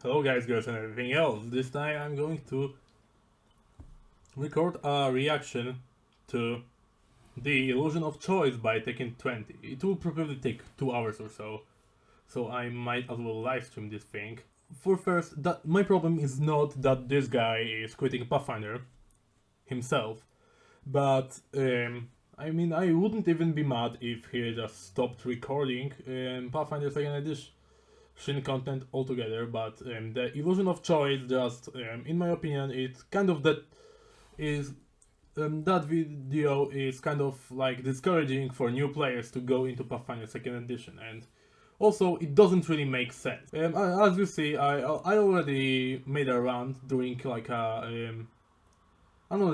Hello guys, girls and everything else. This time I'm going to record a reaction to The Illusion of Choice by dnd5e. It will probably take 2 hours or so I might as well live stream this thing. For first, that my problem is not that this guy is quitting Pathfinder himself, but I mean, I wouldn't even be mad if he just stopped recording Pathfinder 2nd Edition content altogether, but the Illusion of Choice just, in my opinion, it's kind of that video is kind of like discouraging for new players to go into Pathfinder 2nd Edition, and also it doesn't really make sense. As you see, I already made a rant during like another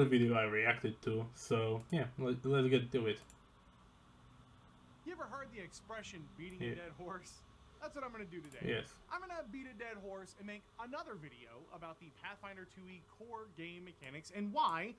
video I reacted to, so yeah, let's get to it. You ever heard the expression beating a dead horse? That's what I'm going to do today. Yes. I'm going to beat a dead horse and make another video about the Pathfinder 2e core game mechanics and why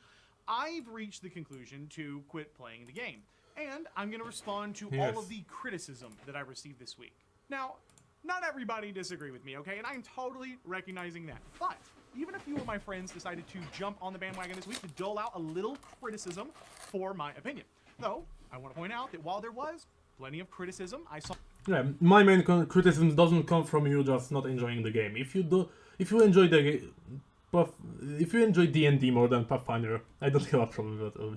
I've reached the conclusion to quit playing the game. And I'm going to respond to all of the criticism that I received this week. Now, not everybody disagree with me, okay? And I'm totally recognizing that. But even a few of my friends decided to jump on the bandwagon this week to dole out a little criticism for my opinion. Though, I want to point out that while there was plenty of criticism, I saw... Yeah, my main criticism doesn't come from you just not enjoying the game. If you enjoy if you enjoy D&D more than Pathfinder, I don't have a problem with that.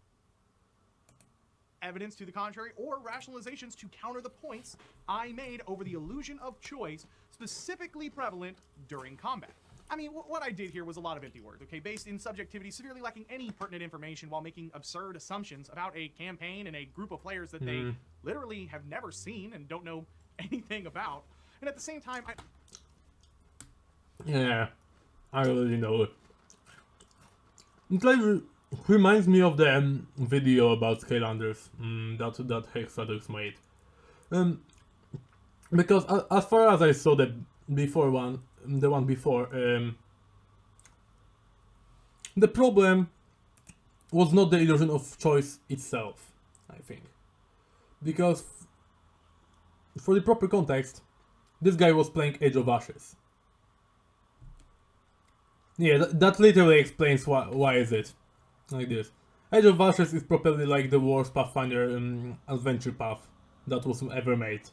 Evidence to the contrary or rationalizations to counter the points I made over the illusion of choice specifically prevalent during combat. I mean, what I did here was a lot of empty words, okay, based in subjectivity, severely lacking any pertinent information while making absurd assumptions about a campaign and a group of players that they literally have never seen and don't know anything about. And at the same time, Yeah, I already know it. It like reminds me of the video about Skylanders that Hexadux made. Because as far as I saw the one before, the problem was not the illusion of choice itself, I think. Because for the proper context, this guy was playing Age of Ashes. Yeah, that literally explains why is it like this. Age of Ashes is probably like the worst Pathfinder adventure path that was ever made.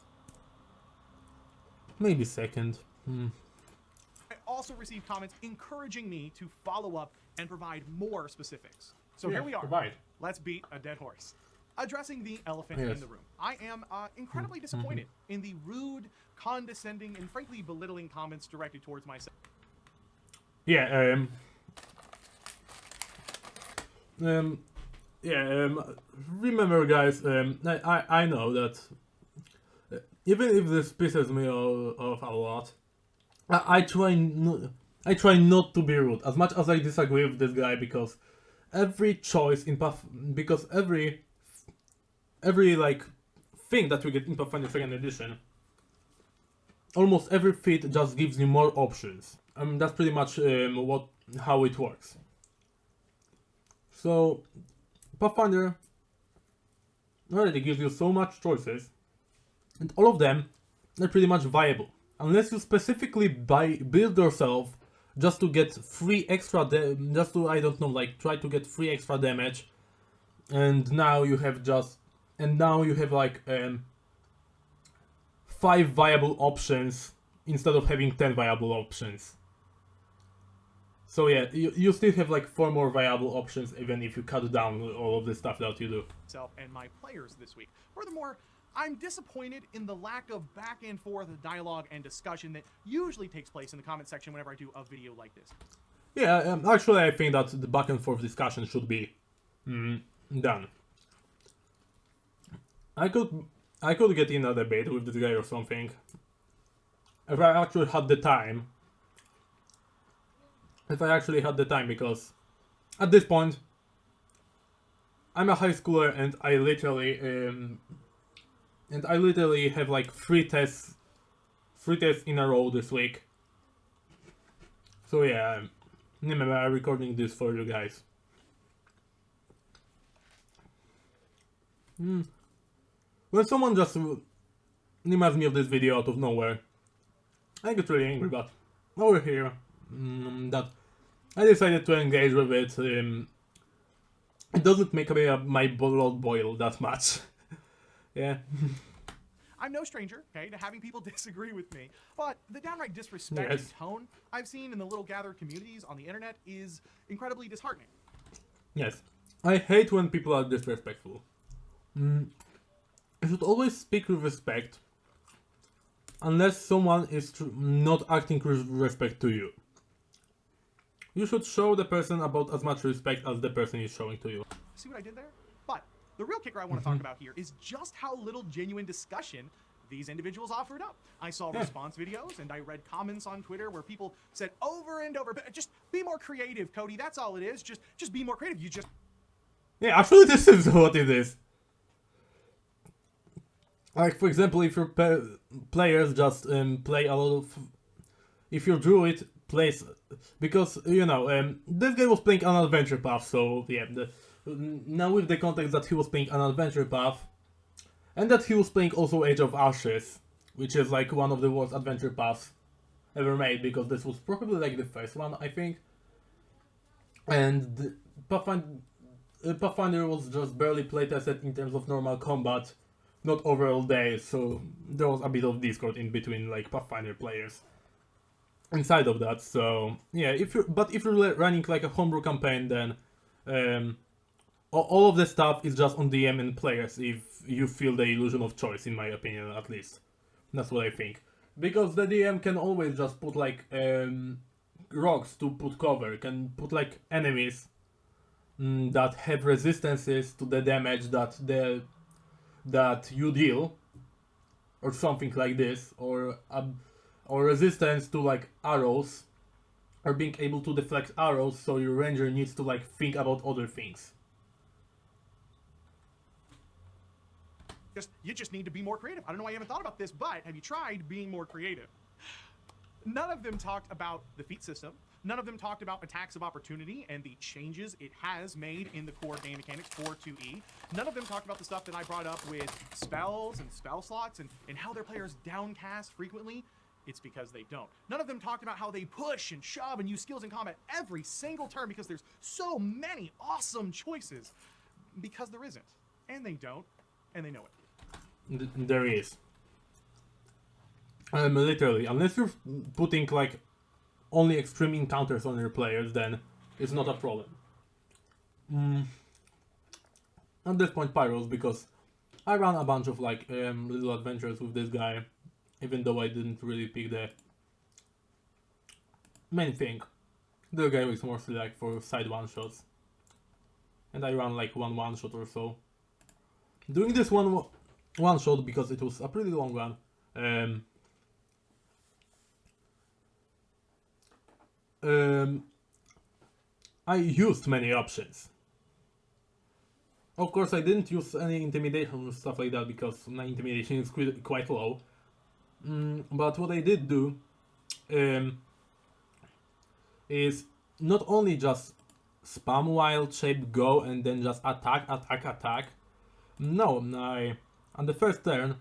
Maybe second. I also received comments encouraging me to follow up and provide more specifics. So here we are. Provide. Let's beat a dead horse. Addressing the elephant in the room. I am incredibly disappointed in the rude, condescending, and frankly belittling comments directed towards myself. Yeah, remember guys, I know that even if this pisses me off a lot, I try not to be rude as much as I disagree with this guy, because every choice in because every like thing that we get in Pathfinder 2nd Edition, almost every feat just gives you more options. That's pretty much how it works. So Pathfinder already gives you so much choices, and all of them are pretty much viable, unless you specifically build yourself just to get free extra just to, I don't know, like try to get free extra damage, and now you have like 5 viable options instead of having 10 viable options. So yeah, you still have like 4 more viable options even if you cut down all of the stuff that you do. And my players this week. Furthermore, I'm disappointed in the lack of back and forth dialogue and discussion that usually takes place in the comment section whenever I do a video like this. Yeah, actually I think that the back and forth discussion should be done. I could get in a debate with this guy or something if I actually had the time. Because at this point I'm a high schooler and I literally have like 3 tests in a row this week. So yeah, remember I'm recording this for you guys. When someone just reminds me of this video out of nowhere, I get really angry, but over here that I decided to engage with it. It doesn't make my blood boil that much. Yeah. I'm no stranger, okay, to having people disagree with me, but the downright disrespect Yes. and tone I've seen in the little gathered communities on the internet is incredibly disheartening. Yes. I hate when people are disrespectful. You should always speak with respect, unless someone is not acting with respect to you. You should show the person about as much respect as the person is showing to you. See what I did there? But the real kicker I want to talk about here is just how little genuine discussion these individuals offered up. I saw response videos and I read comments on Twitter where people said over and over, just be more creative, Cody. That's all it is. Just be more creative. You just Yeah, actually, this is what it is. Like, for example, if your players just play a lot of... If your druid plays... Because, you know, this guy was playing an adventure path, so, yeah. Now with the context that he was playing an adventure path, and that he was playing also Age of Ashes, which is, like, one of the worst adventure paths ever made, because this was probably, like, the first one, I think. And Pathfinder was just barely playtested in terms of normal combat, not overall days, so there was a bit of discord in between like Pathfinder players inside of that. So yeah, if you're running like a homebrew campaign, then all of the stuff is just on DM and players if you feel the illusion of choice, in my opinion, at least. That's what I think, because the DM can always just put like rocks to put cover, can put like enemies that have resistances to the damage that you deal, or something like this, or resistance to like arrows, or being able to deflect arrows, so your ranger needs to like think about other things. you just need to be more creative. I don't know why you haven't thought about this, but have you tried being more creative? None of them talked about the feat system. None of them talked about attacks of opportunity and the changes it has made in the core game mechanics for 2E. None of them talked about the stuff that I brought up with spells and spell slots and how their players downcast frequently. It's because they don't. None of them talked about how they push and shove and use skills in combat every single turn because there's so many awesome choices. Because there isn't. And they don't. And they know it. There is. Literally, unless you're putting like only extreme encounters on your players, then it's not a problem. At this point, Pyros, because I ran a bunch of like little adventures with this guy, even though I didn't really pick the main thing. The guy was mostly like for side one-shots, and I ran like one-shot or so. Doing this one-shot because it was a pretty long one. I used many options. Of course, I didn't use any intimidation or stuff like that because my intimidation is quite low. But what I did do is not only just spam wild shape go and then just attack. No, on the first turn,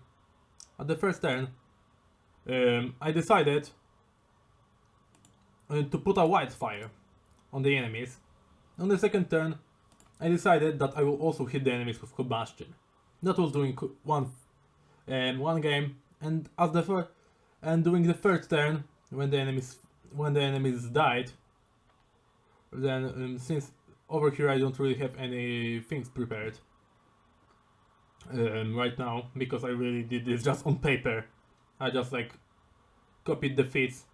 I decided to put a wildfire on the enemies. On the second turn, I decided that I will also hit the enemies with combustion. That was doing one game, and during the third turn, when the enemies died, then since over here I don't really have any things prepared right now, because I really did this just on paper. I just like copied the feats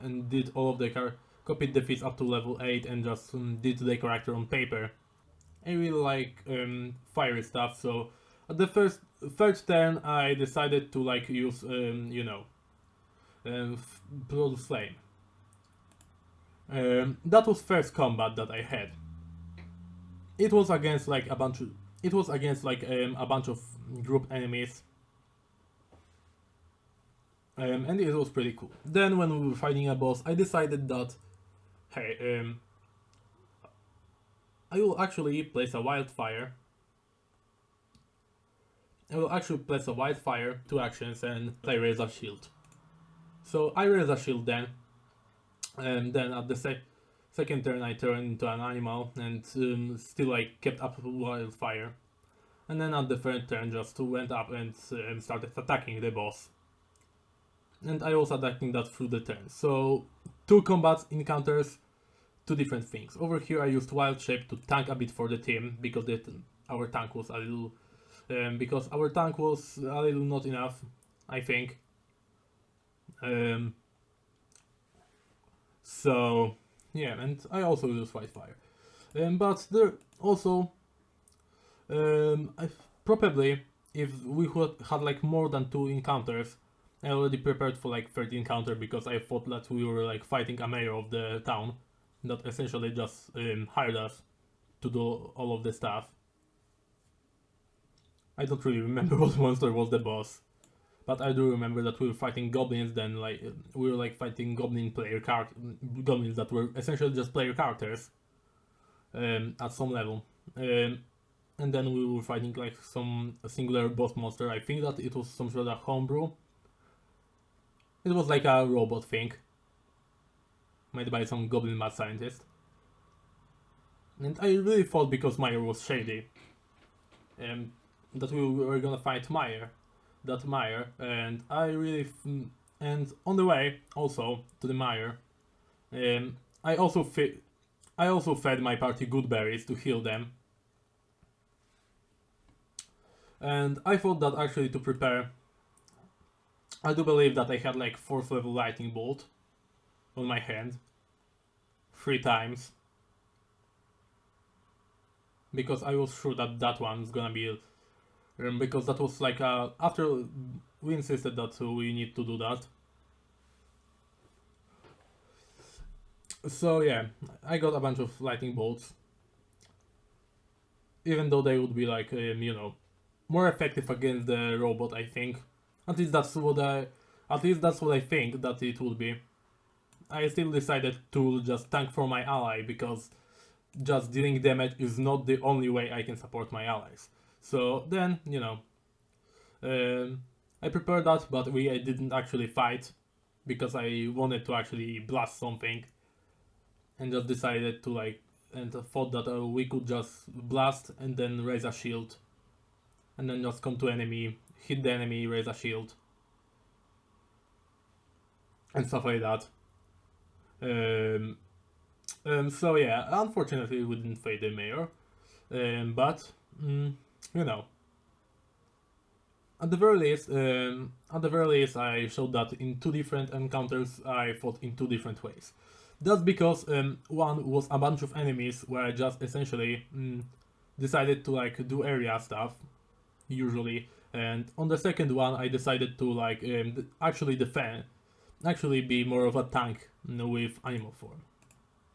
and did all of the copied the feats up to level 8 and just did the character on paper. I really like fiery stuff, so at the third turn I decided to like use Blood Flame. That was first combat that I had. It was against like a bunch of group enemies. And it was pretty cool. Then when we were fighting a boss, I decided that, hey, I will actually place a wildfire. Two actions, and I raise a shield. So I raise a shield then, And then at the second turn I turned into an animal and still like kept up wildfire. And then at the third turn just went up and started attacking the boss. And I was attacking that through the turn. So 2 combat encounters, 2 different things. Over here I used Wild Shape to tank a bit for the team because our tank was a little not enough, I think. So yeah, and I also use Whitefire. But there also, probably if we had like more than 2 encounters, I already prepared for like 3rd encounter because I thought that we were like fighting a mayor of the town that essentially just hired us to do all of the stuff. I don't really remember what monster was the boss, but I do remember that we were fighting goblins. Then like we were like fighting goblins that were essentially just player characters at some level. And then we were fighting like a singular boss monster. I think that it was some sort of homebrew. It was like a robot thing, made by some goblin mad scientist. And I really thought because Meyer was shady, that we were gonna fight Meyer, and I really and on the way also to the Meyer, I also fed my party good berries to heal them. And I thought that actually to prepare, I do believe that I had like 4th level lightning bolt on my hand 3 times. Because I was sure that one's gonna be, because that was like after we insisted that we need to do that. So yeah, I got a bunch of lightning bolts, even though they would be like more effective against the robot. I think at least that's what I think that it would be. I still decided to just tank for my ally because just dealing damage is not the only way I can support my allies. So then, I prepared that, but I didn't actually fight because I wanted to actually blast something, and just decided to and thought that we could just blast and then raise a shield, and then just come to enemy, hit the enemy, raise a shield, and stuff like that. So yeah, unfortunately we didn't fade the mayor, but at the very least, I showed that in 2 different encounters I fought in 2 different ways. That's because one was a bunch of enemies where I just essentially decided to do area stuff, usually, and on the second one I decided to actually defend, actually be more of a tank with animal form.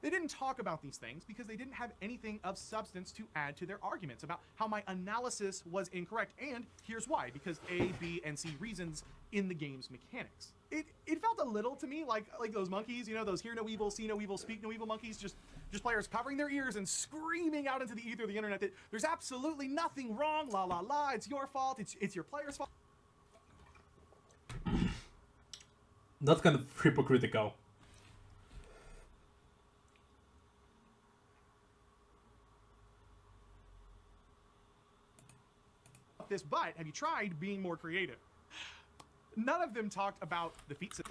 They didn't talk about these things because they didn't have anything of substance to add to their arguments about how my analysis was incorrect, and here's why: because A, B, and C reasons in the game's mechanics. It felt a little to me like those monkeys, those hear no evil, see no evil, speak no evil monkeys, just players covering their ears and screaming out into the ether of the internet that there's absolutely nothing wrong, la la la, it's your fault, it's your player's fault. That's kind of hypocritical. This, but have you tried being more creative? None of them talked about the feats that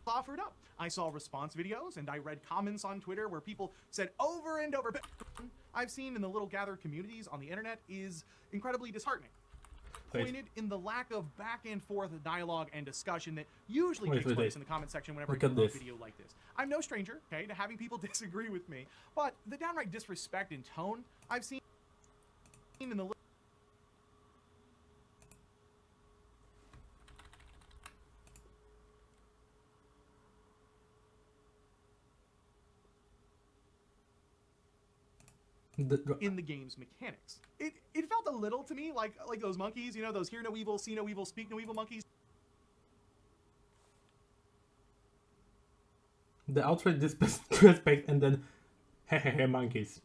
offered up. I saw response videos and I read comments on Twitter where people said over and over, I've seen in the little gathered communities on the internet is incredibly disheartening. Pointed in the lack of back and forth dialogue and discussion that usually takes place in the comment section whenever I do a video like this. I'm no stranger, to having people disagree with me, but the downright disrespect in tone I've seen in the in the game's mechanics. It felt a little to me like those monkeys, those hear no evil, see no evil, speak no evil monkeys. The outright disrespect and then hehehe monkeys.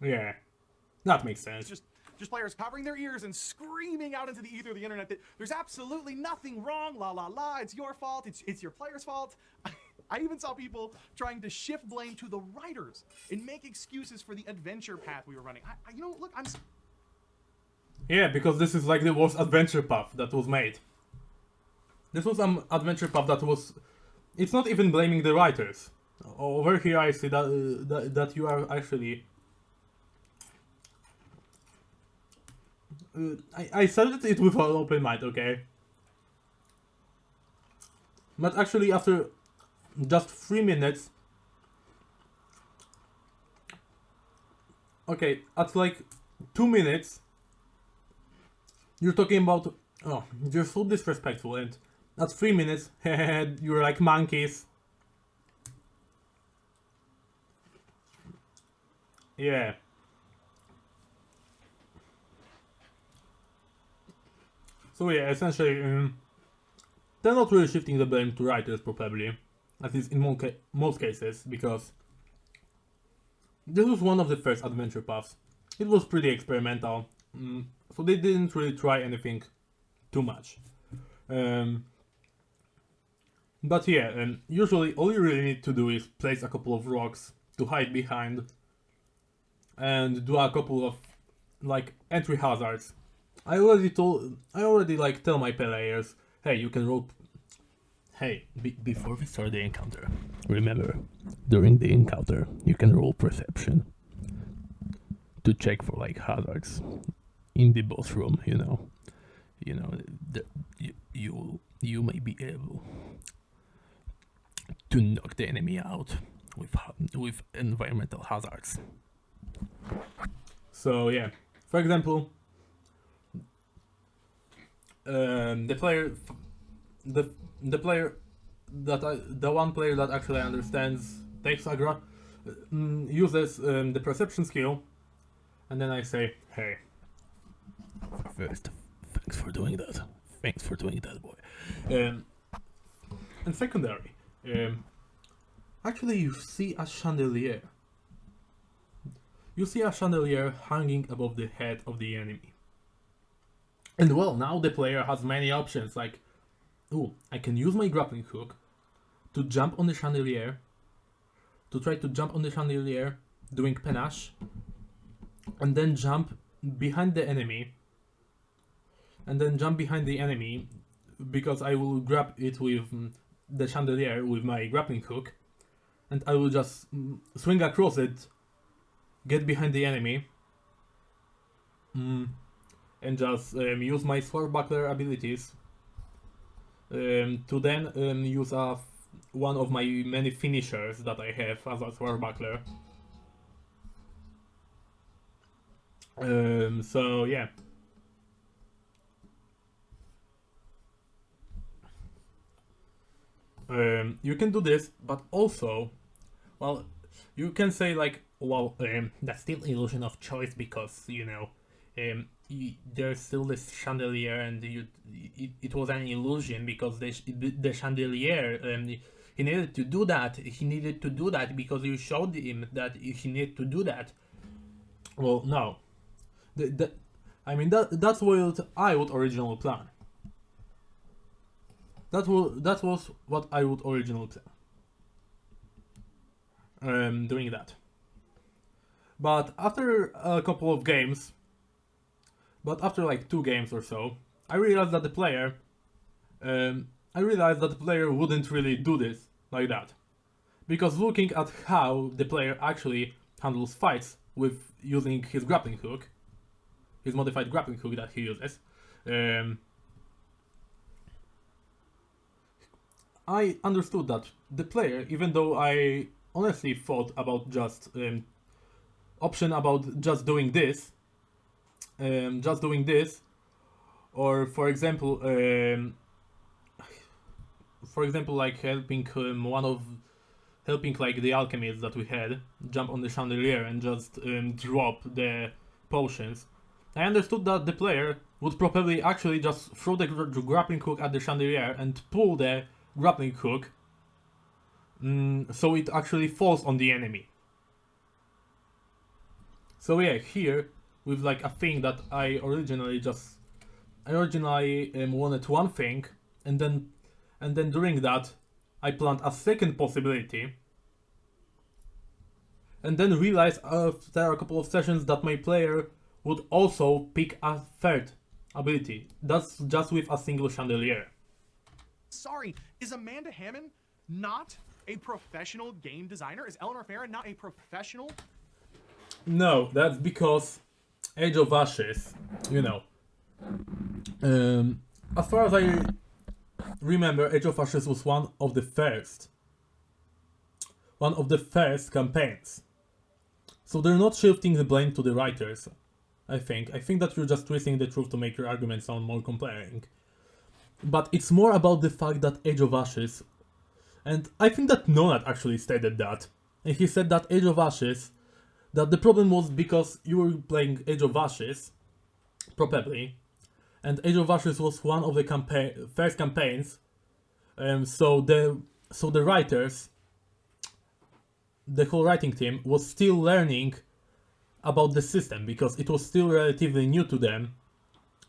Yeah, that makes sense. Just players covering their ears and screaming out into the ether of the internet that there's absolutely nothing wrong, la la la, it's your fault, it's your player's fault. I even saw people trying to shift blame to the writers and make excuses for the adventure path we were running. You know, look, Yeah, because this is like the worst adventure path that was made. This was an adventure path that was... It's not even blaming the writers. Over here I see that you are actually... I started it with an open mind, okay? But actually after just 3 minutes... Okay, at like 2 minutes... You're talking about... Oh, you're so disrespectful, and at 3 minutes, you're like monkeys. Yeah. So yeah, essentially, they're not really shifting the blame to writers, probably. At least in most cases, because this was one of the first adventure paths. It was pretty experimental, so they didn't really try anything too much. But yeah, usually all you really need to do is place a couple of rocks to hide behind and do a couple of like entry hazards. I already like tell my players, hey, you can roll. Hey, before we start the encounter, remember, during the encounter, you can roll perception to check for like hazards in the boss room. You may be able to knock the enemy out with environmental hazards. So yeah, for example, the one player that actually understands takes aggro, uses the perception skill, and then I say, hey, first, thanks for doing that. Thanks for doing that, boy. And secondary, actually you see a chandelier. You see a chandelier hanging above the head of the enemy. And well, now the player has many options, like, ooh, I can use my grappling hook to jump on the chandelier, to try to jump on the chandelier, doing panache, and then jump behind the enemy, because I will grab it with the chandelier with my grappling hook, and I will just swing across it, get behind the enemy, and just use my swashbuckler abilities to then use one of my many finishers that I have as a swashbuckler. So yeah. You can do this, but also, well, you can say like, well, that's still illusion of choice because, there's still this chandelier and it was an illusion because the chandelier, he needed to do that because you showed him that he needed to do that. Well, no. That's what I would originally plan. That was what I would originally plan. Doing that. But after a couple of games, after like 2 games or so, I realized that the player wouldn't really do this like that. Because looking at how the player actually handles fights with using his grappling hook, his modified grappling hook that he uses, I understood that the player, even though I honestly thought about just option about just doing this, or for example like helping like the alchemists that we had jump on the chandelier and just drop the potions. I understood that the player would probably actually just throw the grappling hook at the chandelier and pull the grappling hook, so it actually falls on the enemy. So yeah, here with like a thing that I originally wanted one thing, and then during that I planned a second possibility, and then realized after a couple of sessions that my player would also pick a third ability. That's just with a single chandelier. Sorry, is Amanda Hammond not a professional game designer? Is Eleanor Farron not a professional? No, that's because Age of Ashes, you know. As far as I remember, Age of Ashes was one of the first campaigns. So they're not shifting the blame to the writers, I think. I think that you're just twisting the truth to make your argument sound more compelling. But it's more about the fact that Age of Ashes, and I think that Nonat actually stated that. And he said that Age of Ashes, that the problem was because you were playing Age of Ashes, probably, and Age of Ashes was one of the first campaigns, so the writers, the whole writing team was still learning about the system because it was still relatively new to them.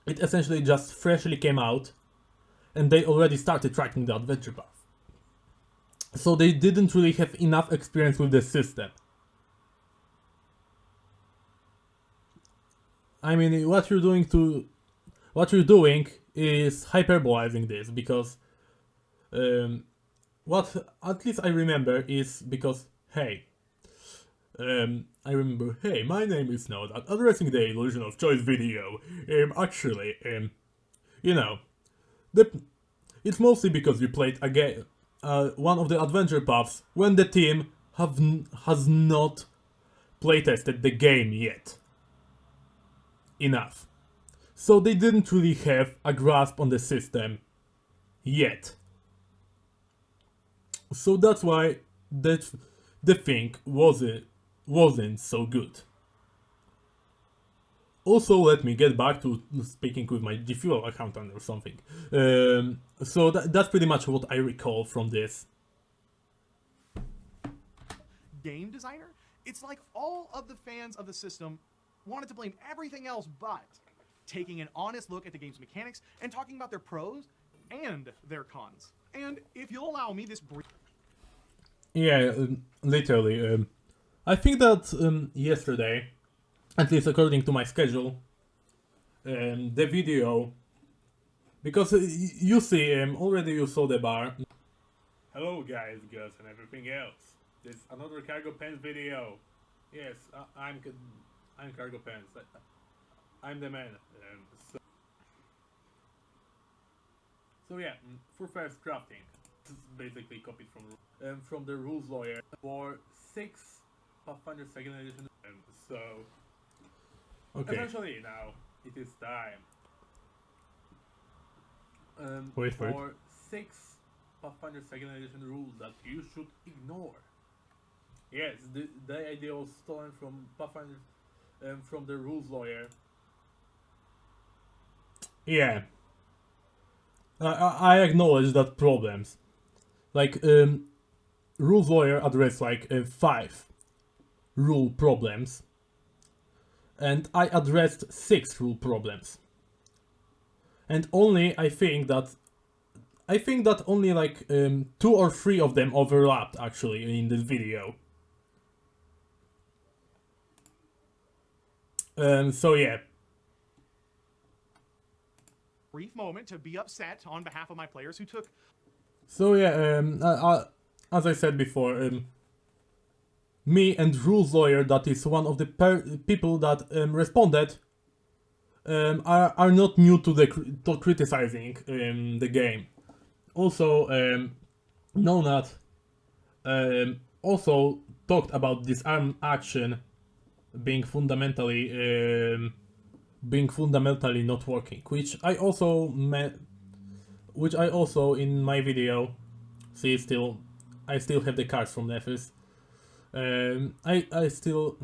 It essentially just freshly came out, and they already started writing the adventure path. So they didn't really have enough experience with the system. I mean, what you're doing is hyperbolizing this, because what at least I remember is because, hey, my name is Node, addressing the Illusion of Choice video. Actually, you know, it's mostly because you played again one of the adventure paths when the team has not playtested the game yet enough. So they didn't really have a grasp on the system yet. So that's why the thing wasn't so good. Also, let me get back to speaking with my defuel accountant or something. So that's pretty much what I recall from this. Game designer? It's like all of the fans of the system wanted to blame everything else but taking an honest look at the game's mechanics and talking about their pros and their cons. And if you'll allow me this brief... Yeah, literally. I think that yesterday, at least according to my schedule, the video, because you see, already you saw the bar. Hello guys, girls and everything else. This is another Cargo Pants video. Yes, I'm Cargo Pants. I'm the man. So yeah, for first crafting, this is basically copied from the rules lawyer for 6 Pathfinder 2nd edition. So eventually now it is time. Wait for it. For 6 Pathfinder 2nd edition rules that you should ignore. Yes, the idea was stolen from Pathfinder, from the rules lawyer. Yeah. I acknowledge that problems. Like, rules lawyer addressed like 5 rule problems. And I addressed 6 rule problems. And only I think that only like 2 or 3 of them overlapped actually in this video. So yeah. brief moment to be upset on behalf of my players who took... So yeah, as I said before, me and Rules Lawyer, that is one of the people that responded, are not new to criticizing the game. Also, Nonat also talked about disarm action being fundamentally not working, which I also in my video see I still have the cards from Nephis. I still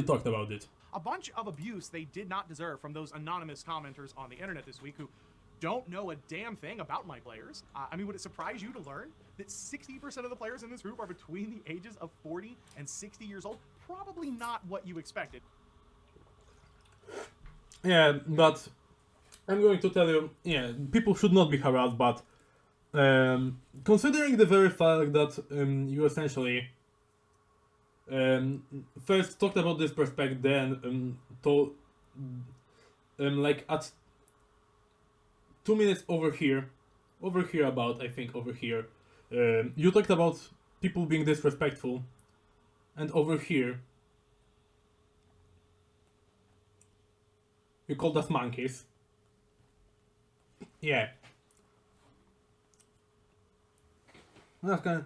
talked about it. A bunch of abuse they did not deserve from those anonymous commenters on the internet this week who don't know a damn thing about my players. I mean, would it surprise you to learn that 60% of the players in this group are between the ages of 40 and 60 years old? Probably not what you expected. Yeah, but I'm going to tell you, yeah, people should not be harassed, but Considering the very fact that you essentially first talked about this perspective, then told like at 2 minutes over here about I think over here, you talked about people being disrespectful, and over here you called us monkeys. Yeah. That's kind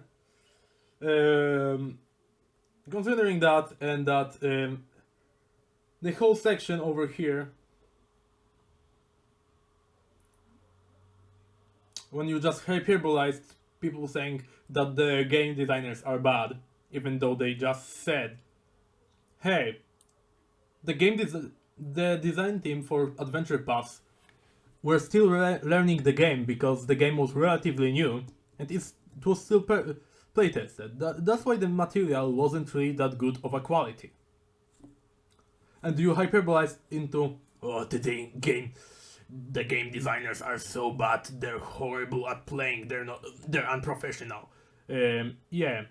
considering that and that the whole section over here, when you just hyperbolized people saying that the game designers are bad, even though they just said, hey, the design team for Adventure Paths were still learning the game because the game was relatively new and it was still playtested. That's why the material wasn't really that good of a quality. And you hyperbolized into, oh, the game designers are so bad, they're horrible at playing, they're unprofessional. Yeah.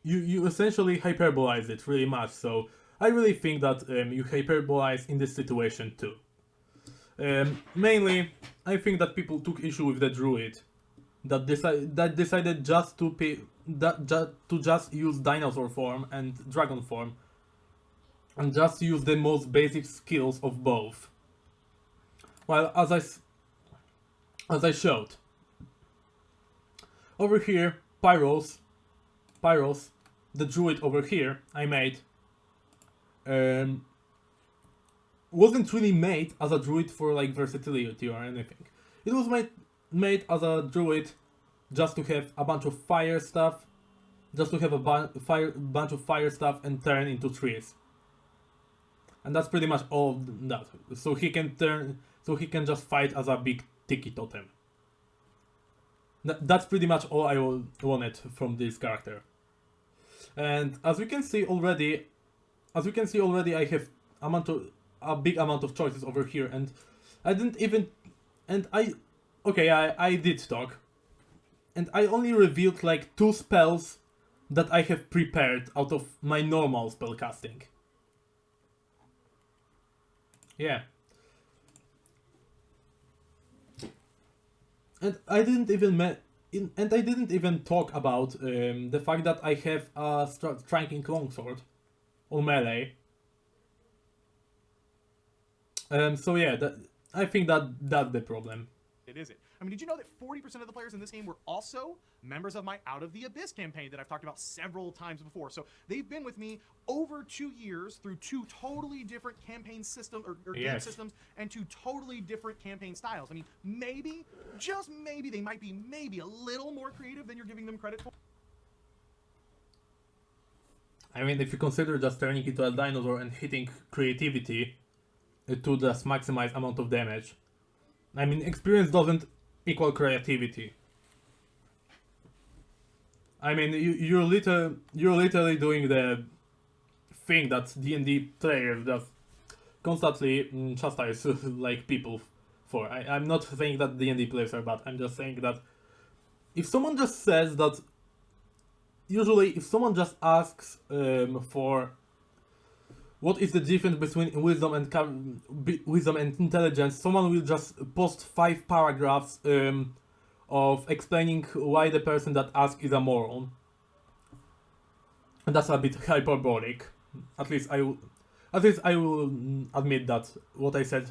You essentially hyperbolize it really much, so I really think that you hyperbolize in this situation too. Mainly, I think that people took issue with the druid that decided just to just use dinosaur form and dragon form, and just use the most basic skills of both. While as I showed over here, Pyros, the druid over here I made, wasn't really made as a druid for like versatility or anything. It was made as a druid just to have a bunch of fire stuff, just to have a bunch of fire stuff and turn into trees. And that's pretty much all that. So he can just fight as a big tiki totem. That's pretty much all I wanted from this character. And as we can see already, I have a big amount of choices over here, and I did talk, and I only revealed like 2 spells that I have prepared out of my normal spell casting. Yeah. And I didn't even talk about the fact that I have a striking longsword on melee. So yeah, I think that's the problem. Is it? I mean, did you know that 40% of the players in this game were also members of my Out of the Abyss campaign that I've talked about several times before? So they've been with me over 2 years through 2 totally different campaign systems or game systems and 2 totally different campaign styles. I mean, maybe, just maybe, they might be maybe a little more creative than you're giving them credit for. I mean, if you consider just turning into a dinosaur and hitting creativity to just maximize amount of damage, I mean, experience doesn't equal creativity. I mean, you're literally doing the thing that D&D players just constantly chastise like people for. I'm not saying that D&D players are bad. I'm just saying that if someone just says that, usually if someone just asks for what is the difference between wisdom and intelligence, someone will just post 5 paragraphs of explaining why the person that asks is a moron. And that's a bit hyperbolic. At least I will admit that what I said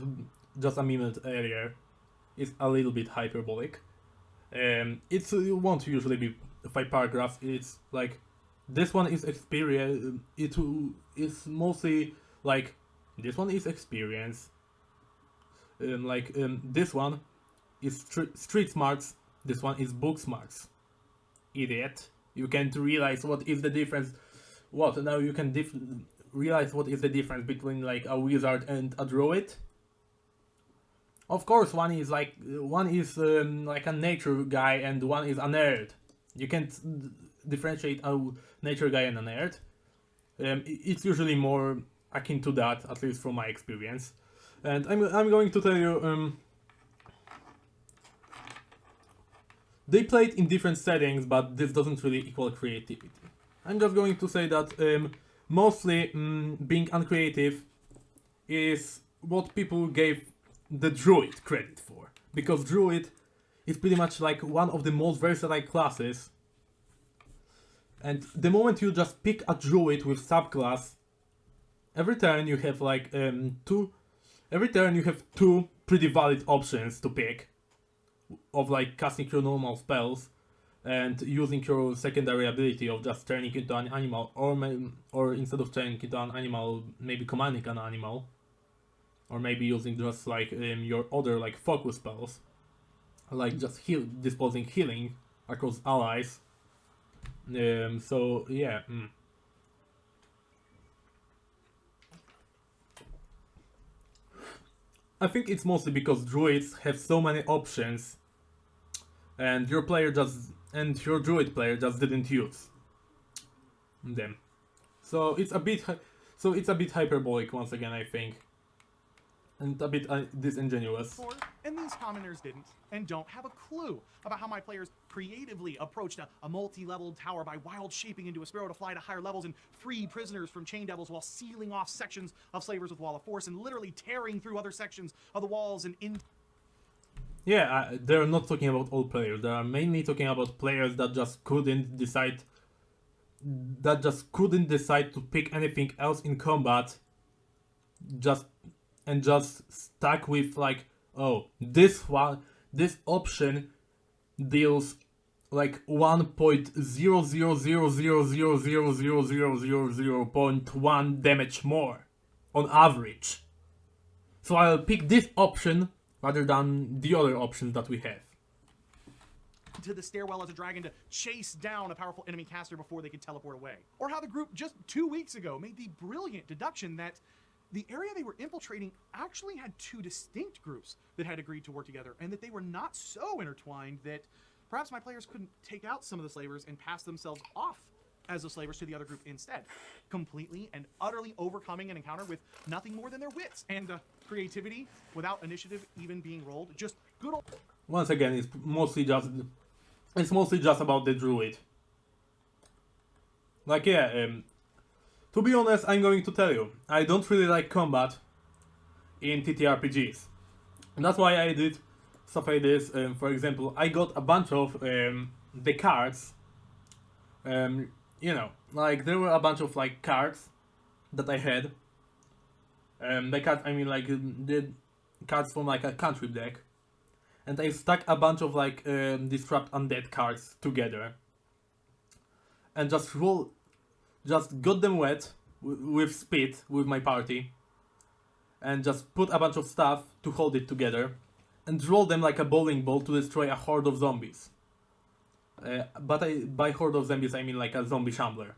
just a minute earlier is a little bit hyperbolic. It won't usually be 5 paragraphs. It's like, this one is experience. It's mostly like, this one is experience. This one is street smarts. This one is book smarts. Idiot! You can't realize what is the difference. What now? You can realize what is the difference between like a wizard and a druid. Of course, one is like a nature guy and one is a nerd. You can't differentiate a nature guy and a nerd. It's usually more akin to that, at least from my experience. And I'm going to tell you they played in different settings, but this doesn't really equal creativity. I'm just going to say that mostly being uncreative is what people gave the druid credit for, because druid is pretty much like one of the most versatile classes, and the moment you just pick a druid with subclass, every turn you have like two pretty valid options to pick of like casting your normal spells and using your secondary ability of just turning into an animal, or instead of turning into an animal, maybe commanding an animal, or maybe using just like your other like focus spells, like just disposing healing across allies. So yeah. I think it's mostly because druids have so many options, and your druid player just didn't use them. So it's a bit hyperbolic once again, I think, and a bit disingenuous. And these commoners didn't, and don't have a clue about how my players creatively approached a multi-leveled tower by wild shaping into a sparrow to fly to higher levels and free prisoners from chain devils while sealing off sections of slavers with wall of force and literally tearing through other sections of the walls and in. Yeah, they're not talking about all players. They are mainly talking about players that just couldn't decide to pick anything else in combat, just stuck with like, oh, this option deals like 1.00000000000.1 damage more on average. So I'll pick this option rather than the other options that we have. To the stairwell as a dragon to chase down a powerful enemy caster before they could teleport away. Or how the group just 2 weeks ago made the brilliant deduction that the area they were infiltrating actually had two distinct groups that had agreed to work together, and that they were not so intertwined that perhaps my players couldn't take out some of the slavers and pass themselves off as the slavers to the other group instead, completely and utterly overcoming an encounter with nothing more than their wits and creativity without initiative even being rolled. Just good old. Once again, it's mostly just about the druid. Like, yeah, to be honest, I'm going to tell you, I don't really like combat in TTRPGs. And that's why I did stuff like this. For example, I got a bunch of the cards. Like there were a bunch of like cards that I had. The cards, I mean, like the cards from like a cantrip deck, and I stuck a bunch of like disrupt undead cards together, and just got them wet with speed with my party, and just put a bunch of stuff to hold it together, and roll them like a bowling ball to destroy a horde of zombies. By horde of zombies I mean like a zombie shambler.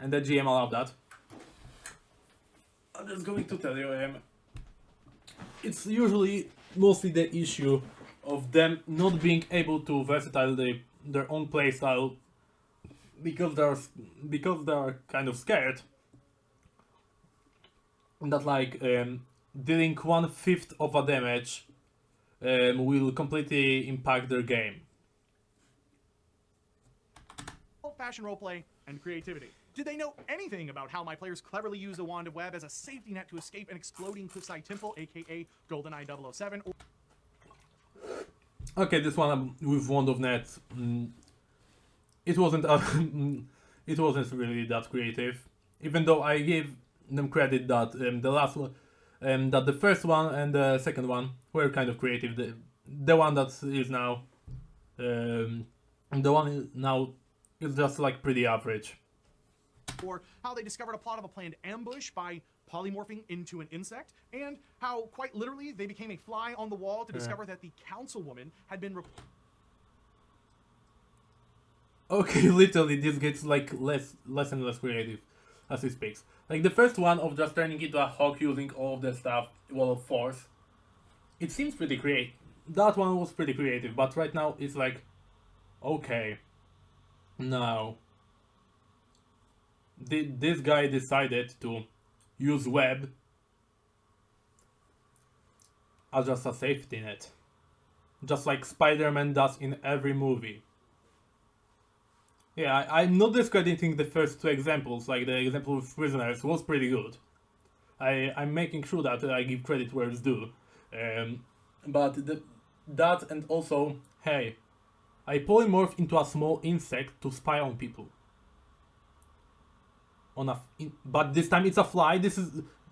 And the GM allowed that. I'm just going to tell you, it's usually mostly the issue of them not being able to versatile their own playstyle because they are kind of scared that like dealing 1/5 of a damage will completely impact their game. Old-fashioned roleplay and creativity. Did they know anything about how my players cleverly use a wand of web as a safety net to escape an exploding cliffside temple, aka GoldenEye 007? Okay, this one with wand of net, it wasn't it wasn't really that creative. Even though I gave them credit that the last one, that the first one and the second one were kind of creative. The one that is now, the one now is just like pretty average. Or how they discovered a plot of a planned ambush by polymorphing into an insect, and how quite literally they became a fly on the wall to discover that the councilwoman had been. Okay, literally, this gets like less and less creative as he speaks. Like the first one of just turning into a hawk using all of the stuff, wall of force. It seems pretty creative. That one was pretty creative, but right now it's like, okay, now this guy decided to use web as just a safety net. just like Spider-Man does in every movie. Yeah, I'm not discrediting the first two examples, like the example with Prisoners was pretty good. I'm making sure that I give credit where it's due. But that and also, hey, I polymorph into a small insect to spy on people. But this time it's a fly.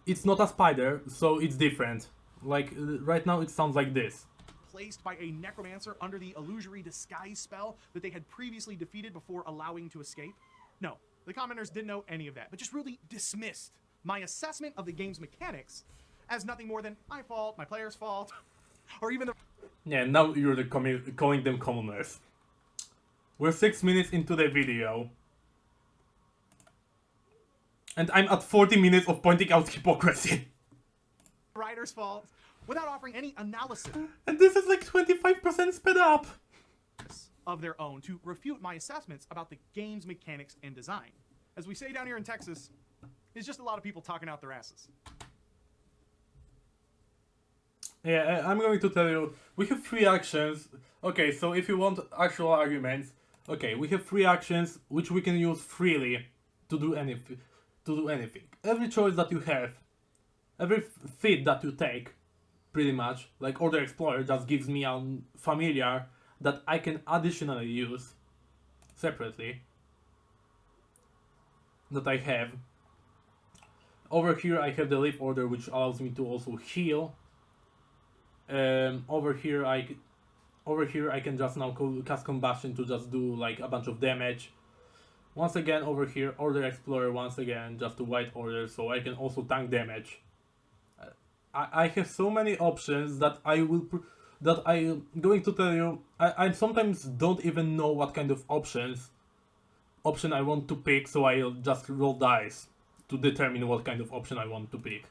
It's not a spider, so it's different. Like right now, it sounds like this. Placed by a necromancer under the illusory disguise spell that they had previously defeated before allowing to escape? No, the commenters didn't know any of that, but just really dismissed my assessment of the game's mechanics as nothing more than my fault, my player's fault, or even the... Yeah, now you're calling them commoners. We're 6 minutes into the video. And I'm at 40 minutes of pointing out hypocrisy. writer's fault, without offering any analysis And this is like 25% sped up. of their own to refute my assessments about the game's mechanics and design. As we say down here in Texas, it's just a lot of people talking out their asses. Yeah, I'm going to tell you, we have 3 actions. Okay, so if you want actual arguments, okay, we have 3 actions which we can use freely to do anything. Every choice that you have, every feat that you take, pretty much, like Order Explorer just gives me a familiar that I can additionally use separately, that I have. Over here I have the Leaf Order, which allows me to also heal. Over here I can just now cast Combustion to just do like a bunch of damage. Once again over here, Order Explorer once again, just to White Order, so I can also tank damage. I have so many options that I'm going to tell you. I sometimes don't even know what kind of option I want to pick, so I'll just roll dice to determine what kind of option I want to pick.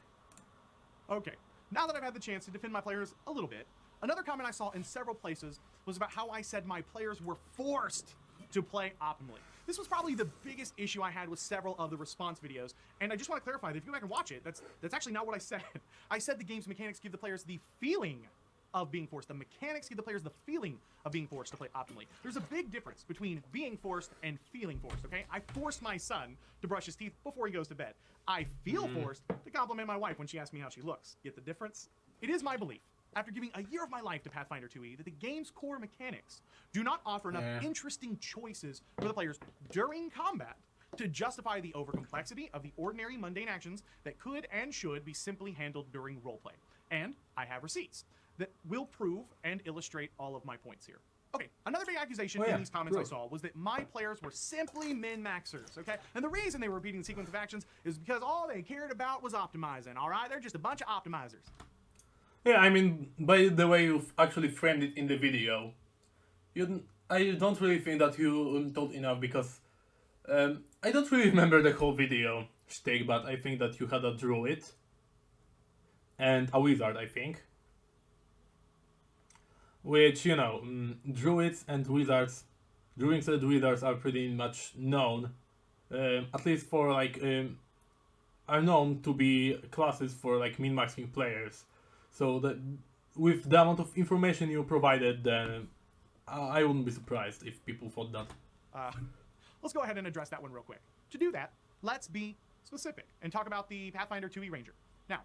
Okay, now that I've had the chance to defend my players a little bit, another comment I saw in several places was about how I said my players were forced to play optimally. This was probably the biggest issue I had with several of the response videos, and I just want to clarify that if you go back and watch it, that's actually not what I said. I said the game's mechanics give the players the feeling of being forced. The mechanics give the players the feeling of being forced to play optimally. There's a big difference between being forced and feeling forced, okay? I forced my son to brush his teeth before he goes to bed. I feel forced to compliment my wife when she asks me how she looks. Get the difference? It is my belief, after giving a year of my life to Pathfinder 2e, that the game's core mechanics do not offer enough interesting choices for the players during combat to justify the overcomplexity of the ordinary mundane actions that could and should be simply handled during roleplay. And I have receipts that will prove and illustrate all of my points here. Okay, another big accusation in these comments I saw was that my players were simply min-maxers, okay? And the reason they were repeating the sequence of actions is because all they cared about was optimizing, all right? They're just a bunch of optimizers. Yeah, I mean, by the way you've actually framed it in the video, I don't really think that you told enough, because I don't really remember the whole video shtick, but I think that you had a druid and a wizard, I think. Which, you know, druids and wizards are pretty much known, at least for like, are known to be classes for like min-maxing players. So that with the amount of information you provided, then I wouldn't be surprised if people thought that. Let's go ahead and address that one real quick. To do that, let's be specific and talk about the Pathfinder 2e Ranger. Now,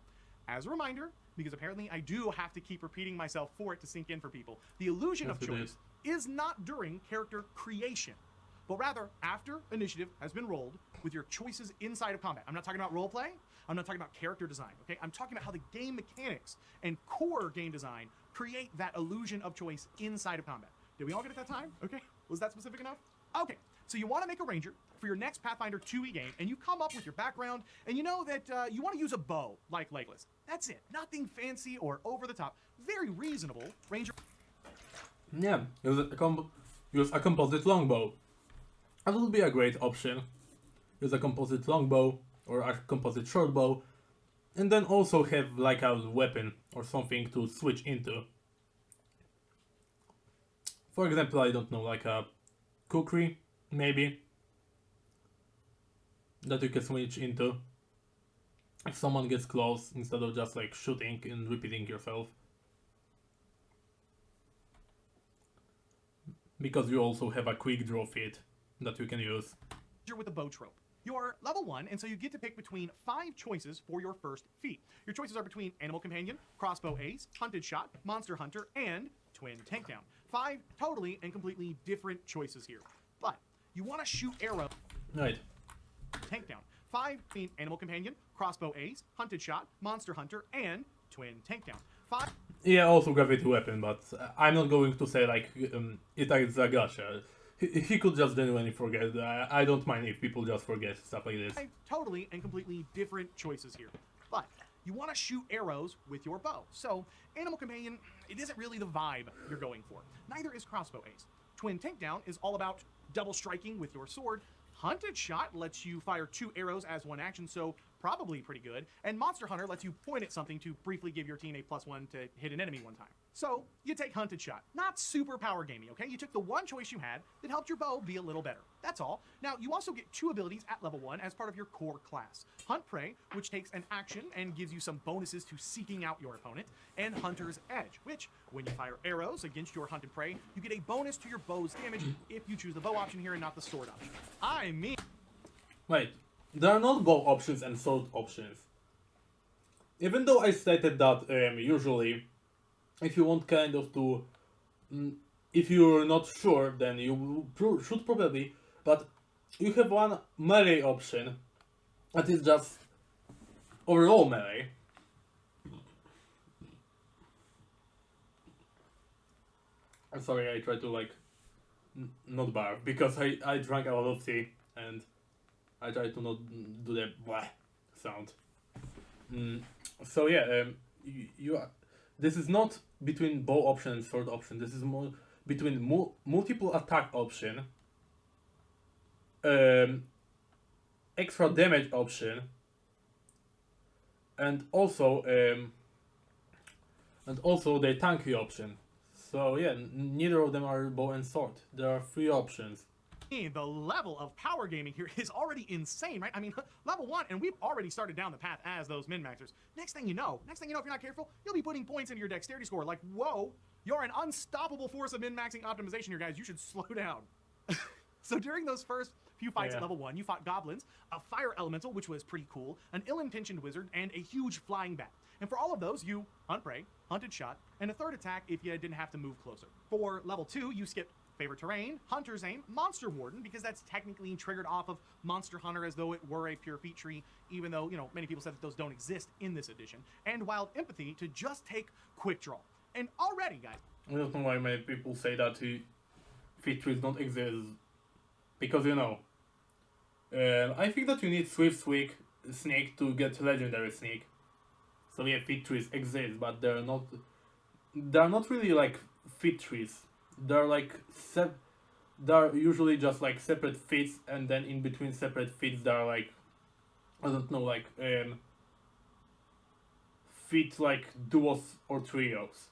as a reminder, because apparently I do have to keep repeating myself for it to sink in for people, the illusion of choice is not during character creation, but rather after initiative has been rolled with your choices inside of combat. I'm not talking about roleplay. I'm not talking about character design, okay? I'm talking about how the game mechanics and core game design create that illusion of choice inside of combat. Did we all get it that time? Okay, was that specific enough? Okay, so you want to make a ranger for your next Pathfinder 2e game, and you come up with your background, and you know that you want to use a bow like Legolas. That's it. Nothing fancy or over the top. Very reasonable ranger. Yeah, use a composite longbow. That would be a great option. Use a composite longbow or a composite shortbow, and then also have like a weapon or something to switch into. For example, I don't know, like a kukri, maybe, that you can switch into if someone gets close, instead of just like shooting and repeating yourself. because you also have a quick draw feat that you can use. With a bow trope. You're level 1, and so you get to pick between 5 choices for your first feat. Your choices are between Animal Companion, Crossbow Ace, Hunted Shot, Monster Hunter, and Twin Takedown. 5 totally and completely different choices here. But you want to shoot arrow. Right. Takedown. 5 mean Animal Companion, Crossbow Ace, Hunted Shot, Monster Hunter, and Twin Takedown. 5. Yeah, also gravity weapon, but I'm not going to say like Itai Zagasha. He could just genuinely forget. I don't mind if people just forget stuff like this. 5 totally and completely different choices here. But you want to shoot arrows with your bow. So, Animal Companion, it isn't really the vibe you're going for. Neither is Crossbow Ace. Twin Takedown is all about double striking with your sword. Hunted Shot lets you fire 2 arrows as one action, so probably pretty good. And Monster Hunter lets you point at something to briefly give your team a +1 to hit an enemy one time. So, you take Hunted Shot. Not super power gamey, okay? You took the one choice you had that helped your bow be a little better. That's all. Now, you also get 2 abilities at level 1 as part of your core class. Hunt Prey, which takes an action and gives you some bonuses to seeking out your opponent, and Hunter's Edge, which, when you fire arrows against your hunted prey, you get a bonus to your bow's damage if you choose the bow option here and not the sword option. I mean... Wait, there are not bow options and sword options. Even though I stated that usually, if you want kind of to... if you're not sure, then you should probably, but you have one melee option that is just overall melee. I'm sorry, I tried to like not barf because I drank a lot of tea and I tried to not do the bleh sound. So yeah, you are, this is not between bow option and sword option. This is more between multiple attack option, extra damage option, and also the tanky option. So yeah, neither of them are bow and sword. There are 3 options. The level of power gaming here is already insane, right? I mean, level 1, and we've already started down the path as those min-maxers. Next thing you know, if you're not careful, you'll be putting points into your dexterity score. Like, whoa, you're an unstoppable force of min-maxing optimization here, guys. You should slow down. So during those first few fights at level 1, you fought goblins, a fire elemental, which was pretty cool, an ill-intentioned wizard, and a huge flying bat. And for all of those, you hunt prey, hunted shot, and a third attack if you didn't have to move closer. For level 2, you skipped favorite terrain, hunter's aim, monster warden, because that's technically triggered off of Monster Hunter as though it were a pure feat tree, even though, you know, many people said that those don't exist in this edition. And wild empathy to just take quick draw. And already, guys, I don't know why many people say that feat trees don't exist. Because, you know, I think that you need Swift Sneak to get Legendary Sneak. So yeah, feat trees exist, but they're not really like feat trees. They're like they're usually just like separate feats, and then in between separate feats there are like, I don't know, like feat like duos or trios.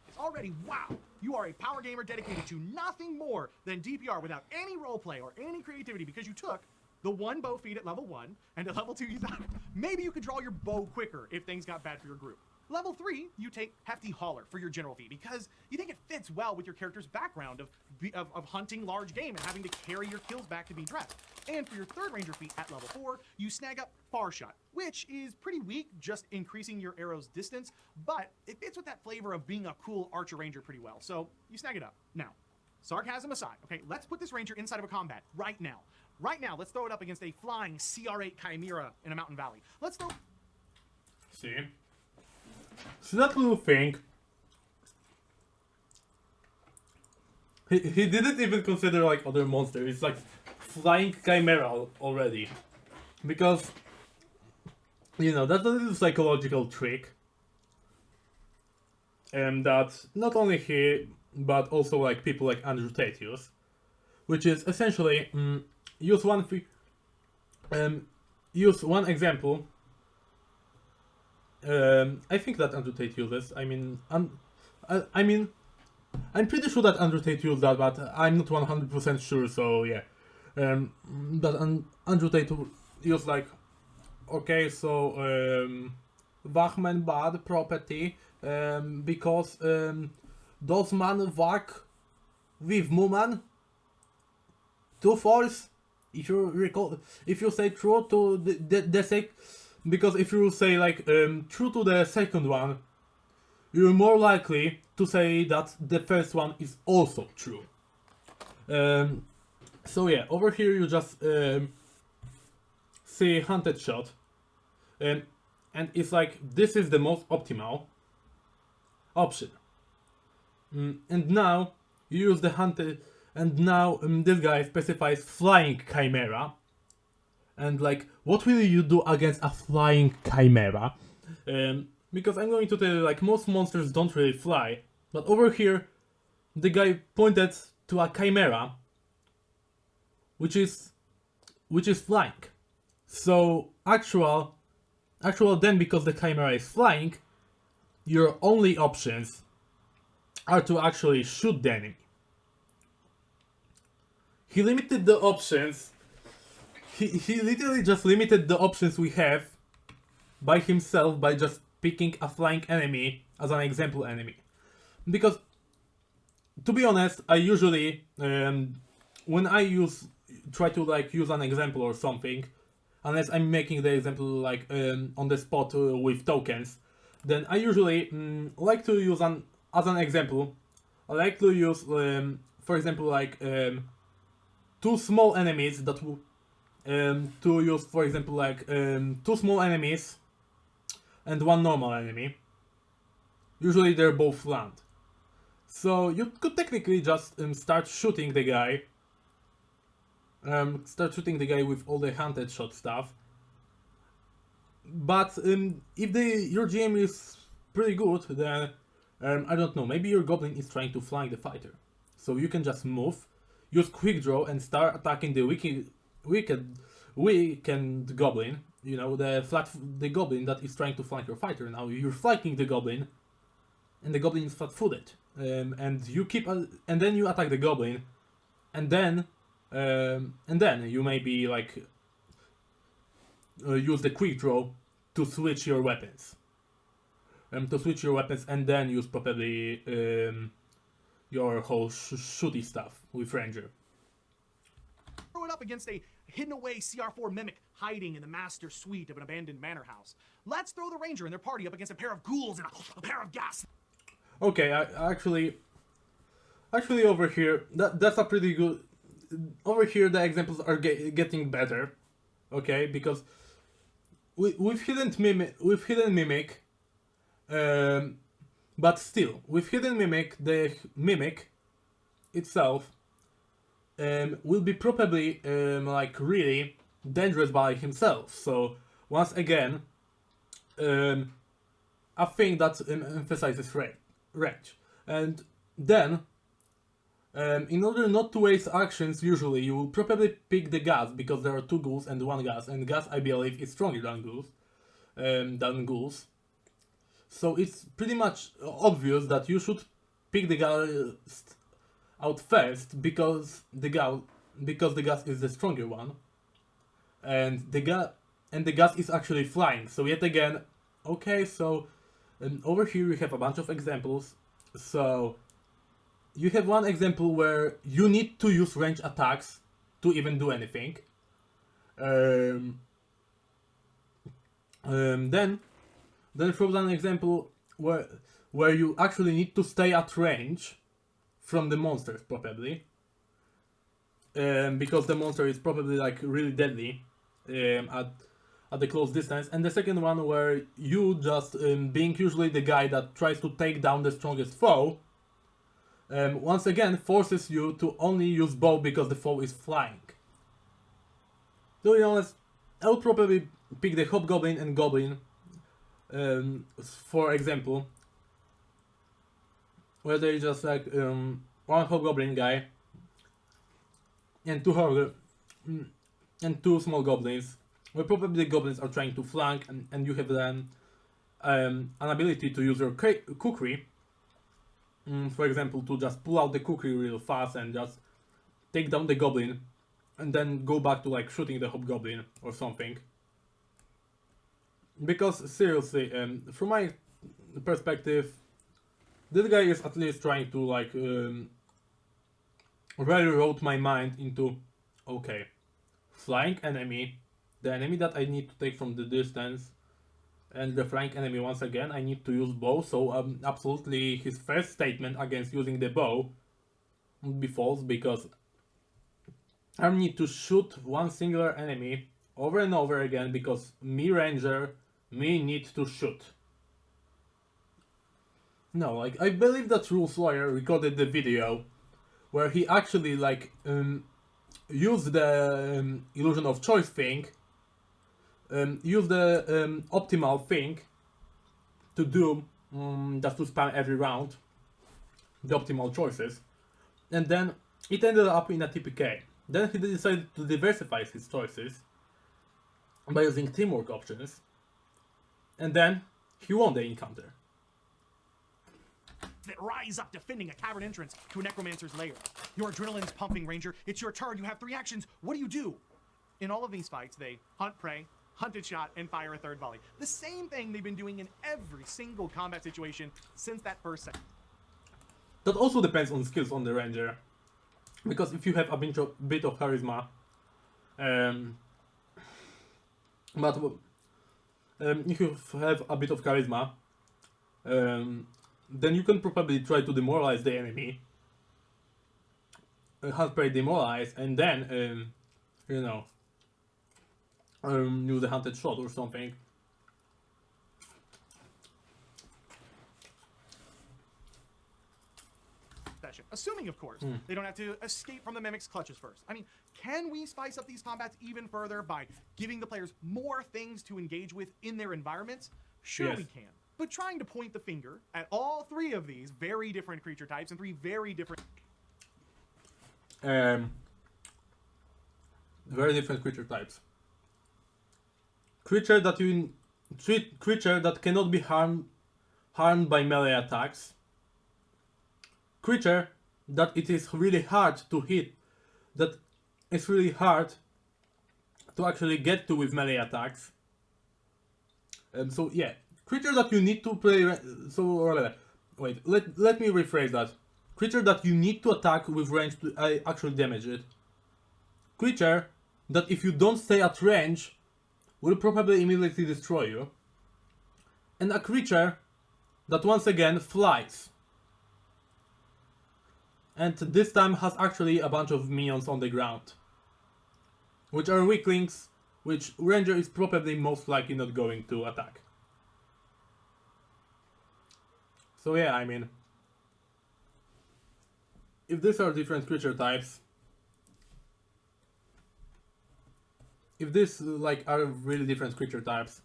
it's already wow. You are a power gamer dedicated to nothing more than DPR without any roleplay or any creativity because you took the one bow feat at level 1, and at level 2 you thought maybe you could draw your bow quicker if things got bad for your group. Level 3, you take Hefty Hauler for your general feat because you think it fits well with your character's background of hunting large game and having to carry your kills back to be dressed. And for your third ranger feat at level 4, you snag up Far Shot, which is pretty weak, just increasing your arrow's distance, but it fits with that flavor of being a cool archer ranger pretty well, so you snag it up. Now, sarcasm aside, okay, let's put this ranger inside of a combat right now. Right now, let's throw it up against a flying CR8 Chimera in a mountain valley. Let's throw... See? So that little thing, he didn't even consider like other monsters. It's like flying chimera already, because you know that's a little psychological trick, and that not only he but also like people like Andrew Tate use, which is essentially use one example. I think that Andrew Tate uses. I'm pretty sure that Andrew Tate used that, but I'm not 100% sure. So yeah, that Andrew Tate used like, okay, so Wachman bad property because Does man work with woman? True, false? If you recall, if you say true to the sec, because if you say like true to the second one, you're more likely to say that the first one is also true. So yeah, over here you just see hunted shot, and it's like this is the most optimal option. And now you use the hunted, and now this guy specifies flying chimera, and like what will you do against a flying chimera? Because I'm going to tell you, like, most monsters don't really fly, but over here the guy pointed to a chimera which is flying. So actual then, because the chimera is flying, your only options are to actually shoot the enemy. He limited the options. He literally just limited the options we have by himself by just picking a flying enemy as an example enemy. Because, to be honest, I usually, when I try to like use an example or something, unless I'm making the example like on the spot with tokens, then I usually like to use as an example. I like to use, for example, like two small enemies that will to use, for example, like two small enemies and one normal enemy. Usually they're both land. So you could technically just start shooting the guy. Start shooting the guy with all the hunted shot stuff. But if your GM is pretty good, then I don't know, maybe your goblin is trying to flank the fighter. So you can just move, use quick draw and start attacking the weakened goblin. You know, the goblin that is trying to flank your fighter. Now you're flanking the goblin, and the goblin is flat-footed. And you keep and then you attack the goblin, and then you maybe like use the quick draw to switch your weapons. And then use probably your whole shooty stuff with Ranger. Throw it up against a hidden away CR4 mimic hiding in the master suite of an abandoned manor house. Let's throw the Ranger and their party up against a pair of ghouls and a pair of gas. Okay, actually over here, that's a pretty good. Over here, the examples are getting better, okay? Because with hidden mimic, but still with hidden mimic, the mimic itself will be probably like really dangerous by himself. So once again, a thing that emphasizes range, and then. In order not to waste actions, usually you will probably pick the gas because there are two ghouls and one gas, and gas I believe is stronger than ghouls. So it's pretty much obvious that you should pick the gas out first because the gas is the stronger one, and the gas is actually flying. So yet again, okay. So over here we have a bunch of examples. So. You have one example where you need to use range attacks to even do anything. Then from an example where you actually need to stay at range from the monsters probably, because the monster is probably like really deadly at the close distance. And the second one where you just being usually the guy that tries to take down the strongest foe. Once again, forces you to only use bow because the foe is flying. To be honest, I would probably pick the hobgoblin and goblin, for example, where they just like one hobgoblin guy and two small goblins, where probably the goblins are trying to flank, and you have then an ability to use your kukri. For example, to just pull out the kukri real fast and just take down the goblin, and then go back to like shooting the hobgoblin or something. Because seriously, from my perspective, this guy is at least trying to like railroad my mind into, okay, flying enemy, the enemy that I need to take from the distance, and the flying enemy once again, I need to use bow, so absolutely his first statement against using the bow would be false, because I need to shoot one singular enemy over and over again, because me ranger, me need to shoot. No, like, I believe that Rules Lawyer recorded the video where he actually like used the illusion of choice thing, used the optimal thing to do just to spam every round the optimal choices, and then it ended up in a TPK. Then he decided to diversify his choices by using teamwork options, and then he won the encounter. That rise up defending a cavern entrance to a necromancer's lair. Your adrenaline's pumping, Ranger. It's your turn. You have 3 actions. What do? In all of these fights, they hunt prey, hunted shot, and fire a third volley. The same thing they've been doing in every single combat situation since that first second. That also depends on skills on the ranger, because if you have a bit of charisma, if you have a bit of charisma, then you can probably try to demoralize the enemy, hunt prey, demoralize, and then use the hunted shot or something. Assuming, of course, they don't have to escape from the Mimic's clutches first. I mean, can we spice up these combats even further by giving the players more things to engage with in their environments? Sure, yes, we can. But trying to point the finger at all 3 of these very different creature types and 3 very different... very different creature types. Creature that cannot be harmed by melee attacks. Creature that it is really hard to hit, that it's really hard to actually get to with melee attacks. So yeah, creature that you need to play. Wait, let me rephrase that. Creature that you need to attack with range to actually damage it. Creature that if you don't stay at range will probably immediately destroy you. And a creature that once again flies. And this time has actually a bunch of minions on the ground, which are weaklings, which Ranger is probably most likely not going to attack. So yeah, I mean, if these are different creature types, if these like are really different creature types,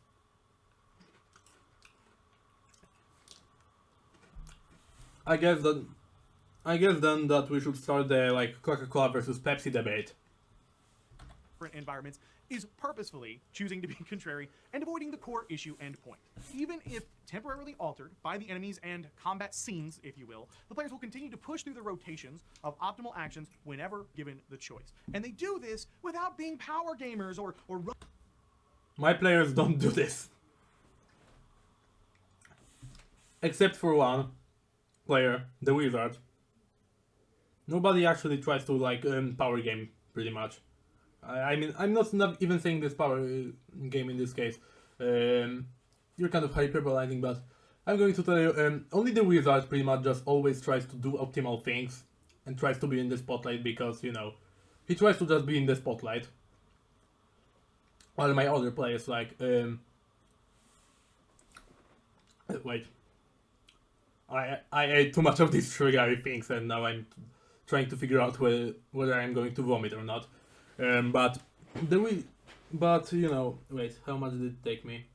I guess then that we should start the like Coca-Cola versus Pepsi debate. Environments is purposefully choosing to be contrary and avoiding the core issue and point. Even if temporarily altered by the enemies and combat scenes, if you will, the players will continue to push through the rotations of optimal actions whenever given the choice. And they do this without being power gamers or My players don't do this. Except for one player, the Wizard. Nobody actually tries to like power game pretty much. I mean, I'm not even saying this power game in this case. You're kind of hyperbolizing, but I'm going to tell you, only the Wizard pretty much just always tries to do optimal things and tries to be in the spotlight because, you know, he tries to just be in the spotlight. While my other players like, wait. I ate too much of these sugary things and now I'm trying to figure out whether I'm going to vomit or not. But you know, wait, how much did it take me?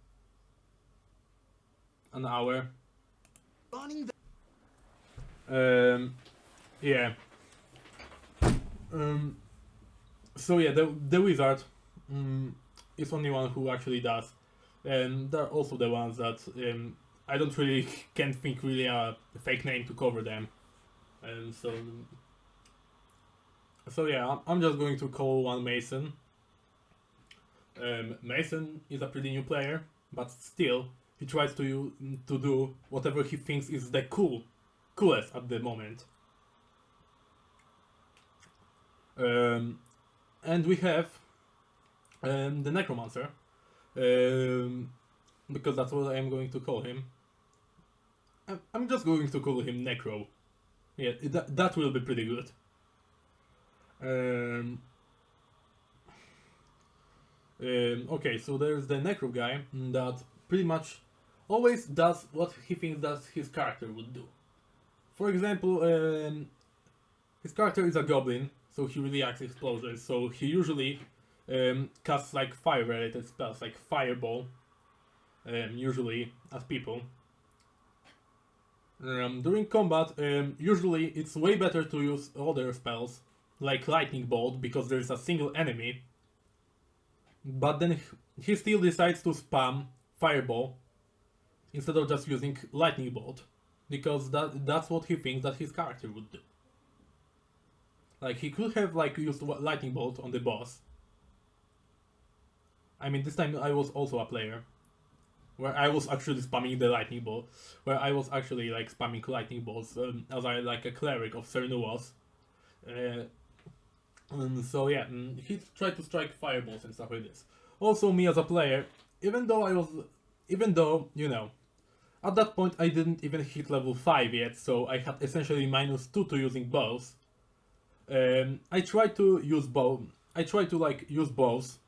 An hour. Yeah. So yeah, the Wizard is only one who actually does, and they're also the ones that I don't really can't think really a fake name to cover them, and so yeah, I'm just going to call one Mason. Mason is a pretty new player, but still he tries to do whatever he thinks is the cool coolest at the moment. And we have the Necromancer, because that's what I'm going to call him. I'm just going to call him Necro. Yeah, that will be pretty good. Okay, so there's the Necro guy that pretty much always does what he thinks that his character would do. For example, his character is a goblin, so he reacts explosions, so he usually casts like fire related spells, like Fireball, usually at people. During combat, usually it's way better to use other spells, like Lightning Bolt, because there is a single enemy. But then he still decides to spam Fireball instead of just using Lightning Bolt, because that's what he thinks that his character would do. Like, he could have like used Lightning Bolt on the boss. I mean, this time I was also a player where I was actually spamming the Lightning Bolt, where I was actually like spamming Lightning Bolts as I like a cleric of Cernuos. So yeah, he tried to strike fireballs and stuff like this. Also, me as a player, even though, you know, at that point I didn't even hit level 5 yet, so I had essentially -2 to using bows. I tried to use use bows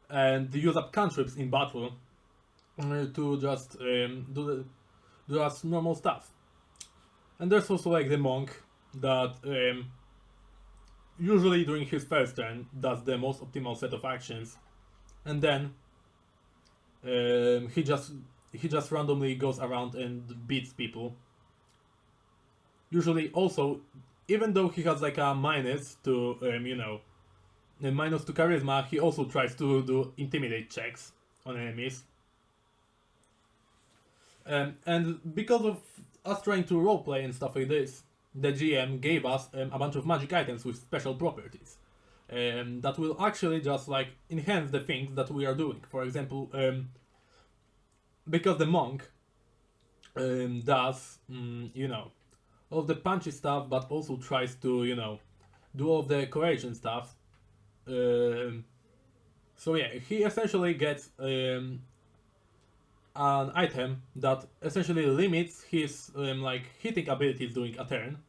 and use up cantrips in battle to just do just normal stuff. And there's also like the monk that usually during his first turn does the most optimal set of actions, and then he just randomly goes around and beats people. Usually also, even though he has like a minus to you know, a minus to charisma, he also tries to do intimidate checks on enemies. And because of us trying to roleplay and stuff like this, the GM gave us a bunch of magic items with special properties that will actually just like enhance the things that we are doing. For example, because the monk does, you know, all of the punchy stuff, but also tries to, you know, do all of the coercion stuff. So yeah, he essentially gets an item that essentially limits his like hitting abilities during a turn.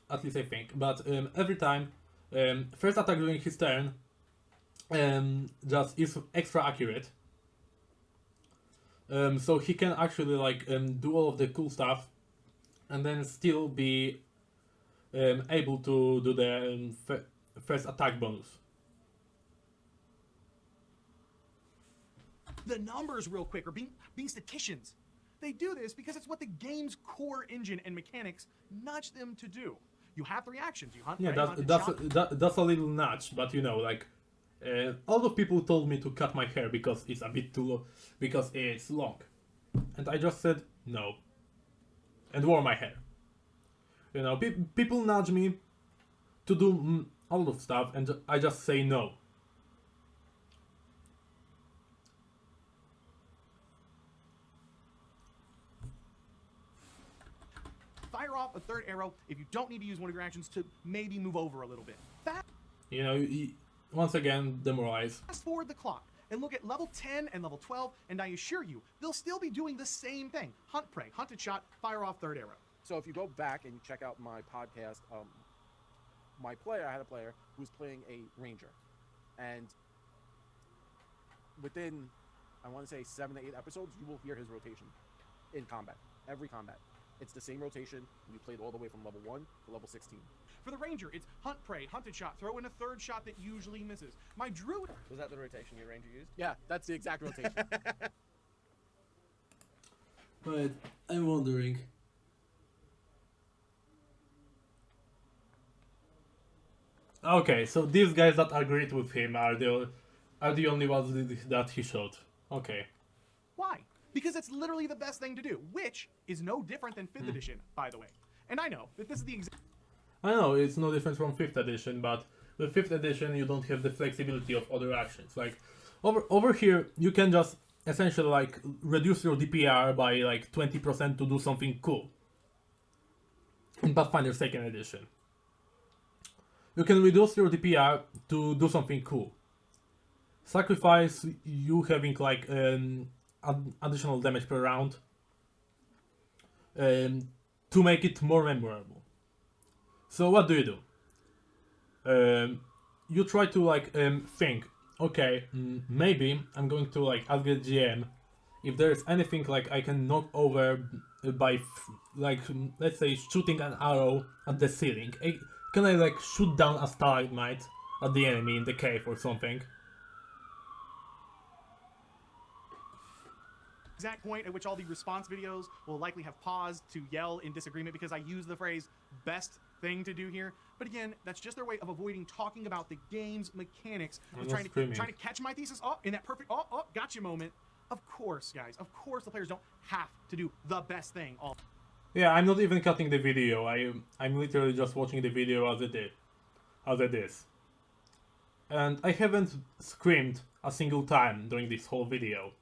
At least I think. But every time, first attack during his turn just is extra accurate. So he can actually like do all of the cool stuff and then still be able to do the first attack bonus. The numbers real quick are being statisticians. They do this because it's what the game's core engine and mechanics nudge them to do. You have 3 actions. You hunt, Yeah, prey, hunt, and chop. that's a little nudge, but you know, like a lot of people told me to cut my hair because it's a bit too because it's long, and I just said no, and wore my hair. You know, people nudge me to do a lot of stuff, and I just say no. Fire off a 3rd arrow if you don't need to use one of your actions to maybe move over a little bit. You know, once again, demoralize. Fast forward the clock and look at level 10 and level 12, and I assure you, they'll still be doing the same thing. Hunt, prey, hunted shot, fire off 3rd arrow. So if you go back and you check out my podcast, I had a player who was playing a ranger, and within, I want to say 7 to 8 episodes, you will hear his rotation in combat. Every combat. It's the same rotation. We played all the way from level 1 to level 16. For the ranger, it's hunt, prey, hunted shot, throw in a 3rd shot that usually misses. My druid... Was that the rotation your ranger used? Yeah, that's the exact rotation. But I'm wondering. Okay, so these guys that agreed with him are the only ones that he showed. Okay. Why? Because it's literally the best thing to do, which is no different than 5th edition, by the way. And I know that this is the exact... I know it's no different from 5th edition, but with 5th edition you don't have the flexibility of other actions. Like over here, you can just essentially like reduce your DPR by like 20% to do something cool. In Pathfinder 2nd edition, you can reduce your DPR to do something cool. Sacrifice you having like additional damage per round to make it more memorable. So what do? You try to like think, okay, maybe I'm going to like ask the GM if there's anything like I can knock over by like let's say shooting an arrow at the ceiling. Can I like shoot down a stalagmite at the enemy in the cave or something? Exact point at which all the response videos will likely have paused to yell in disagreement because I use the phrase best thing to do here. But again, that's just their way of avoiding talking about the game's mechanics and trying to catch my thesis in that perfect gotcha moment. Of course, guys, of course the players don't have to do the best thing all. Yeah, I'm not even cutting the video. I'm literally just watching the video as it is. And I haven't screamed a single time during this whole video.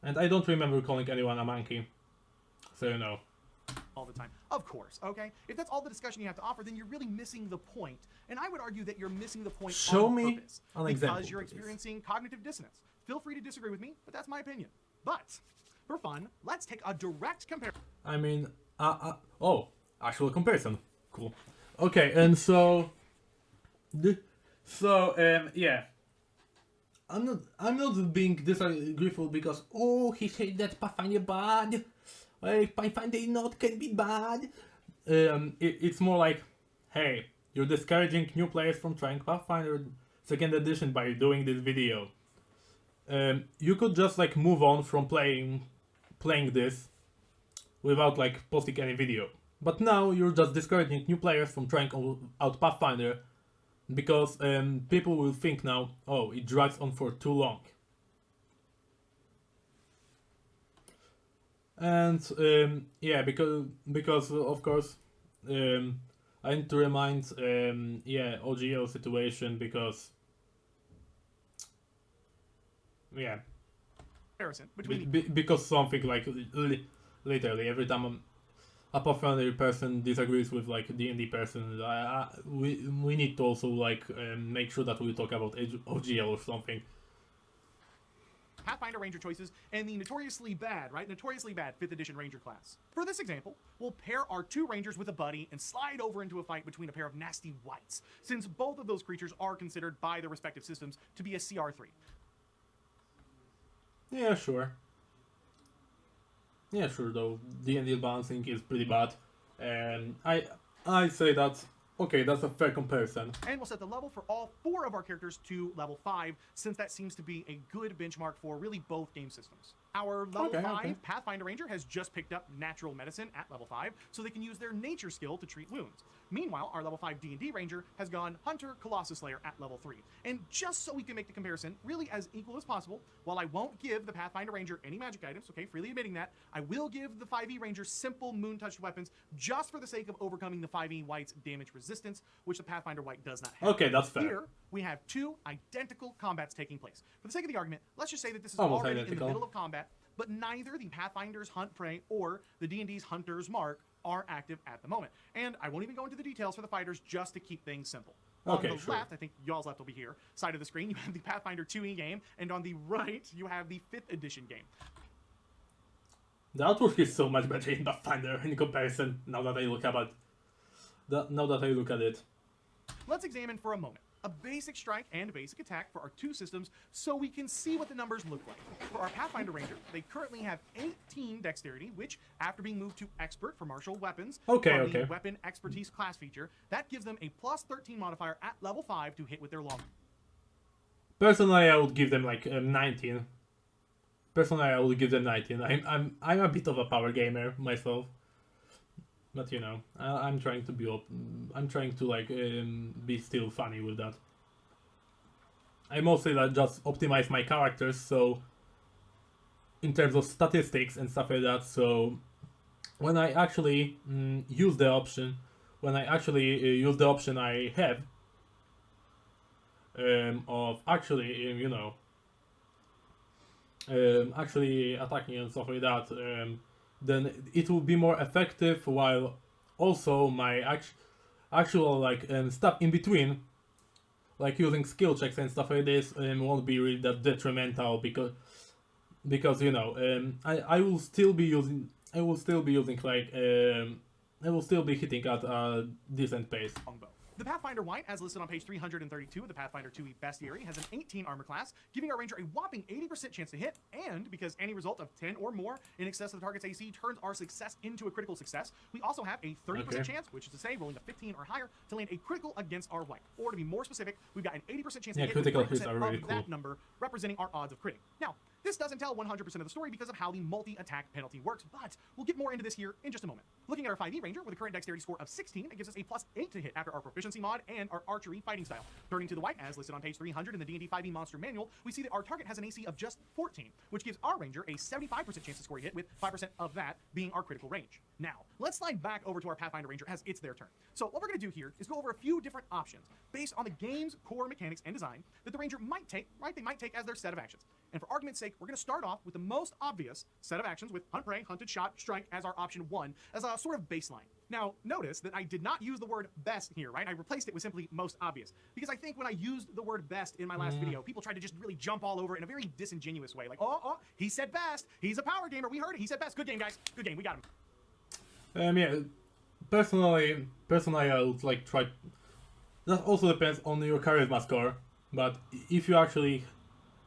And I don't remember calling anyone a monkey. So you know. All the time. Of course, okay? If that's all the discussion you have to offer, then you're really missing the point. And I would argue that you're missing the point Show on me purpose. an example, Because you're please. experiencing cognitive dissonance. Feel free to disagree with me, but that's my opinion. But, for fun, let's take a direct comparison. I mean, oh, actual comparison. Cool. Okay, and so, yeah. I'm not being disagreeable because he said that Pathfinder bad. Pathfinder not can be bad. It's more like, hey, you're discouraging new players from trying Pathfinder 2nd edition by doing this video. You could just like move on from playing this without like posting any video. But now you're just discouraging new players from trying out Pathfinder because people will think now, oh, it drags on for too long. And yeah, because of course I need to remind OGO situation because yeah. Between Because something like literally every time a Pathfinder person disagrees with like a D&D person, we need to also like make sure that we talk about OGL or something. Pathfinder Ranger choices and the notoriously bad 5th edition Ranger class. For this example, we'll pair our 2 Rangers with a buddy and slide over into a fight between a pair of nasty wights, since both of those creatures are considered by their respective systems to be a CR3. Yeah, sure. Yeah, sure. Though D&D balancing is pretty bad, and I say that okay, that's a fair comparison. And we'll set the level for all 4 of our characters to level 5, since that seems to be a good benchmark for really both game systems. Our level 5 Pathfinder Ranger has just picked up Natural Medicine at level 5, so they can use their nature skill to treat wounds. Meanwhile, our level 5 D&D Ranger has gone Hunter Colossus Slayer at level 3. And just so we can make the comparison really as equal as possible, while I won't give the Pathfinder Ranger any magic items, okay, freely admitting that, I will give the 5e Ranger simple moon-touched weapons just for the sake of overcoming the 5e White's damage resistance, which the Pathfinder White does not have. Okay, that's fair. Here, we have 2 identical combats taking place. For the sake of the argument, let's just say that this is already in the middle of combat, but neither the Pathfinder's Hunt Prey or the D&D's Hunter's Mark are active at the moment. And I won't even go into the details for the fighters just to keep things simple. Okay, on the left, I think y'all's left will be here, side of the screen, you have the Pathfinder 2e game, and on the right, you have the 5th edition game. The artwork is so much better in Pathfinder in comparison now that I look at it. Let's examine for a moment a basic strike and basic attack for our 2 systems so we can see what the numbers look like. For our Pathfinder Ranger, they currently have 18 dexterity, which, after being moved to expert for martial weapons, the weapon expertise class feature, that gives them a plus 13 modifier at level 5 to hit with their long. Personally, I would give them like 19. I'm a bit of a power gamer myself, but you know, I'm trying to be I'm trying to like be still funny with that. I mostly like just optimize my characters, so in terms of statistics and stuff like that. So when I actually use the option, I have of actually you know actually attacking and stuff like that, then it will be more effective, while also my actual like stuff in between, like using skill checks and stuff like this, won't be really that detrimental, because you know, I will still be using like I will still be hitting at a decent pace. longbow. The Pathfinder White, as listed on page 332 of the Pathfinder 2e Bestiary, has an 18 armor class, giving our ranger a whopping 80% chance to hit, and because any result of 10 or more in excess of the target's AC turns our success into a critical success, we also have a 30% chance, which is to say rolling a 15 or higher, to land a critical against our white. Or to be more specific, we've got an 80% chance to hit, critical with 30% hits are really of cool. that number representing our odds of critting. Now, this doesn't tell 100% of the story because of how the multi-attack penalty works, but we'll get more into this here in just a moment. Looking at our 5e ranger with a current dexterity score of 16, it gives us a +8 to hit after our proficiency mod and our archery fighting style. Turning to the white, as listed on page 300 in the dnd5e monster manual, we see that our target has an AC of just 14, which gives our ranger a 75% chance to score a hit, with 5% of that being our critical range. Now, let's slide back over to our Pathfinder ranger as it's their turn. So what we're going to do here is go over a few different options based on the game's core mechanics and design that the ranger might take, right? They might take as their set of actions. And for argument's sake, we're going to start off with the most obvious set of actions with Hunt Prey, Hunted Shot, Strike as our option 1 as a sort of baseline. Now, notice that I did not use the word best here, right? I replaced it with simply most obvious. Because I think when I used the word best in my last video, people tried to just really jump all over it in a very disingenuous way. Like, oh, he said best. He's a power gamer. We heard it. He said best. Good game, guys. Good game. We got him. Yeah, personally, I would like try. That also depends on your charisma score. But if you actually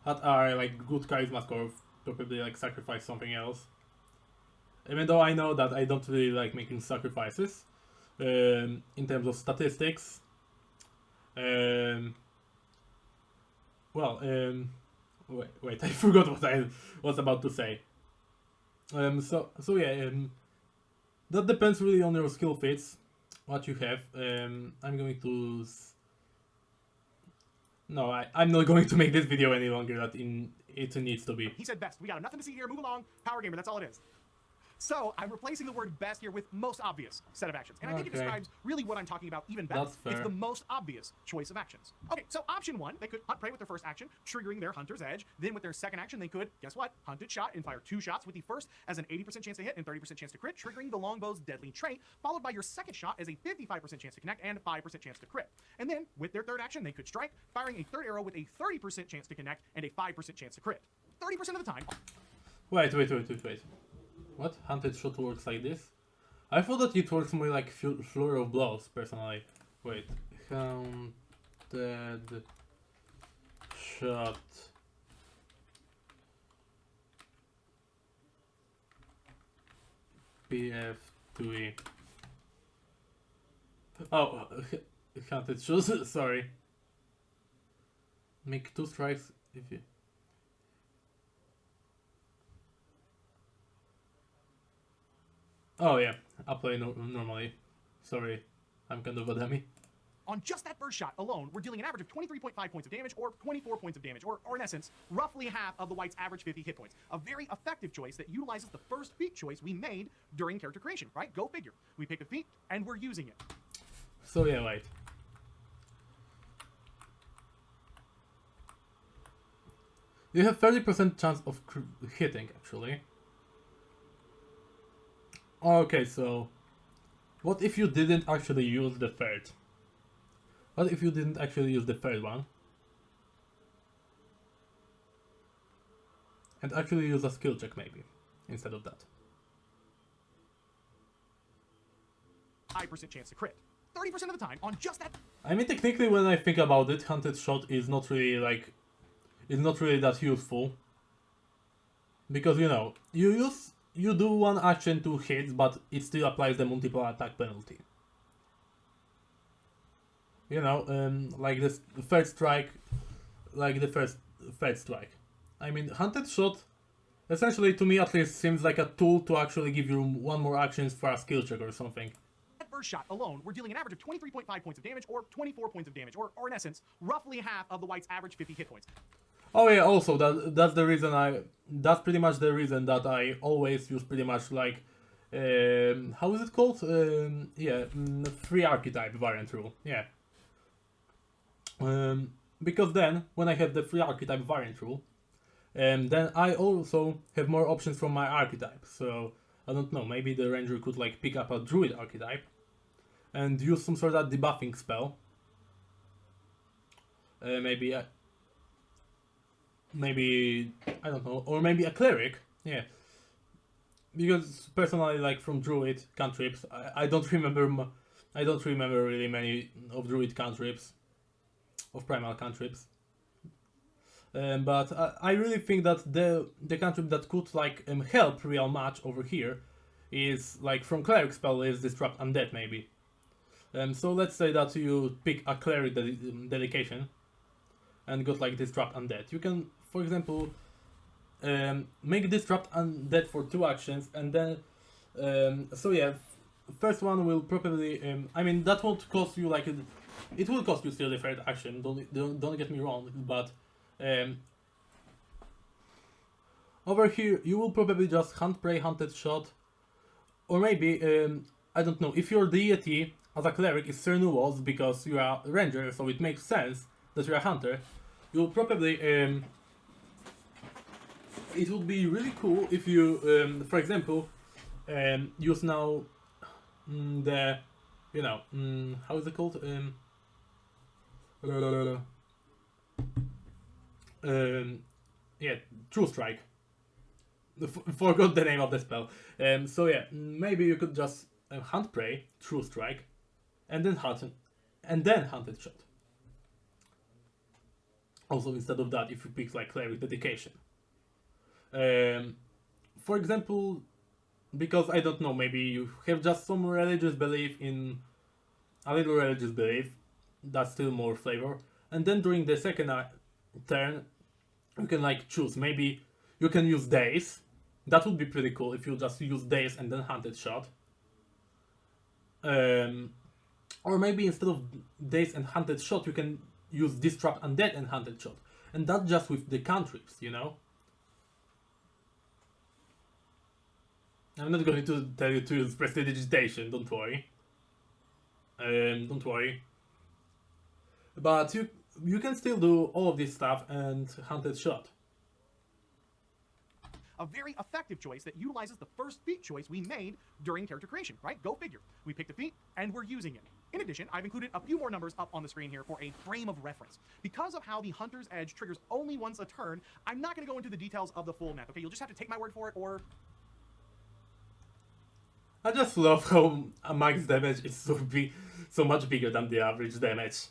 had a like good charisma score, probably like sacrifice something else. Even though I know that I don't really like making sacrifices in terms of statistics. Wait, I forgot what I was about to say. So yeah, that depends really on your skill fits, what you have. I'm going to. No, I'm not going to make this video any longer than it needs to be. He said best. We got nothing to see here. Move along. Power gamer. That's all it is. So I'm replacing the word best here with most obvious set of actions. And I think it describes really what I'm talking about even better. That's fair. It's the most obvious choice of actions. Okay, so option 1, they could Hunt Prey with their first action, triggering their Hunter's Edge. Then with their second action, they could, guess what? Hunted Shot and fire 2 shots with the first as an 80% chance to hit and 30% chance to crit, triggering the Longbow's deadly trait, followed by your second shot as a 55% chance to connect and 5% chance to crit. And then with their third action, they could strike, firing a third arrow with a 30% chance to connect and a 5% chance to crit. 30% of the time. Wait. What? Hunted Shot works like this? I thought that it works more like Flurry of Blows, personally. Wait. Hunted Shot. PF2E. Oh, Hunted Shot, sorry. Make 2 strikes if you... Oh yeah, I play normally. Sorry, I'm kind of a dummy. On just that first shot alone, we're dealing an average of 23.5 points of damage, or 24 points of damage, or in essence, roughly half of the white's average 50 hit points. A very effective choice that utilizes the first feat choice we made during character creation, right? Go figure. We pick a feat, and we're using it. So yeah, wait. You have 30% chance of hitting, actually. Okay, so what if you didn't actually use the third? What if you didn't actually use the third one? And actually use a skill check maybe, instead of that. 5% chance to crit. 30% of the time on just that. I mean, technically when I think about it, Hunted Shot is not really like... It's not really that useful. Because, you know, you do one action to hit, but it still applies the multiple attack penalty. You know, like this third strike, like the third strike. I mean, Hunted Shot, essentially to me at least, seems like a tool to actually give you one more actions for a skill check or something. That first shot alone, we're dealing an average of 23.5 points of damage, or 24 points of damage, or in essence, roughly half of the white's average 50 hit points. Oh yeah, also that's the reason that's pretty much the reason that I always use pretty much like how is it called? Free archetype variant rule. Yeah. Because then when I have the free archetype variant rule, Then I also have more options from my archetype, so I don't know, maybe the ranger could like pick up a druid archetype and use some sort of debuffing spell. Maybe I don't know, or maybe a cleric, yeah. Because personally, like from druid cantrips, I don't remember I don't remember really many of druid cantrips, of primal cantrips. But I really think that the cantrip that could like help real much over here is like from cleric spell is disrupt undead maybe. So let's say that you pick a cleric dedication and got like disrupt undead. You can, for example, make disrupt undead for 2 actions, and then so yeah, first one will probably I mean that won't cost you like it will cost you still the third action. Don't get me wrong, but over here you will probably just hunt prey, hunted shot, or maybe I don't know, if your deity as a cleric is Cernuos because you are a ranger, so it makes sense that you're a hunter. You'll probably it would be really cool if you for example use now the you know how is it called yeah, True Strike. Forgot the name of the spell. So yeah, maybe you could just hunt prey, True Strike, and then hunted shot. Also, instead of that, if you pick like cleric dedication. For example, because I don't know, maybe you have just some religious belief in a little religious belief, that's still more flavor. And then during the second turn, you can like choose. Maybe you can use days. That would be pretty cool if you just use days and then hunted shot. Or maybe instead of days and hunted shot, you can use disrupt undead and hunted shot. And that's just with the cantrips, you know? I'm not going to tell you to use prestidigitation, don't worry. Don't worry. But you can still do all of this stuff and hunted shot. A very effective choice that utilizes the first feat choice we made during character creation, right? Go figure. We picked a feat and we're using it. In addition, I've included a few more numbers up on the screen here for a frame of reference. Because of how the Hunter's Edge triggers only once a turn, I'm not going to go into the details of the full map, okay? You'll just have to take my word for it, or... I just love how a max damage is so much bigger than the average damage.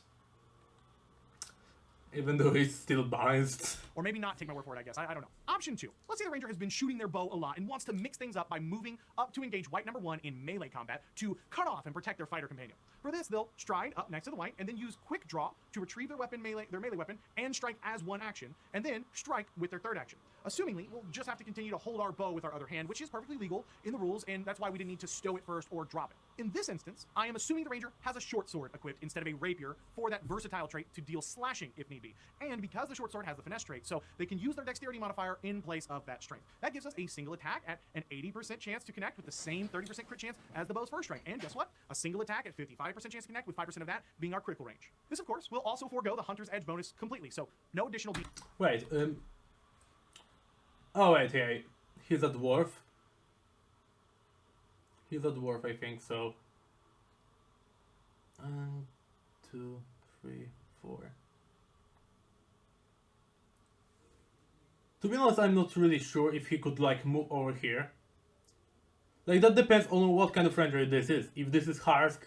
Even though it's still balanced. Or maybe not take my word for it, I guess. I don't know. Option 2. Let's say the ranger has been shooting their bow a lot and wants to mix things up by moving up to engage white number 1 in melee combat to cut off and protect their fighter companion. For this, they'll stride up next to the white and then use quick draw to retrieve their melee weapon and strike as one action, and then strike with their third action. Assumingly, we'll just have to continue to hold our bow with our other hand, which is perfectly legal in the rules, and that's why we didn't need to stow it first or drop it. In this instance, I am assuming the ranger has a short sword equipped instead of a rapier for that versatile trait to deal slashing if need be. And because the short sword has the finesse trait, so they can use their dexterity modifier in place of that strength. That gives us a single attack at an 80% chance to connect with the same 30% crit chance as the bow's first strike. And guess what? A single attack at 55% chance to connect, with 5% of that being our critical range. This, of course, will also forego the Hunter's Edge bonus completely, so no additional... Wait, oh wait, yeah, he's a dwarf. He's a dwarf, I think, so... 1, 2, 3, 4... To be honest, I'm not really sure if he could like move over here. Like that depends on what kind of ranger this is. If this is Harsk...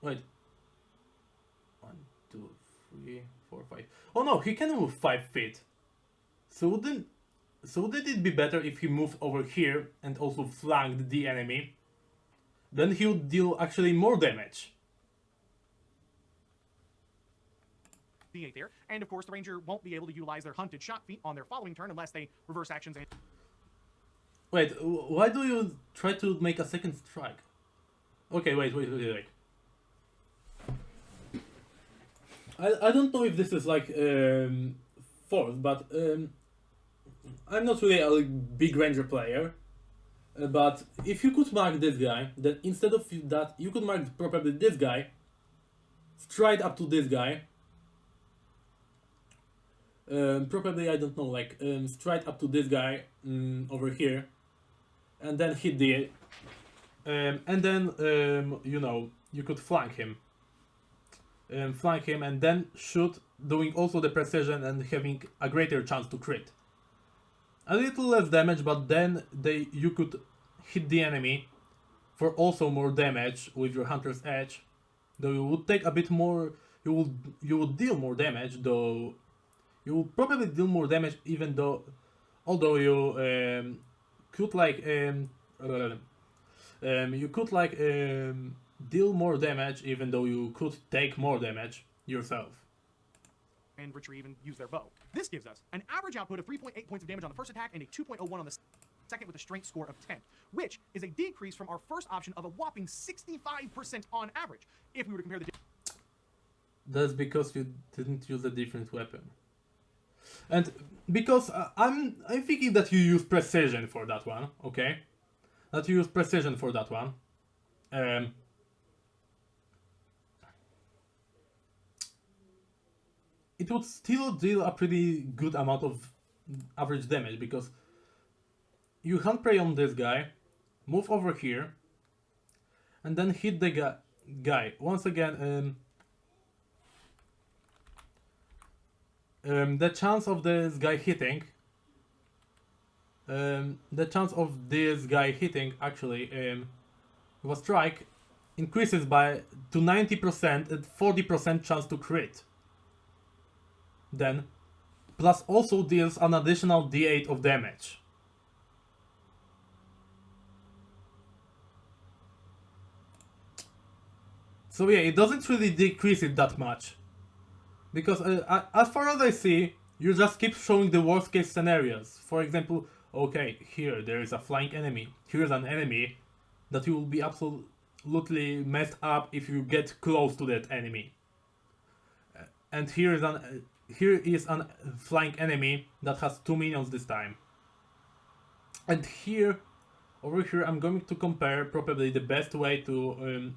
Wait. 1, 2, 3, 4, 5... Oh no, he can move 5 feet. So wouldn't it be better if he moved over here and also flanked the enemy? Then he would deal actually more damage. D8 there, and of course the ranger won't be able to utilize their hunted shot feat on their following turn unless they reverse actions and... Wait, why do you try to make a second strike? Okay, wait. I don't know if this is like forced, but I'm not really a big ranger player. But if you could mark this guy, then instead of that, you could mark probably this guy, stride up to this guy, probably, I don't know, like straight up to this guy over here, and then hit the, and then you know, you could flank him, and then shoot, doing also the precision and having a greater chance to crit. A little less damage, but then you could hit the enemy for also more damage with your Hunter's Edge. Though you would take a bit more, you would deal more damage, though you will probably deal more damage even though, although you could like you could like deal more damage even though you could take more damage yourself. And retrieve and use their bow. This gives us an average output of 3.8 points of damage on the first attack and a 2.01 on the second with a strength score of 10, which is a decrease from our first option of a whopping 65% on average. If we were to compare the That's because you didn't use a different weapon. And because I'm thinking that you use precision for that one, okay? That you use precision for that one. It would still deal a pretty good amount of average damage because you hand prey on this guy, move over here, and then hit the guy. Once again, the chance of this guy hitting, actually with a strike increases by to 90% and 40% chance to crit. Then, plus also deals an additional d8 of damage. So yeah, it doesn't really decrease it that much. Because as far as I see, you just keep showing the worst case scenarios. For example, okay, here there is a flying enemy. Here's an enemy that you will be absolutely messed up if you get close to that enemy. And here is an flying enemy that has 2 minions this time. And over here, I'm going to compare probably the best way to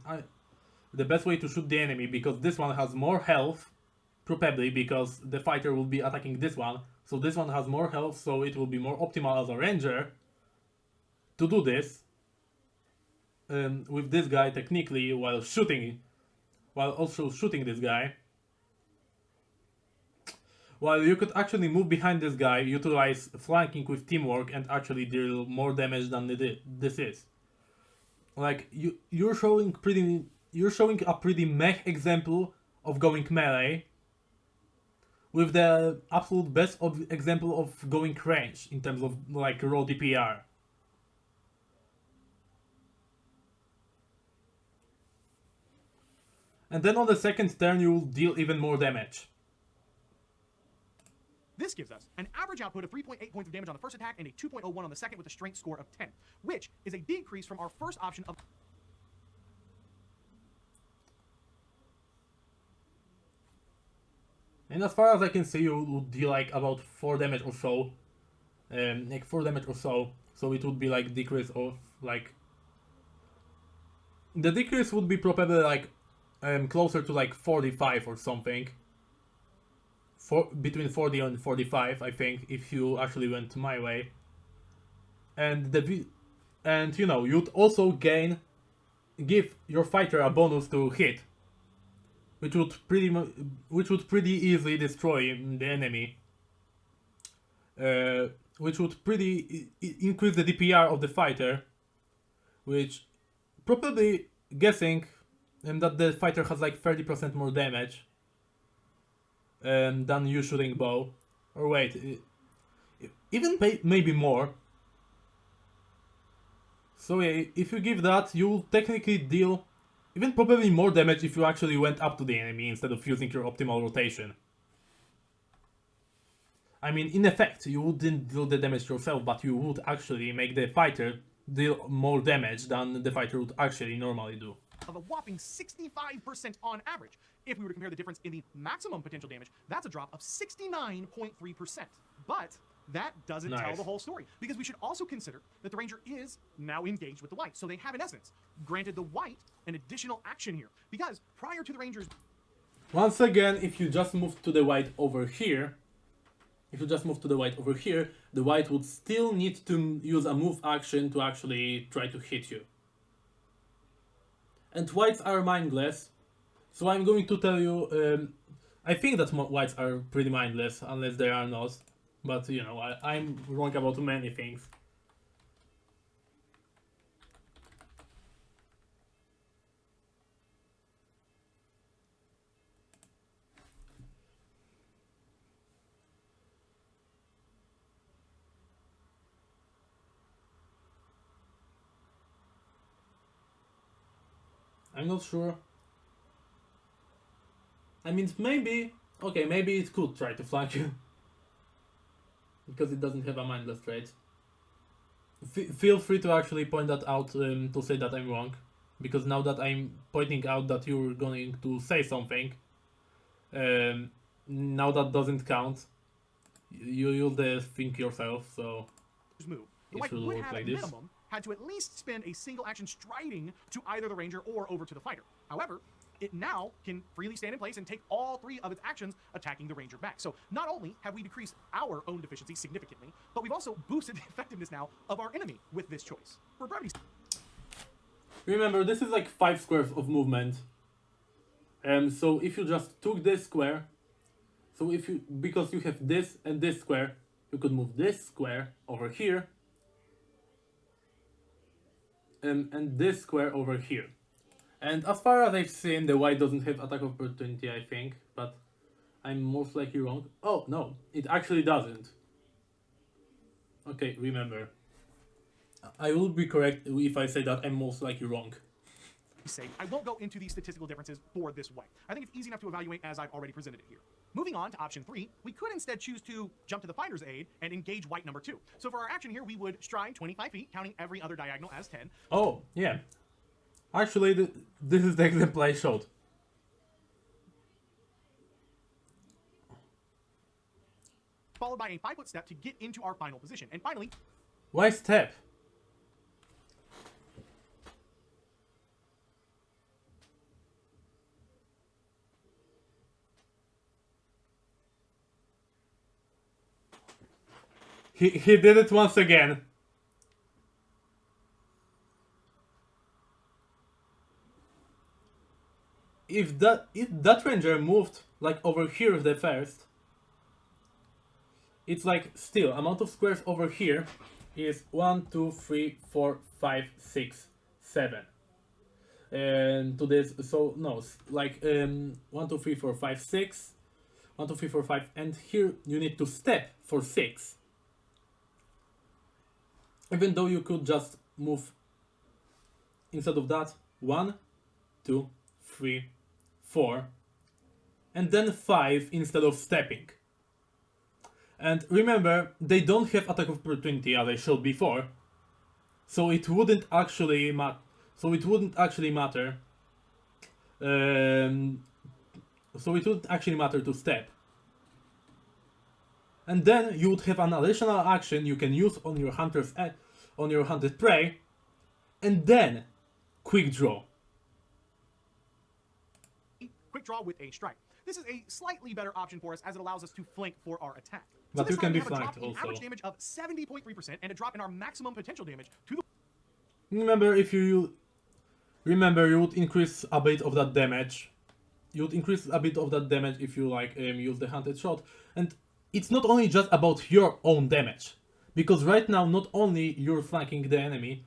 shoot the enemy, because this one has more health, probably because the fighter will be attacking this one. So this one has more health, so it will be more optimal as a ranger to do this with this guy technically while also shooting this guy. While you could actually move behind this guy, utilize flanking with teamwork, and actually deal more damage than this is. Like you're showing a pretty mech example of going melee, with the absolute best example of going range in terms of like raw DPR. And then on the second turn you will deal even more damage. This gives us an average output of 3.8 points of damage on the first attack and a 2.01 on the second with a strength score of 10, which is a decrease from our first option of... And as far as I can see, you would deal like about 4 damage or so. So it would be like decrease of like... The decrease would be probably like closer to like 45 or something. Between 40 and 45, I think, if you actually went my way. And you know, you'd also give your fighter a bonus to hit, which would pretty easily destroy the enemy. Which would pretty increase the DPR of the fighter, which probably guessing that the fighter has like 30% more damage than you shooting bow, or wait, even maybe more. So yeah, if you give that, you'll technically deal even probably more damage if you actually went up to the enemy instead of using your optimal rotation. I mean, in effect, you wouldn't deal the damage yourself, but you would actually make the fighter deal more damage than the fighter would actually normally do. Of a whopping 65% on average. If we were to compare the difference in the maximum potential damage, that's a drop of 69.3%. But that doesn't tell the whole story, because we should also consider that the ranger is now engaged with the white. So they have, in essence, granted the white an additional action here, because prior to the ranger's... Once again, if you just move to the white over here, if you just move to the white over here, the white would still need to use a move action to actually try to hit you. And whites are mindless, so I'm going to tell you, I think that whites are pretty mindless, unless they are not. But, you know, I'm wrong about many things. I'm not sure. I mean, maybe... Okay, maybe it could try to flank you. Because it doesn't have a mindless trait. Feel free to actually point that out to say that I'm wrong. Because now that I'm pointing out that you're going to say something, now that doesn't count. You'll think yourself, so move. The it white will would look have like at this. minimum had to at least spend a single action striding to either the ranger or over to the fighter. However, it now can freely stand in place and take all 3 of its actions attacking the ranger back. So not only have we decreased our own deficiency significantly, but we've also boosted the effectiveness now of our enemy with this choice. For brevity's Remember, this is like 5 squares of movement. So if you just took this square, so if you, because you have this and this square, you could move this square over here, and this square over here. And as far as I've seen, the white doesn't have attack of opportunity, I think, but I'm most likely wrong. Oh, no, it actually doesn't. Okay, remember. I will be correct if I say that I'm most likely wrong. sake, I won't go into the statistical differences for this white. I think it's easy enough to evaluate as I've already presented it here. Moving on to option 3, we could instead choose to jump to the fighter's aid and engage white number 2. So for our action here, we would stride 25 feet, counting every other diagonal as 10. Oh, yeah. Actually, this is the example I showed. Followed by a 5-foot step to get into our final position. And finally, Why step? He did it once again. If that ranger moved like over here the first, it's like still amount of squares over here is 1, 2, 3, 4, 5, 6, 7. And to this, so no, like 1, 2, 3, 4, 5, 6, 1, 2, 3, 4, 5, and here you need to step for 6. Even though you could just move instead of that 1, 2, 3, 4, and then 5 instead of stepping. And remember, they don't have attack of opportunity as I showed before, so it wouldn't actually matter. So it wouldn't actually matter. To step. And then you would have an additional action you can use on your hunted prey, and then quick draw. quick draw with a strike. This is a slightly better option for us as it allows us to flank for our attack. But this you can time be we have a drop flanked in also. average damage of 70.3% and a drop in our maximum potential damage to the Remember, you would increase a bit of that damage. You would increase a bit of that damage if you like use the hunted shot. And it's not only just about your own damage, because right now not only you're flanking the enemy,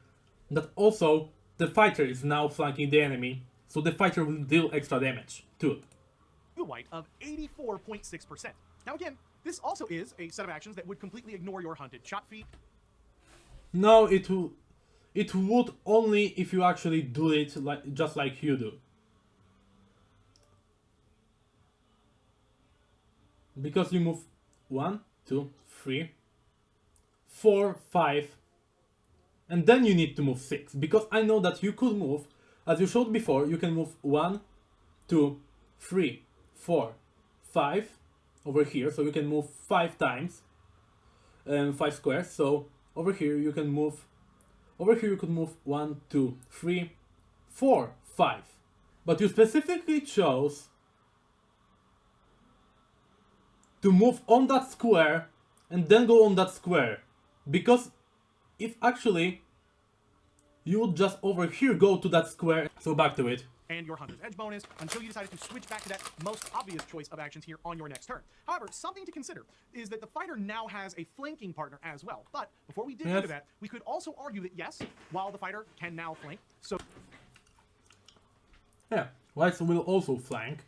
but also the fighter is now flanking the enemy, so the fighter will deal extra damage too. white of 84.6%. Now again, this also is a set of actions that would completely ignore your hunted shot feat. No, it would only if you actually do it just like you do. Because you move 1, 2, 3, 4, 5, and then you need to move 6. Because I know that you could move, as you showed before, you can move 1, 2, 3, 4, 5 over here. So you can move 5 times, 5 squares. So over here you can move. Over here you could move 1, 2, 3, 4, 5. But you specifically chose to move on that square and then go on that square. Because if actually you would just over here go to that square, so back to it. And your Hunter's Edge bonus until you decided to switch back to that most obvious choice of actions here on your next turn. However, something to consider is that the fighter now has a flanking partner as well. But before we dig into that, we could also argue that yes, while the fighter can now flank, so Yeah, Whites will also flank.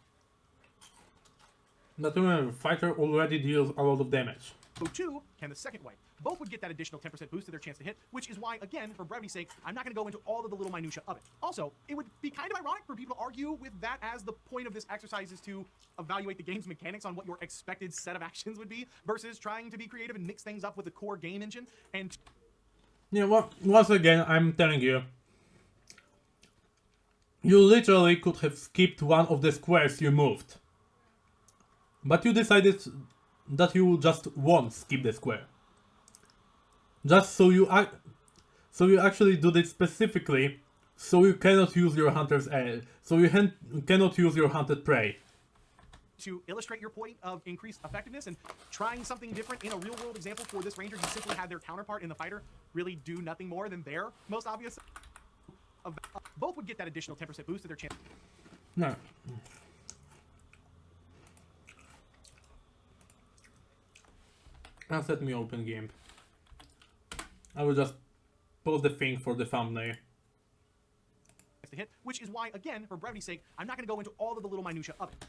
But remember, fighter already deals a lot of damage. so too can the second white. Both would get that additional 10% boost to their chance to hit, which is why, again, for brevity's sake, I'm not going to go into all of the little minutia of it. Also, it would be kind of ironic for people to argue with that as the point of this exercise is to evaluate the game's mechanics on what your expected set of actions would be, versus trying to be creative and mix things up with the core game engine. And Yeah, well, once again, I'm telling you, you literally could have skipped one of the squares you moved. But you decided that you just won't skip the square. Just so you actually do this specifically, so you cannot use your hunter's edge, so you cannot use your hunted prey. to illustrate your point of increased effectiveness and trying something different in a real-world example for this ranger who simply had their counterpart in the fighter really do nothing more than their most obvious. Both would get that additional 10% boost to their chance. No. Now let me open GIMP. I will just post the thing for the thumbnail. To hit, which is why, again, for brevity's sake, I'm not going to go into all of the little minutia of it.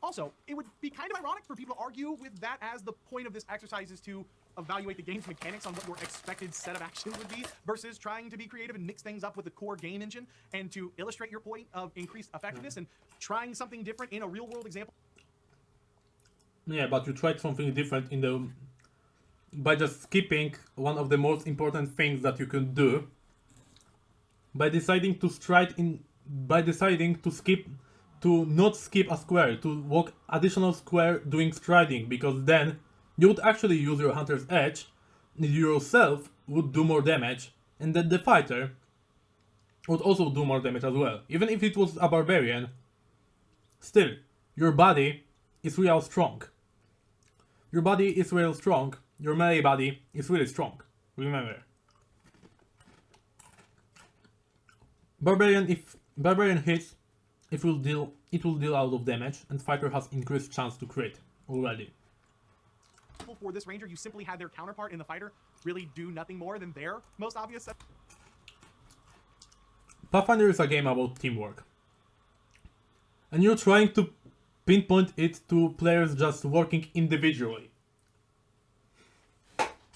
Also, it would be kind of ironic for people to argue with that as the point of this exercise is to evaluate the game's mechanics on what your expected set of actions would be, versus trying to be creative and mix things up with the core game engine, and to illustrate your point of increased effectiveness and trying something different in a real-world example. Yeah, but you tried something different in the by just skipping one of the most important things that you can do. By deciding to not skip a square, to walk additional square doing striding, because then you would actually use your hunter's edge, and you yourself would do more damage, and then the fighter would also do more damage as well. Even if it was a barbarian, still, your body is real strong. Your body is real strong, your melee body is really strong, remember. Barbarian hits, it will deal a lot of damage, and fighter has increased chance to crit already. For this ranger, you simply had their counterpart in the fighter really do nothing more than their most obvious. Pathfinder is a game about teamwork. And you're trying to pinpoint it to players just working individually.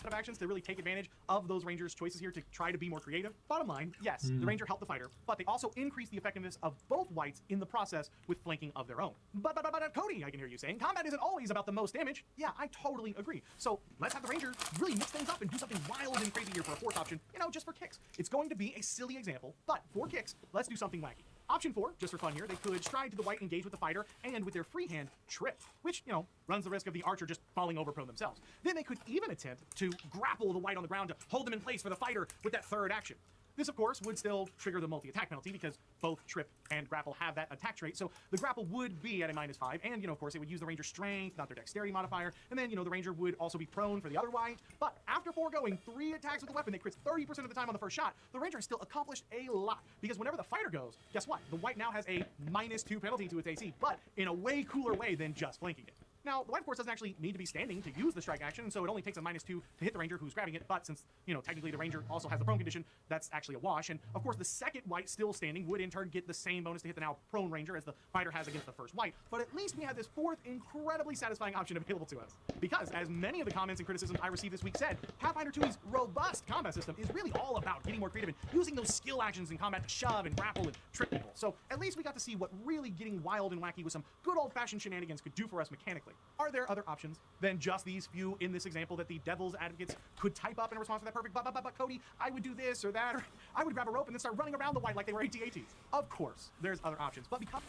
Of actions to really take advantage of those rangers' choices here to try to be more creative. Bottom line, yes, the ranger helped the fighter, but they also increased the effectiveness of both whites in the process with flanking of their own. But Cody, I can hear you saying, combat isn't always about the most damage. Yeah, I totally agree. So let's have the ranger really mix things up and do something wild and crazy here for a fourth option, just for kicks. It's going to be a silly example, but for kicks, let's do something wacky. Option 4, just for fun here, they could stride to the white, engage with the fighter, and with their free hand, trip, which, runs the risk of the archer just falling over prone themselves. Then they could even attempt to grapple the white on the ground to hold them in place for the fighter with that third action. This, of course, would still trigger the multi-attack penalty because both trip and grapple have that attack trait. So the grapple would be at a -5, and, of course, it would use the ranger's strength, not their dexterity modifier, and then, the ranger would also be prone for the other white. But after foregoing 3 attacks with the weapon that crits 30% of the time on the first shot, the ranger has still accomplished a lot. Because whenever the fighter goes, guess what? The white now has a -2 penalty to its AC, but in a way cooler way than just flanking it. Now, the white, of course, doesn't actually need to be standing to use the strike action, so it only takes a -2 to hit the ranger who's grabbing it, but since, technically the ranger also has the prone condition, that's actually a wash. And, of course, the second white still standing would, in turn, get the same bonus to hit the now prone ranger as the fighter has against the first white. But at least we have this fourth incredibly satisfying option available to us. Because, as many of the comments and criticisms I received this week said, Pathfinder 2e's robust combat system is really all about getting more creative and using those skill actions in combat to shove and grapple and trip people. So, at least we got to see what really getting wild and wacky with some good old-fashioned shenanigans could do for us mechanically. Are there other options than just these few in this example that the devil's advocates could type up in response to that perfect but Cody, I would do this or that, or I would grab a rope and then start running around the white like they were AT-ATs? Of course, there's other options, but because...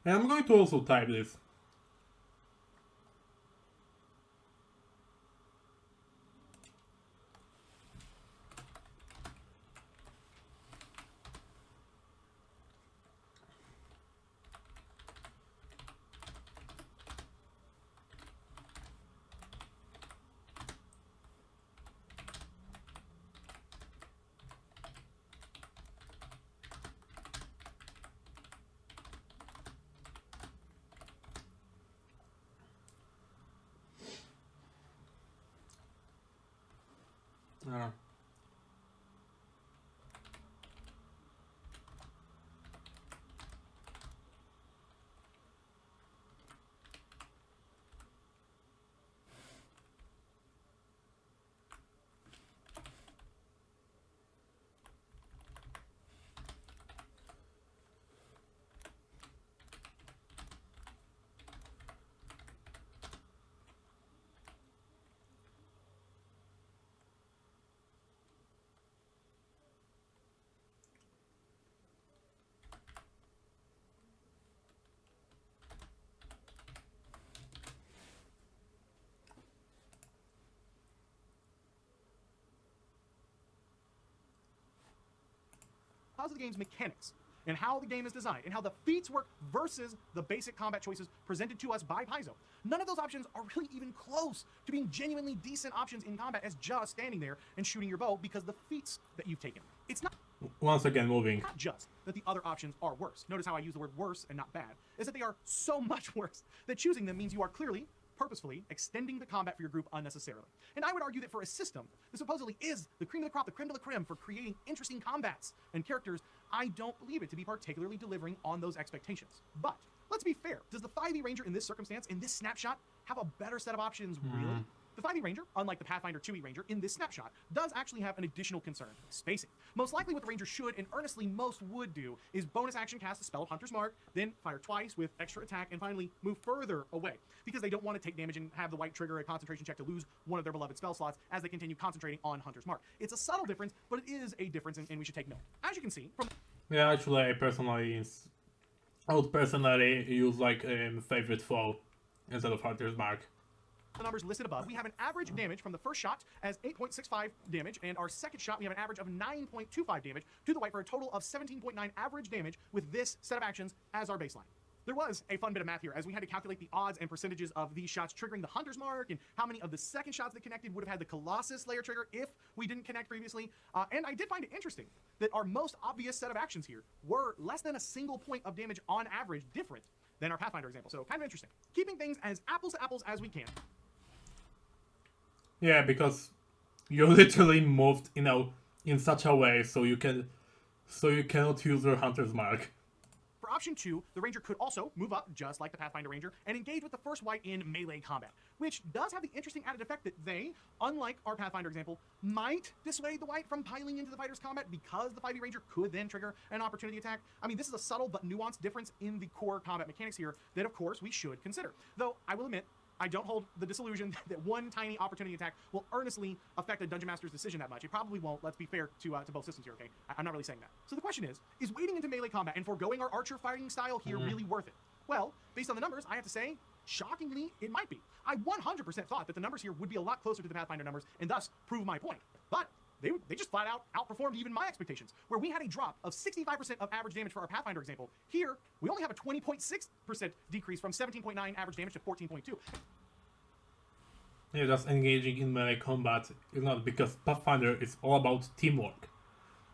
And I'm going to also type this. of the game's mechanics and how the game is designed and how the feats work versus the basic combat choices presented to us by Paizo, none of those options are really even close to being genuinely decent options in combat as just standing there and shooting your bow because the feats that you've taken. It's not Once again, moving. not just that the other options are worse. Notice how I use the word worse and not bad. Is that they are so much worse that choosing them means you are clearly, purposefully extending the combat for your group unnecessarily. And I would argue that for a system that supposedly is the cream of the crop, the creme de la creme for creating interesting combats and characters, I don't believe it to be particularly delivering on those expectations. But let's be fair. Does the 5e Ranger in this circumstance, in this snapshot, have a better set of options, really? The 5e Ranger, unlike the Pathfinder 2e Ranger, in this snapshot, does actually have an additional concern, spacing. Most likely what the Ranger should, and earnestly most would do, is bonus action cast the spell of Hunter's Mark, then fire twice with extra attack, and finally move further away, because they don't want to take damage and have the white trigger a concentration check to lose one of their beloved spell slots as they continue concentrating on Hunter's Mark. It's a subtle difference, but it is a difference, and we should take note. As you can see from Yeah, actually, I would personally use like favorite foe instead of Hunter's Mark. the numbers listed above, we have an average damage from the first shot as 8.65 damage, and our second shot we have an average of 9.25 damage to the white for a total of 17.9 average damage with this set of actions as our baseline. There was a fun bit of math here as we had to calculate the odds and percentages of these shots triggering the Hunter's Mark and how many of the second shots that connected would have had the Colossus layer trigger if we didn't connect previously. And I did find it interesting that our most obvious set of actions here were less than a single point of damage on average different than our Pathfinder example. So kind of interesting. Keeping things as apples to apples as we can. Yeah, because you literally moved, in such a way so you cannot use your Hunter's Mark. For option 2, the Ranger could also move up, just like the Pathfinder Ranger, and engage with the first white in melee combat, which does have the interesting added effect that they, unlike our Pathfinder example, might dissuade the white from piling into the fighter's combat because the 5e Ranger could then trigger an opportunity attack. I mean, this is a subtle but nuanced difference in the core combat mechanics here that, of course, we should consider. Though, I will admit, I don't hold the disillusion that one tiny opportunity attack will earnestly affect a Dungeon Master's decision that much. It probably won't. Let's be fair to both systems here, okay? I'm not really saying that. So the question is wading into melee combat and foregoing our archer fighting style here really worth it? Well, based on the numbers, I have to say, shockingly, it might be. I 100% thought that the numbers here would be a lot closer to the Pathfinder numbers and thus prove my point. But they just flat out outperformed even my expectations. Where we had a drop of 65% of average damage for our Pathfinder example, here we only have a 20.6% decrease from 17.9 average damage to 14.2. Yeah, just engaging in melee combat is not, because Pathfinder is all about teamwork.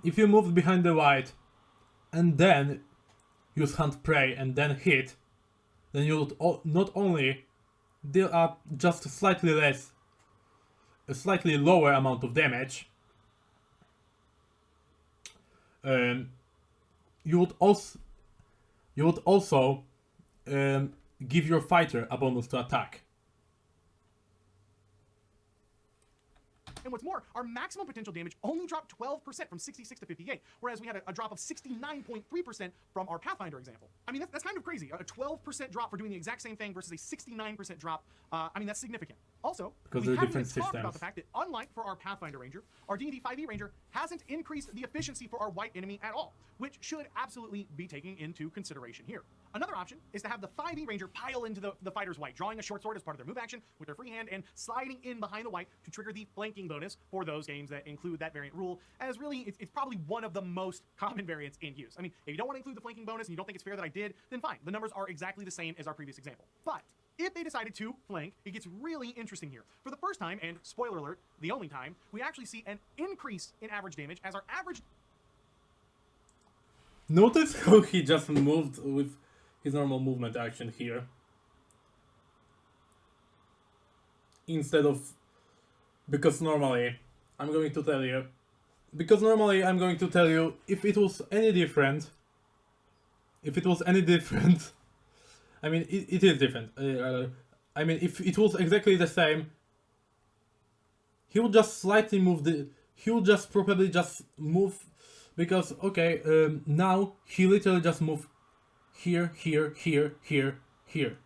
If you move behind the white and then use hunt prey and then hit, then you would not only deal up just a slightly lower amount of damage, you would also give your fighter a bonus to attack. And what's more, our maximum potential damage only dropped 12% from 66 to 58, whereas we had a drop of 69.3% from our Pathfinder example. I mean, that's kind of crazy. A 12% drop for doing the exact same thing versus a 69% drop. I mean, that's significant. Also, because we they're haven't different even talked systems. about the fact that, unlike for our Pathfinder Ranger, our dnd5e Ranger hasn't increased the efficiency for our white enemy at all, which should absolutely be taken into consideration here. Another option is to have the 5e Ranger pile into the fighter's white, drawing a short sword as part of their move action with their free hand and sliding in behind the white to trigger the flanking bonus for those games that include that variant rule, as really it's probably one of the most common variants in use. I mean, if you don't want to include the flanking bonus and you don't think it's fair that I did, then fine. The numbers are exactly the same as our previous example. But if they decided to flank, it gets really interesting here. For the first time, and spoiler alert, the only time, we actually see an increase in average damage as our average... Notice how he just moved with his normal movement action here. Instead of... Because normally, I'm going to tell you, if it was any different, I mean, it is different. I mean, if it was exactly the same, he would just slightly move he would just probably just move, because, okay, now he literally just moved here, here, here, here, here.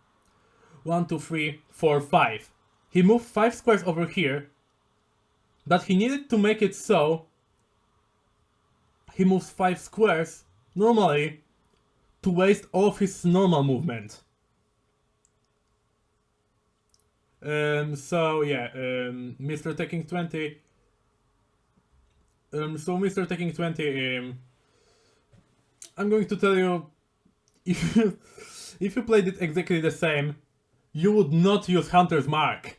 1, 2, 3, 4, 5. He moved 5 squares over here, but he needed to make it so he moves 5 squares normally to waste all of his normal movement. So yeah, Mr. Taking 20. So Mr. Taking 20 I'm going to tell you, if you played it exactly the same, you would not use Hunter's Mark.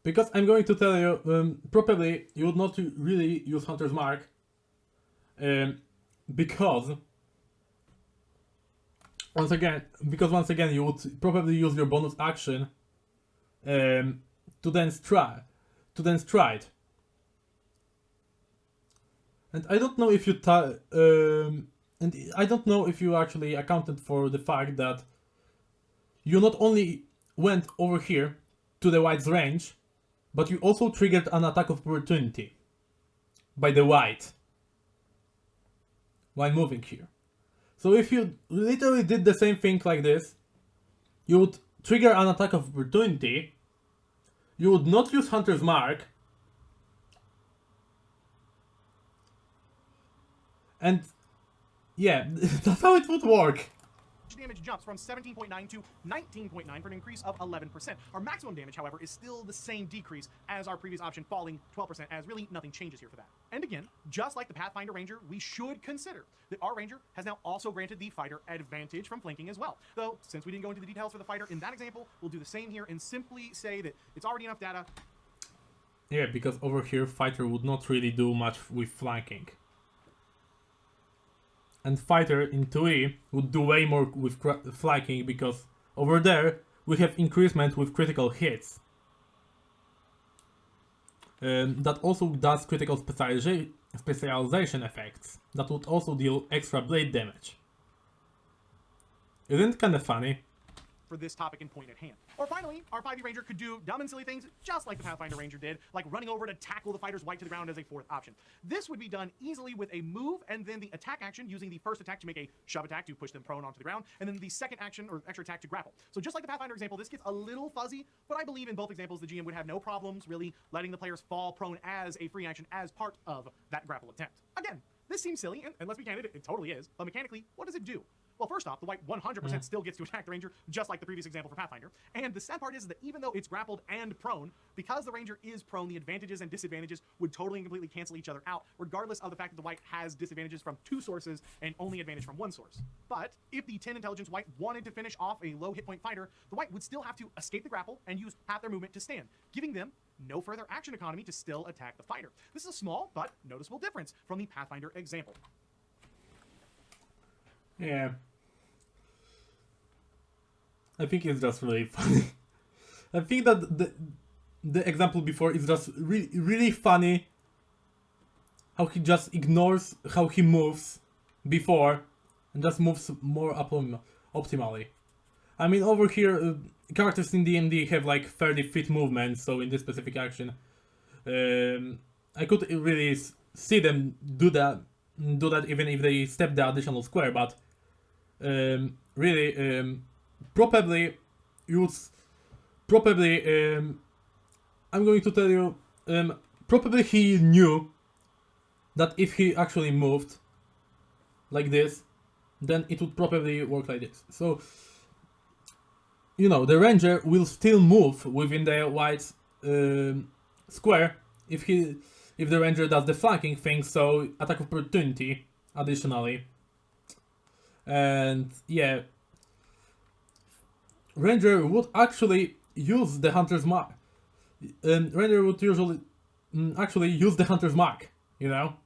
Because I'm going to tell you, probably you would not really use Hunter's Mark, because once again you would probably use your bonus action to then stride. And I don't know if you and I don't know if you actually accounted for the fact that you not only went over here to the white's range, but you also triggered an attack of opportunity by the white while moving here. So if you literally did the same thing like this, you would trigger an attack of opportunity, you would not use Hunter's Mark, and yeah, that's how it would work. Damage jumps from 17.9 to 19.9 for an increase of 11%. Our maximum damage, however, is still the same decrease as our previous option, falling 12%, as really nothing changes here for that. And again, just like the Pathfinder Ranger, we should consider that our Ranger has now also granted the fighter advantage from flanking as well. Though, since we didn't go into the details for the fighter in that example, we'll do the same here and simply say that it's already enough data. Yeah, because over here, fighter would not really do much with flanking. And fighter in 2e would do way more with flanking, because over there we have increasement with critical hits. That also does critical specialization effects that would also deal extra blade damage. Isn't it kinda funny? For this topic and point at hand. Or finally, our 5e Ranger could do dumb and silly things just like the Pathfinder Ranger did, like running over to tackle the fighter's white to the ground as a fourth option. This would be done easily with a move and then the attack action, using the first attack to make a shove attack to push them prone onto the ground, and then the second action or extra attack to grapple. So just like the Pathfinder example, this gets a little fuzzy, but I believe in both examples the GM would have no problems really letting the players fall prone as a free action as part of that grapple attempt. Again, this seems silly, and let's be candid, it totally is, but mechanically, what does it do? Well, first off, the white 100% still gets to attack the Ranger, just like the previous example for Pathfinder. And the sad part is that even though it's grappled and prone, because the Ranger is prone, the advantages and disadvantages would totally and completely cancel each other out, regardless of the fact that the white has disadvantages from two sources and only advantage from one source. But if the 10 intelligence white wanted to finish off a low hit point fighter, the white would still have to escape the grapple and use half their movement to stand, giving them no further action economy to still attack the fighter. This is a small but noticeable difference from the Pathfinder example. Yeah. I think it's just really funny. I think that the example before is just really funny. How he just ignores how he moves before and just moves more optimally. I mean, over here, characters in D&D have like fairly fit movements, so in this specific action, I could really see them do that even if they step the additional square, but really, probably I'm going to tell you, probably he knew that if he actually moved like this, then it would probably work like this. So, you know, the Ranger will still move within the white's square if the Ranger does the flanking thing, so attack of opportunity additionally. And yeah, Ranger would actually use the Hunter's Mark. Ranger would usually actually use the Hunter's Mark, you know?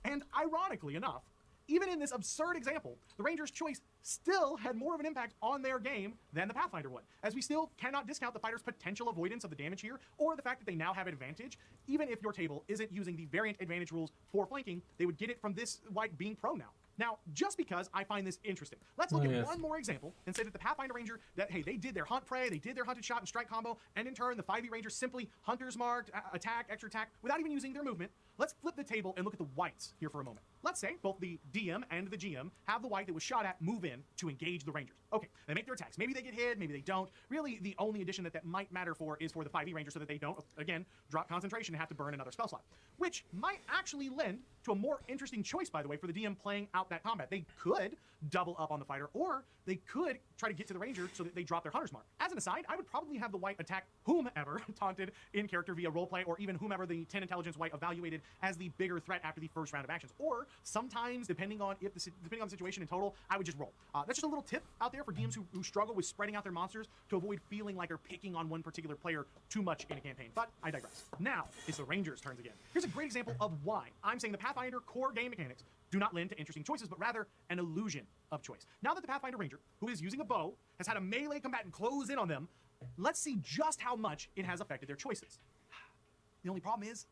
And ironically enough, even in this absurd example, the Ranger's choice still had more of an impact on their game than the Pathfinder would, as we still cannot discount the fighter's potential avoidance of the damage here, or the fact that they now have advantage. Even if your table isn't using the variant advantage rules for flanking, they would get it from this white being prone now. Now, just because I find this interesting, let's look at one more example and say that the Pathfinder Ranger, that, hey, they did their hunt prey, they did their hunted shot and strike combo, and in turn, the 5e Ranger simply Hunter's Marked, attack, extra attack, without even using their movement. Let's flip the table and look at the whites here for a moment. Let's say both the DM and the GM have the white that was shot at move in to engage the Rangers. Okay, they make their attacks. Maybe they get hit, maybe they don't. Really, the only addition that might matter for is for the 5e Ranger so that they don't, again, drop concentration and have to burn another spell slot, which might actually lend to a more interesting choice, by the way, for the DM playing out that combat. They could double up on the fighter, or they could try to get to the Ranger so that they drop their Hunter's Mark. As an aside, I would probably have the white attack whomever taunted in character via roleplay, or even whomever the 10 intelligence white evaluated as the bigger threat after the first round of actions. Or sometimes, depending on the situation in total, I would just roll. That's just a little tip out there for DMs who struggle with spreading out their monsters to avoid feeling like they're picking on one particular player too much in a campaign. But I digress. Now it's the Rangers' turns again. Here's a great example of why I'm saying the Pathfinder core game mechanics do not lend to interesting choices, but rather an illusion of choice. Now that the Pathfinder Ranger, who is using a bow, has had a melee combatant close in on them, let's see just how much it has affected their choices. The only problem is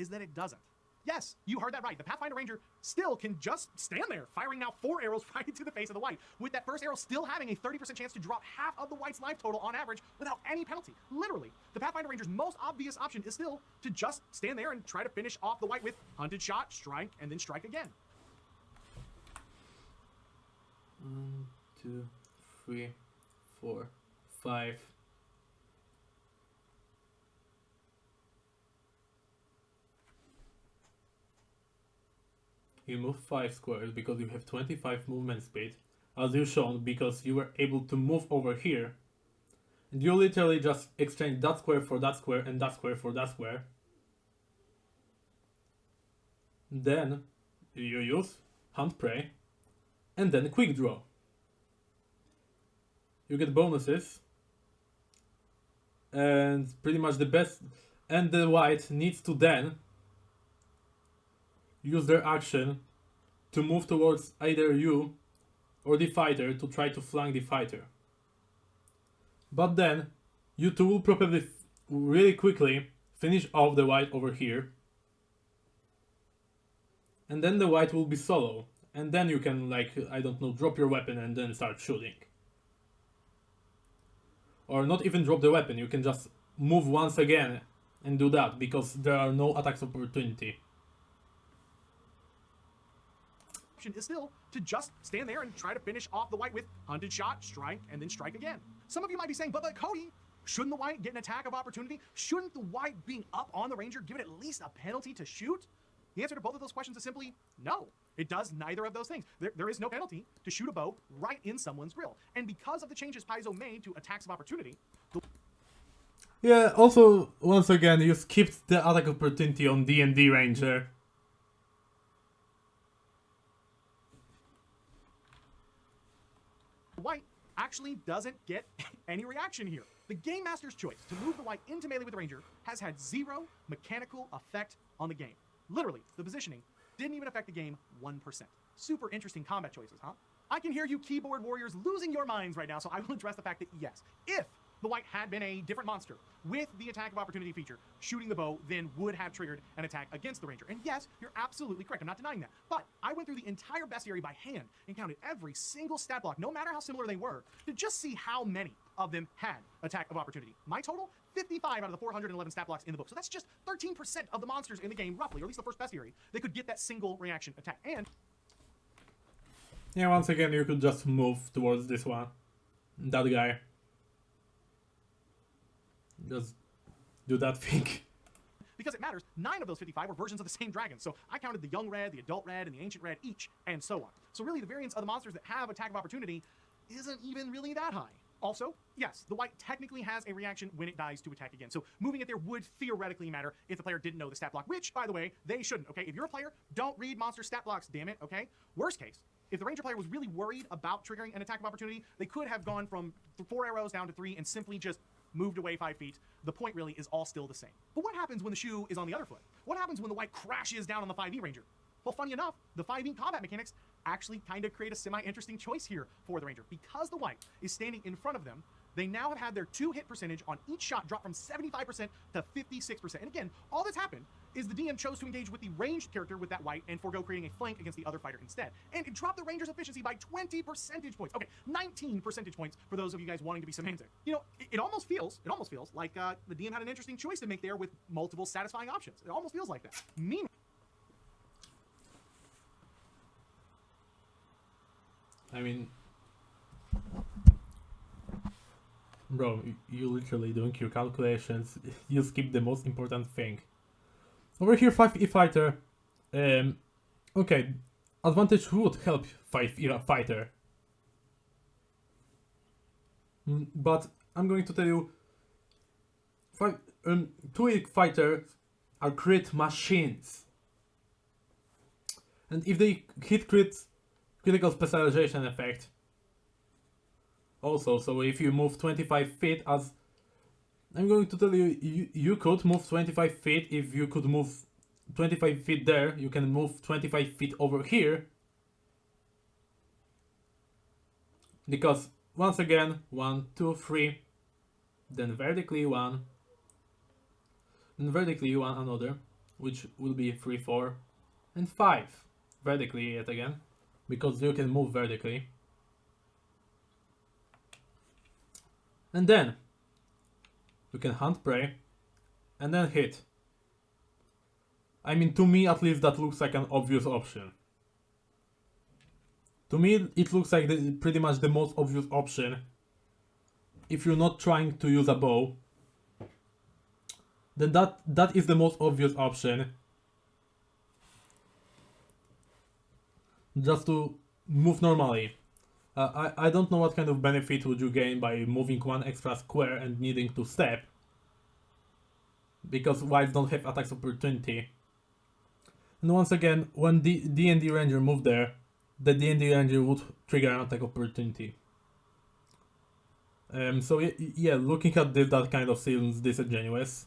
that it doesn't. Yes, you heard that right. The Pathfinder Ranger still can just stand there, firing now 4 arrows right into the face of the white, with that first arrow still having a 30% chance to drop half of the white's life total on average without any penalty. Literally, the Pathfinder Ranger's most obvious option is still to just stand there and try to finish off the white with hunted shot, strike, and then strike again. 1, 2, 3, 4, 5. You move 5 squares because you have 25 movement speed, as you shown, because you were able to move over here. And you literally just exchange that square for that square and that square for that square. Then you use Hunt Prey and then Quick Draw. You get bonuses, and pretty much the best, and the white needs to then use their action to move towards either you or the fighter to try to flank the fighter. But then you two will probably really quickly finish off the white over here, and then the white will be solo, and then you can, like, I don't know, drop your weapon and then start shooting. Or not even drop the weapon, you can just move once again and do that, because there are no attacks of opportunity. Is still to just stand there and try to finish off the white with hunted shot, strike, and then strike again. Some of you might be saying, but Cody, shouldn't the white get an attack of opportunity? Shouldn't the white being up on the Ranger give it at least a penalty to shoot? The answer to both of those questions is simply no. It does neither of those things. There is no penalty to shoot a bow right in someone's grill. And because of the changes Paizo made to attacks of opportunity, Yeah, also, once again, you skipped the attack opportunity on D&D Ranger. white actually doesn't get any reaction here. The Game Master's choice to move the white into melee with the Ranger has had zero mechanical effect on the game. Literally, the positioning didn't even affect the game 1%. Super interesting combat choices, huh? I can hear you keyboard warriors losing your minds right now, so I will address the fact that yes, if the white had been a different monster with the attack of opportunity feature, shooting the bow then would have triggered an attack against the Ranger. And yes, you're absolutely correct. I'm not denying that. But I went through the entire bestiary by hand and counted every single stat block, no matter how similar they were, to just see how many of them had attack of opportunity. My total, 55 out of the 411 stat blocks in the book. So that's just 13% of the monsters in the game, roughly, or at least the first bestiary, that could get that single reaction attack. And yeah, once again, you could just move towards this one. That guy. Just do that thing. because it matters, 9 of those 55 were versions of the same dragon. So I counted the young red, the adult red, and the ancient red each, and so on. So really, the variance of the monsters that have attack of opportunity isn't even really that high. Also, yes, the white technically has a reaction when it dies to attack again. So moving it there would theoretically matter if the player didn't know the stat block, which, by the way, they shouldn't, okay? If you're a player, don't read monster stat blocks, damn it, okay? Worst case, if the Ranger player was really worried about triggering an attack of opportunity, they could have gone from 4 arrows down to 3 and simply just moved away 5 feet. The point really is all still the same. But what happens when the shoe is on the other foot? What happens when the white crashes down on the 5e Ranger? Well, funny enough, the 5e combat mechanics actually kind of create a semi-interesting choice here for the Ranger. Because the white is standing in front of them, they now have had their 2-hit percentage on each shot drop from 75% to 56%. And again, all that's happened is the DM chose to engage with the ranged character with that white and forego creating a flank against the other fighter instead. And it dropped the Ranger's efficiency by 20 percentage points. Okay, 19 percentage points for those of you guys wanting to be semantic. You know, it almost feels like the DM had an interesting choice to make there with multiple satisfying options. It almost feels like that. Meanwhile, I mean, bro, you literally doing your calculations, you skip the most important thing. Over here, 5e fighter, okay, advantage would help 5e fighter. But I'm going to tell you, 2e fighter are crit machines. And if they hit critical specialization effect, also, so if you move 25 feet, as I'm going to tell you, you could move 25 feet. If you could move 25 feet there, you can move 25 feet over here. Because, once again, 1, 2, 3, then vertically 1, then vertically 1 another, which will be 3, 4, and 5. Vertically yet again, because you can move vertically. And then you can hunt prey and then hit. I mean, to me at least that looks like an obvious option. To me it looks like pretty much the most obvious option if you're not trying to use a bow. Then that is the most obvious option. Just to move normally. I don't know what kind of benefit would you gain by moving one extra square and needing to step. Because wives don't have attacks opportunity. And once again, when the D&D Ranger moved there, the D&D Ranger would trigger an attack opportunity. So yeah, looking at this, that kind of seems disingenuous.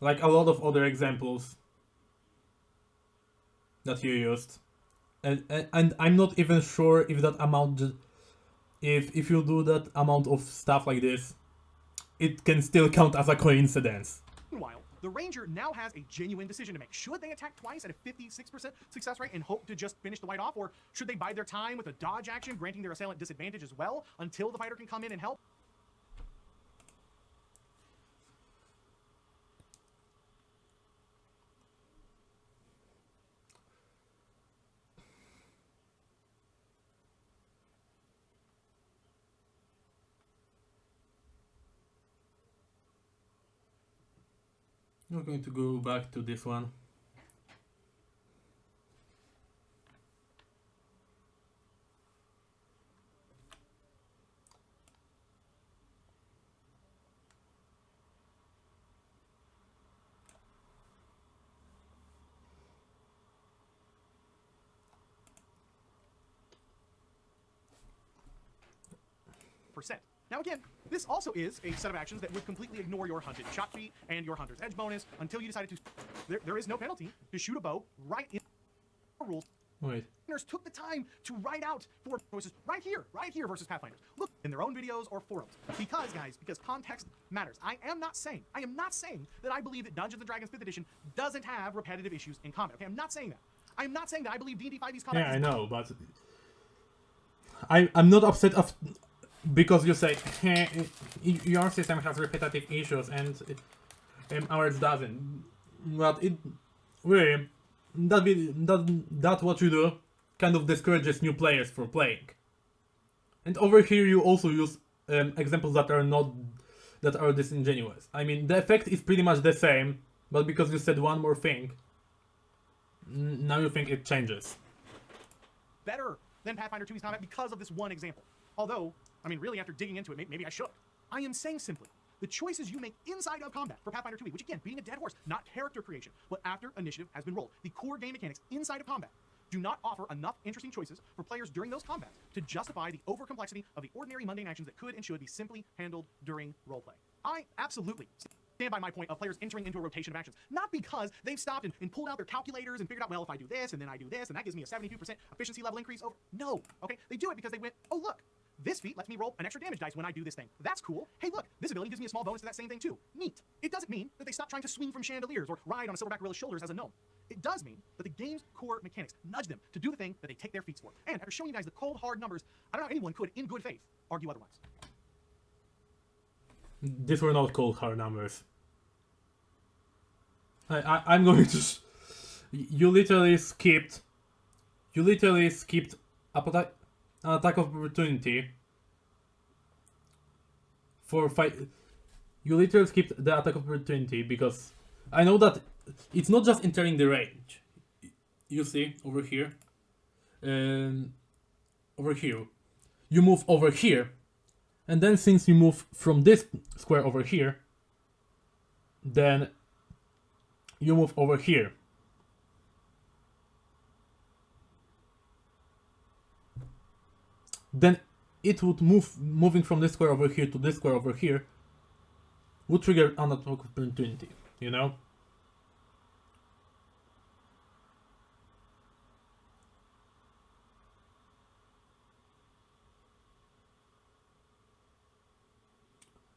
Like a lot of other examples that you used. And I'm not even sure if that amount, if you do that amount of stuff like this, it can still count as a coincidence. Meanwhile, the Ranger now has a genuine decision to make. Should they attack twice at a 56% success rate and hope to just finish the fight off, or should they bide their time with a dodge action, granting their assailant disadvantage as well, until the fighter can come in and help? We're going to go back to this one. Now again, this also is a set of actions that would completely ignore your hunted shot feat and your hunter's edge bonus until you decided to. There is no penalty to shoot a bow right in the rules. Wait. Took the time to write out 4 choices right here versus Pathfinders. Look in their own videos or forums. Because guys, because context matters. I am not saying that I believe that Dungeons & Dragons 5th edition doesn't have repetitive issues in combat. Okay, I'm not saying that. I'm not saying that I believe dnd5e's combat Yeah, I know, but I'm not upset because you say, hey, your system has repetitive issues and ours doesn't. But it really, that what you do kind of discourages new players from playing. And over here you also use examples that are disingenuous. I mean, the effect is pretty much the same, but because you said one more thing, now you think it changes. Better than Pathfinder 2's combat because of this one example. Although, I mean, really, after digging into it, maybe I should. I am saying simply, the choices you make inside of combat for Pathfinder 2e, which again, being a dead horse, not character creation, but after initiative has been rolled, the core game mechanics inside of combat do not offer enough interesting choices for players during those combats to justify the over-complexity of the ordinary mundane actions that could and should be simply handled during roleplay. I absolutely stand by my point of players entering into a rotation of actions, not because they've stopped and pulled out their calculators and figured out, well, if I do this and then I do this and that gives me a 72% efficiency level increase over. No, okay? They do it because they went, oh, look, this feat lets me roll an extra damage dice when I do this thing. That's cool. Hey, look, this ability gives me a small bonus to that same thing too. Neat. It doesn't mean that they stop trying to swing from chandeliers or ride on a silverback gorilla's shoulders as a gnome. It does mean that the game's core mechanics nudge them to do the thing that they take their feats for. And after showing you guys the cold, hard numbers, I don't know how anyone could, in good faith, argue otherwise. These were not cold hard numbers. I'm going to. You literally skipped an attack of opportunity for fight. You literally skipped the attack of opportunity because I know that it's not just entering the range. You see over here, over here, you move over here, and then since you move from this square over here, then you move over here. Then it would moving from this square over here to this square over here would trigger another opportunity, you know?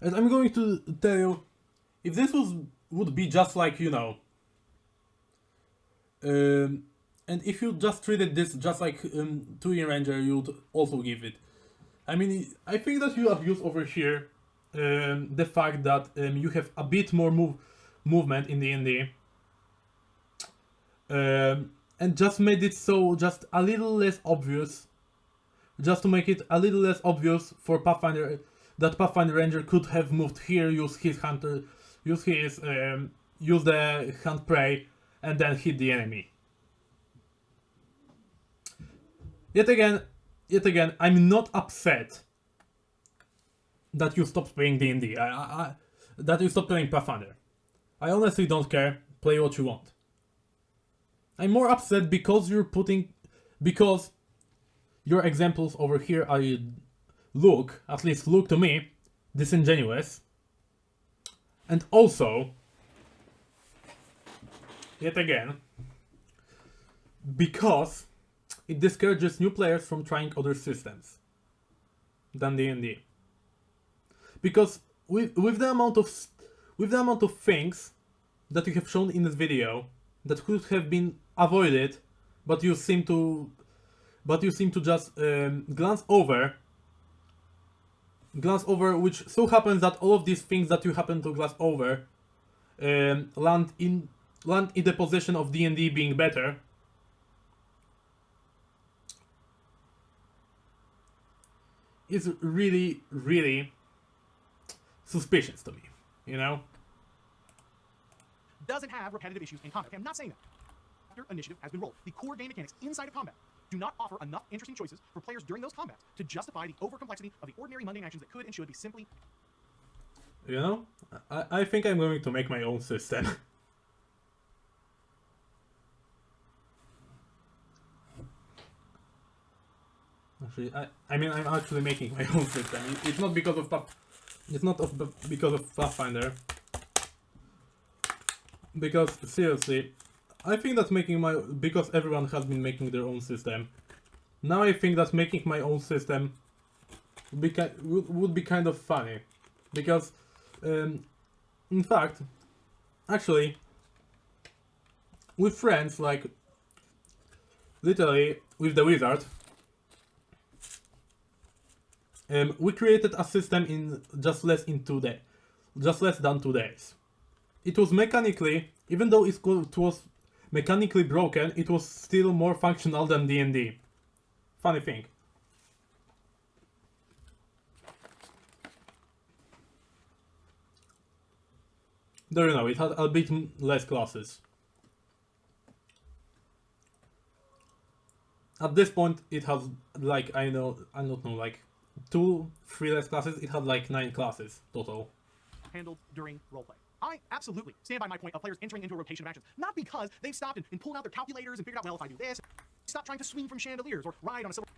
And I'm going to tell you, if this would be just like, you know, and if you just treated this just like 2E Ranger, you'd also give it. I mean, I think that you abuse over here the fact that you have a bit more movement in D&D, and just made it so just a little less obvious, just to make it a little less obvious for Pathfinder that Pathfinder Ranger could have moved here, use his hunter, use the hunt prey, and then hit the enemy. Yet again, I'm not upset that you stopped playing D&D. That you stopped playing Pathfinder. I honestly don't care. Play what you want. I'm more upset because because your examples over here are at least look to me, disingenuous. And also, yet again, because it discourages new players from trying other systems than D&D. Because with the amount of things that you have shown in this video that could have been avoided, but you seem to just glance over, which so happens that all of these things that you happen to glance over land in the position of D&D being better. Is really, really suspicious to me, you know? Doesn't have repetitive issues in combat. Okay, I'm not saying that. After initiative has been rolled, the core game mechanics inside of combat do not offer enough interesting choices for players during those combats to justify the overcomplexity of the ordinary mundane actions that could and should be simply... You know, I think I'm going to make my own system. Actually, I mean, I'm actually making my own system. It's not because of because of Pathfinder. Because seriously, I think that because everyone has been making their own system. Now I think that making my own system would be kind of funny, because in fact, actually, with friends, like literally with the wizard. We created a system in just less than 2 days. It was mechanically, even though it was mechanically broken, it was still more functional than D&D. Funny thing. There you know, it had a bit less classes. At this point, it has like I don't know, like 2-3 less classes. It had like 9 classes total. handled during roleplay. I absolutely stand by my point of players entering into a rotation of actions, not because they've stopped and pulled out their calculators and figured out, well, if I do this, stop trying to swing from chandeliers or ride on a silver.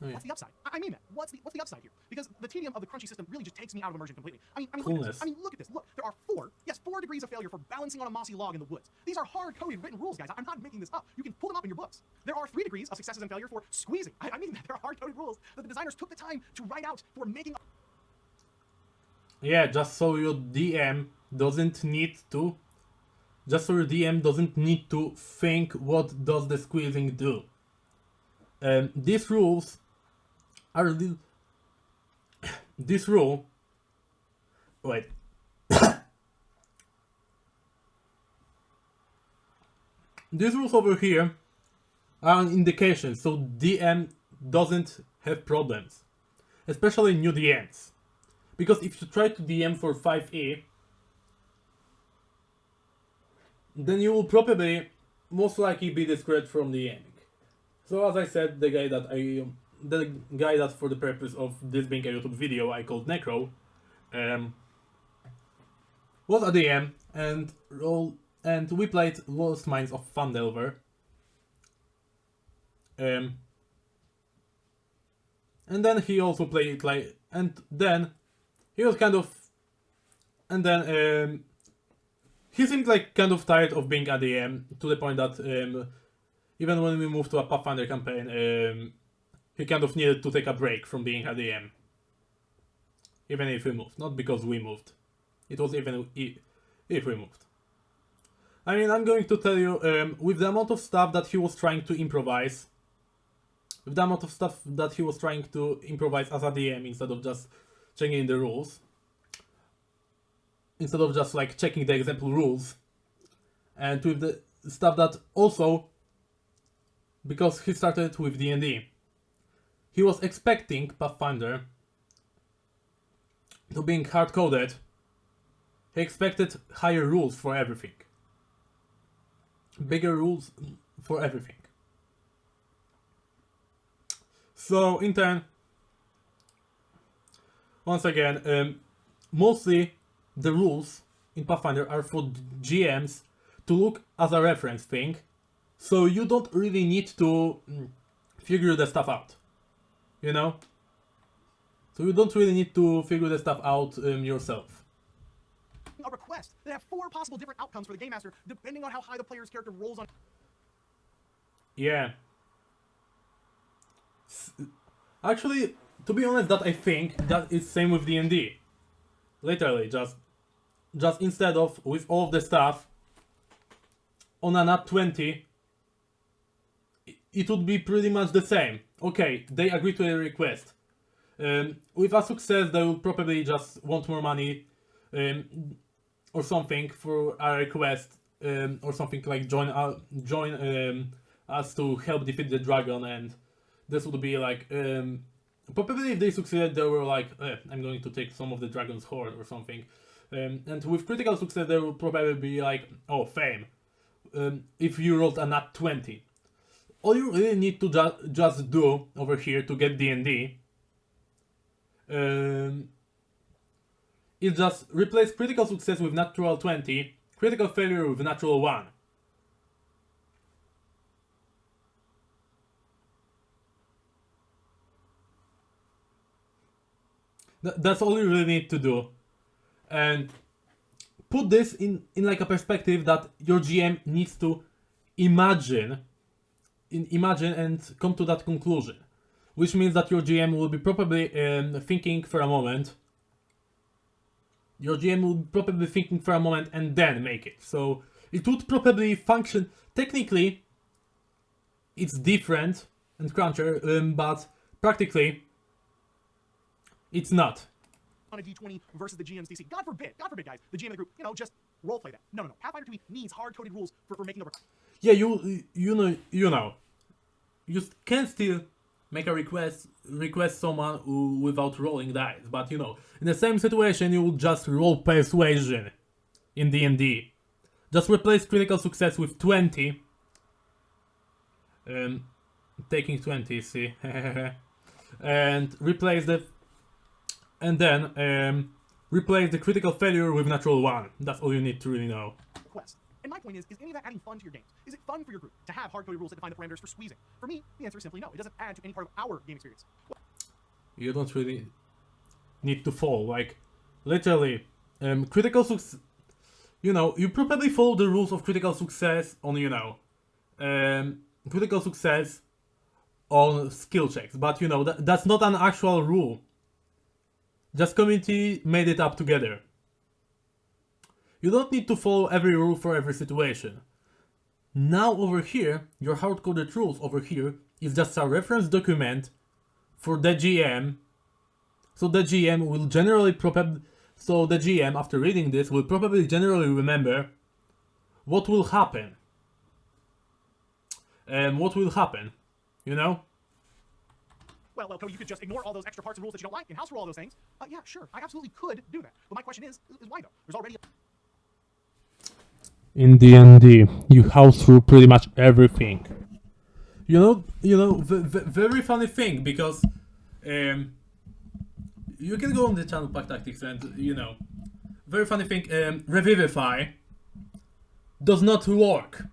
Oh, yeah. What's the upside? I mean that. What's the upside here? Because the tedium of the crunchy system really just takes me out of immersion completely. I mean, Coolness. look at this. Look, there are 4 degrees of failure for balancing on a mossy log in the woods. These are hard-coded written rules, guys. I'm not making this up. You can pull them up in your books. There are 3 degrees of successes and failure for squeezing. I mean that. There are hard-coded rules that the designers took the time to write out for making. Yeah, just so your DM doesn't need to think what does the squeezing do. These rules are this rule. Wait. These rules over here are an indication, so DM doesn't have problems, especially new DMs. Because if you try to DM for 5e, then you will probably most likely be discouraged from DMing. So as I said, the guy that for the purpose of this being a YouTube video I called Necro, was a DM and and we played Lost Mines of Phandelver. And then he also played like, and then he was kind of, and then he seemed like kind of tired of being a DM, to the point that even when we moved to a Pathfinder campaign, he kind of needed to take a break from being a DM. Even if we moved, not because we moved. It was even if we moved. I mean, I'm going to tell you, with the amount of stuff that he was trying to improvise, as a DM instead of just checking the rules, instead of just like checking the example rules, and with the stuff that also, because he started with D&D, he was expecting Pathfinder to being hard-coded. He expected higher rules for everything. Bigger rules for everything. So, in turn, once again, mostly the rules in Pathfinder are for GMs to look as a reference thing, so you don't really need to figure the stuff out, you know? So you don't really need to figure the stuff out yourself. A request that have 4 possible different outcomes for the Game Master, depending on how high the player's character rolls on. Yeah. Actually, to be honest, that I think that is same with D&D. Literally, just instead of with all of the stuff on a nat 20, it would be pretty much the same. Okay, they agree to a request. With a success, they will probably just want more money, or something for a request, or something like join us to help defeat the dragon, and this would be like, probably if they succeeded, they were like, I'm going to take some of the dragon's hoard or something. And with critical success, they will probably be like, oh, fame. If you rolled a nat 20. All you really need to just do over here to get D&D is just replace critical success with natural 20, critical failure with natural 1. That's all you really need to do. And put this in like a perspective that your GM needs to imagine and come to that conclusion. Which means that your GM will be probably thinking for a moment. Your GM will probably thinking for a moment and then make it. So it would probably function. Technically, it's different and cruncher, but practically, it's not. On a D20 versus the GM's DC. God forbid, guys, the GM of the group, just roleplay that. No. Pathfinder 2e needs hard-coded rules for making a... Yeah, you know. You can still make a request someone without rolling dice, but in the same situation you will just roll persuasion in D&D. Just replace critical success with 20. Taking 20, see, and replace replace the critical failure with natural 1. That's all you need to really know. Quest. And my point is any of that adding fun to your games? Is it fun for your group to have hard-coded rules that define the parameters for squeezing? For me, the answer is simply no. It doesn't add to any part of our game experience. You don't really need to follow, like, literally, critical success, you probably follow the rules of critical success on, critical success on skill checks, but that's not an actual rule. Just community made it up together. You don't need to follow every rule for every situation. Now over here, your hard-coded rules over here is just a reference document for the GM. So the GM will generally the GM after reading this will probably generally remember what will happen. What will happen, Well, Cody, you could just ignore all those extra parts and rules that you don't like and house rule all those things. Yeah, sure, I absolutely could do that. But my question is why though? There's already in D&D, you house rule pretty much everything. Very funny thing, because you can go on the channel Pack Tactics and very funny thing. Revivify does not work.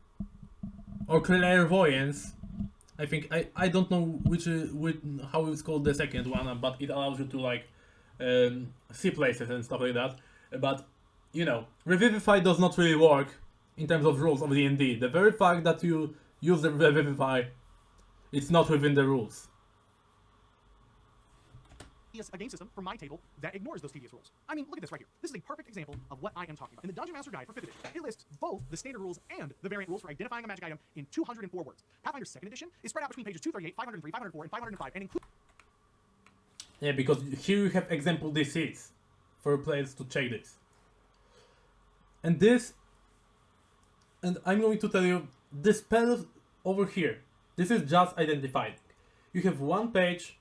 Or clairvoyance. I think I don't know which how it's called the second one, but it allows you to like see places and stuff like that. But you know, Revivify does not really work in terms of rules of D&D. The very fact that you use the Revivify, it's not within the rules. A game system from my table that ignores those tedious rules. I mean, look at this right here. This is a perfect example of what I am talking about. In the Dungeon Master Guide for 5th edition, it lists both the standard rules and the variant rules for identifying a magic item in 204 words. Pathfinder's 2nd edition is spread out between pages 238, 503, 504, and 505, and includes... Yeah, because here you have example DCs for players to check this. And I'm going to tell you, the spells over here, this is just identified. You have one page,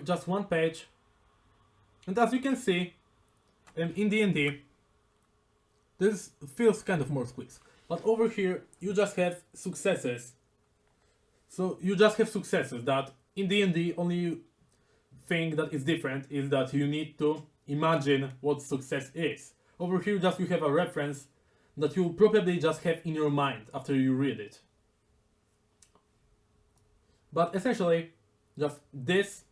just one page, and as you can see, in D&D, this feels kind of more squeezed. But over here, you just have successes. So you just have successes that in D&D, only thing that is different is that you need to imagine what success is. Over here, just you have a reference that you probably just have in your mind after you read it. But essentially, just this.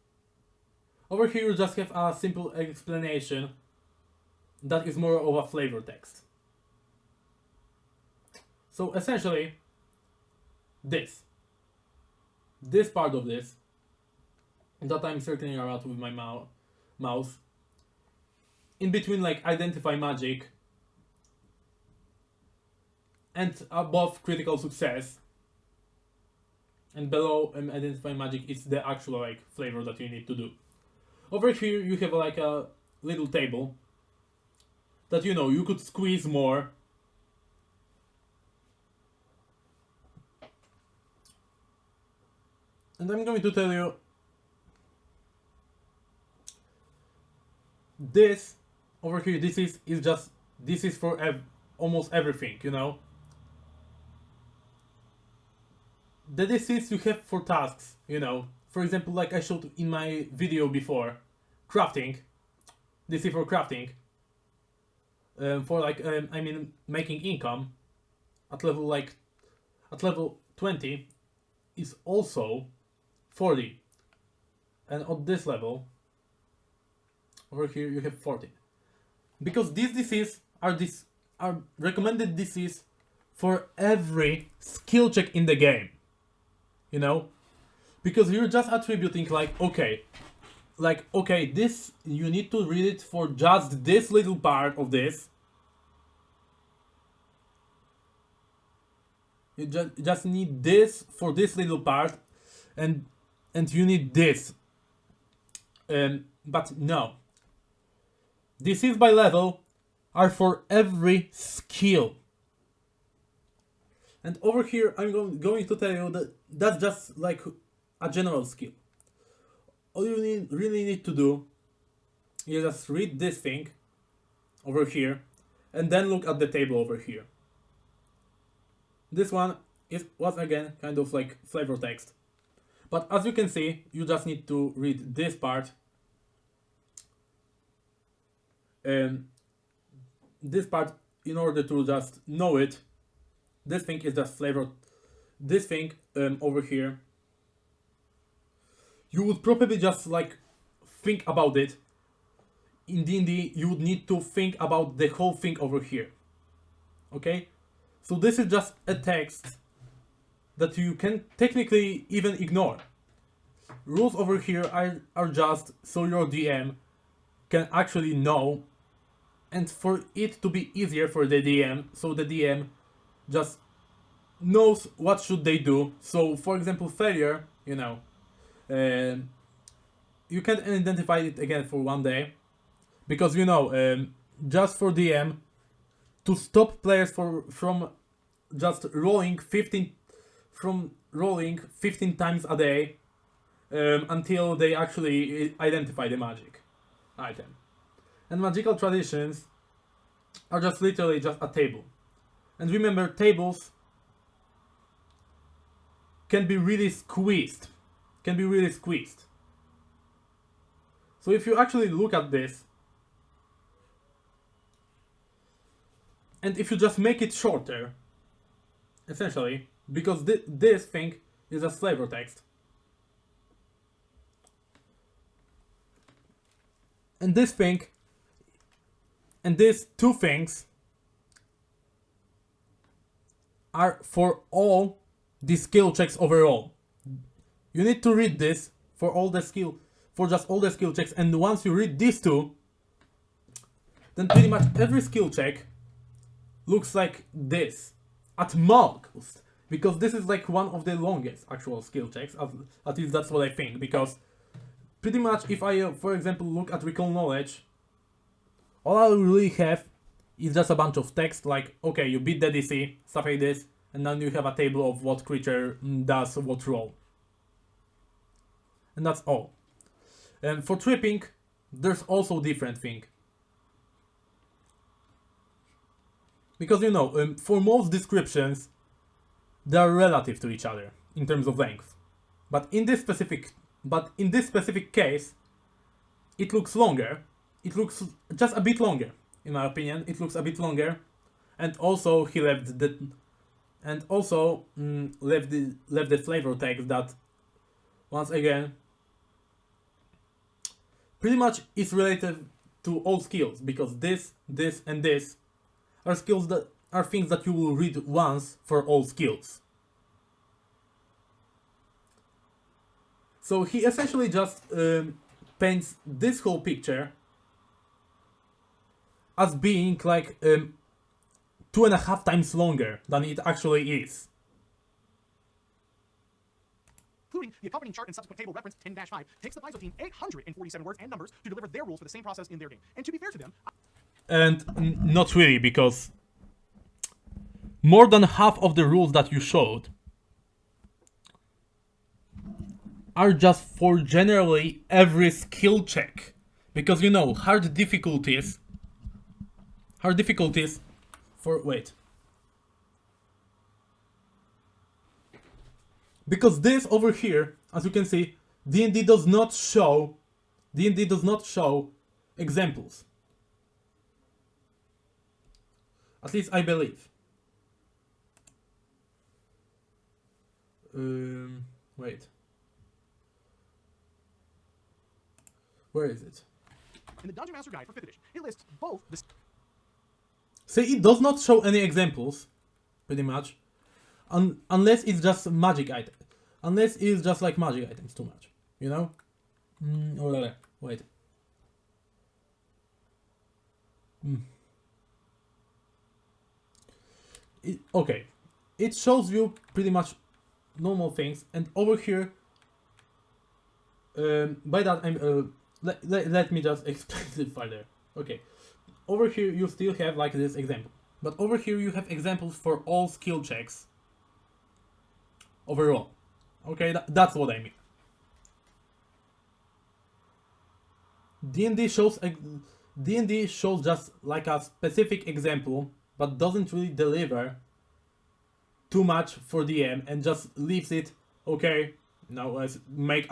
Over here you just have a simple explanation that is more of a flavor text. So essentially, this part of this, that I'm circling around with my mouse, in between like identify magic and above critical success, and below identify magic is the actual like flavor that you need to do. Over here you have like a little table that you know you could squeeze more. And I'm going to tell you this over here, this is for almost everything, you know. The DCs you have for tasks, you know. For example, like I showed in my video before, crafting, DC for crafting, for like, I mean, making income at level 20 is also 40. And at this level, over here you have 40. Because these DCs are recommended DCs for every skill check in the game, you know. Because you're just attributing like, okay, this, you need to read it for just this little part of this. You just need this for this little part, and you need this. But no. DCs by level are for every skill. And over here, I'm going to tell you that that's just like a general skill. All you really need to do is just read this thing over here and then look at the table over here. This one was again kind of like flavor text. But as you can see, you just need to read this part. This part in order to just know it. This thing is just flavor. This thing over here, you would probably just like think about it. In D&D, you would need to think about the whole thing over here. Okay? So this is just a text that you can technically even ignore. Rules over here are just so your DM can actually know, and for it to be easier for the DM, so the DM just knows what should they do. So for example, failure, you know, you can identify it again for one day, because you know, just for DM to stop players from just rolling 15 times a day until they actually identify the magic item. And magical traditions are just literally just a table. And remember, tables can be really squeezed. So if you actually look at this, And if you just make it shorter, essentially, because this thing is a flavor text, and this thing, and these two things are for all the skill checks overall. You need to read this for all the skill, for just all the skill checks, and once you read these two, then pretty much every skill check looks like this, at most, because this is like one of the longest actual skill checks, at least that's what I think, because pretty much if I, for example, look at recall knowledge, all I really have is just a bunch of text like, okay, you beat the DC, stuff like this, and then you have a table of what creature does what roll. And that's all. And for tripping, there's also different thing. Because you know, for most descriptions, they are relative to each other in terms of length. But in this specific case, it looks longer. It looks just a bit longer, in my opinion. It looks a bit longer, and also he left the, and also left the flavor text that, once again, pretty much is related to all skills, because this, and this are skills that are things that you will read once for all skills. So he essentially just paints this whole picture as being like 2.5 times longer than it actually is. Including the accompanying chart and subsequent table reference 10-5 takes the Paizo team 847 words and numbers to deliver their rules for the same process in their game. And to be fair to them, And not really, because more than half of the rules that you showed are just for generally every skill check. Because you know, hard difficulties for, wait. Because this over here, as you can see, D&D does not show examples. At least I believe. Wait. Where is it? in the Dungeon Master Guide for 5th edition, it lists both the... See, it does not show any examples, pretty much. Unless it's just magic item. Unless it's just like magic items too much. You know? Wait. Okay. It shows you pretty much normal things, and over here, by that I'm let me just explain it further. Okay, over here you still have like this example, but over here you have examples for all skill checks overall. Okay, that's what I mean. D&D shows just like a specific example, but doesn't really deliver too much for DM and just leaves it, okay, now let's make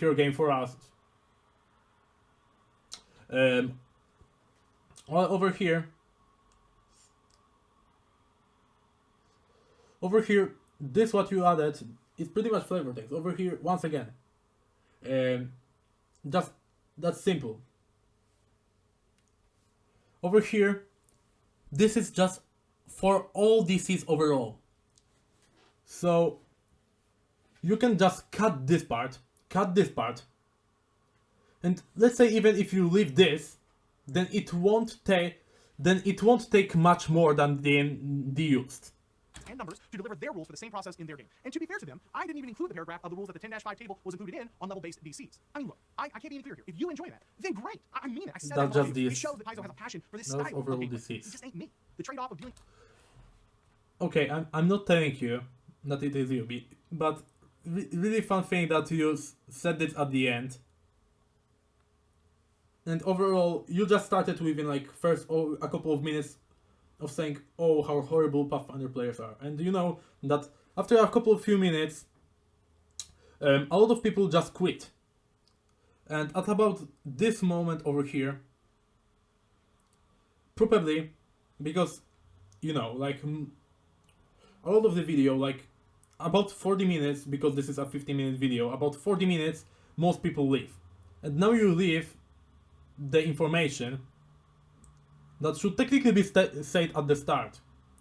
your game for us. Over here, this what you added is pretty much flavor text. Over here, once again, just that's simple. Over here, this is just for all DCs overall. So you can just cut this part, and let's say even if you leave this, then it won't take much more than the used. And numbers to deliver their rules for the same process in their game. And to be fair to them, I didn't even include the paragraph of the rules that the 10-5 table was included in on level-based DCs. I mean, look, I can't be any clearer here. If you enjoy that, then great. I mean it. I said That's that just it shows that Paizo has a passion for this style of overall gameplay. DCs. It just ain't me. The trade-off of dealing... Okay, I'm not telling you that it is you, but really fun thing that you said this at the end. And overall, you just started within like first a couple of minutes of saying, oh, how horrible Pathfinder players are. And you know that after a couple of few minutes, a lot of people just quit. And at about this moment over here, probably because you know, like a lot of the video, like about 40 minutes, because this is a 15-minute video, about 40 minutes, most people leave. And now you leave the information that should technically be said at the start.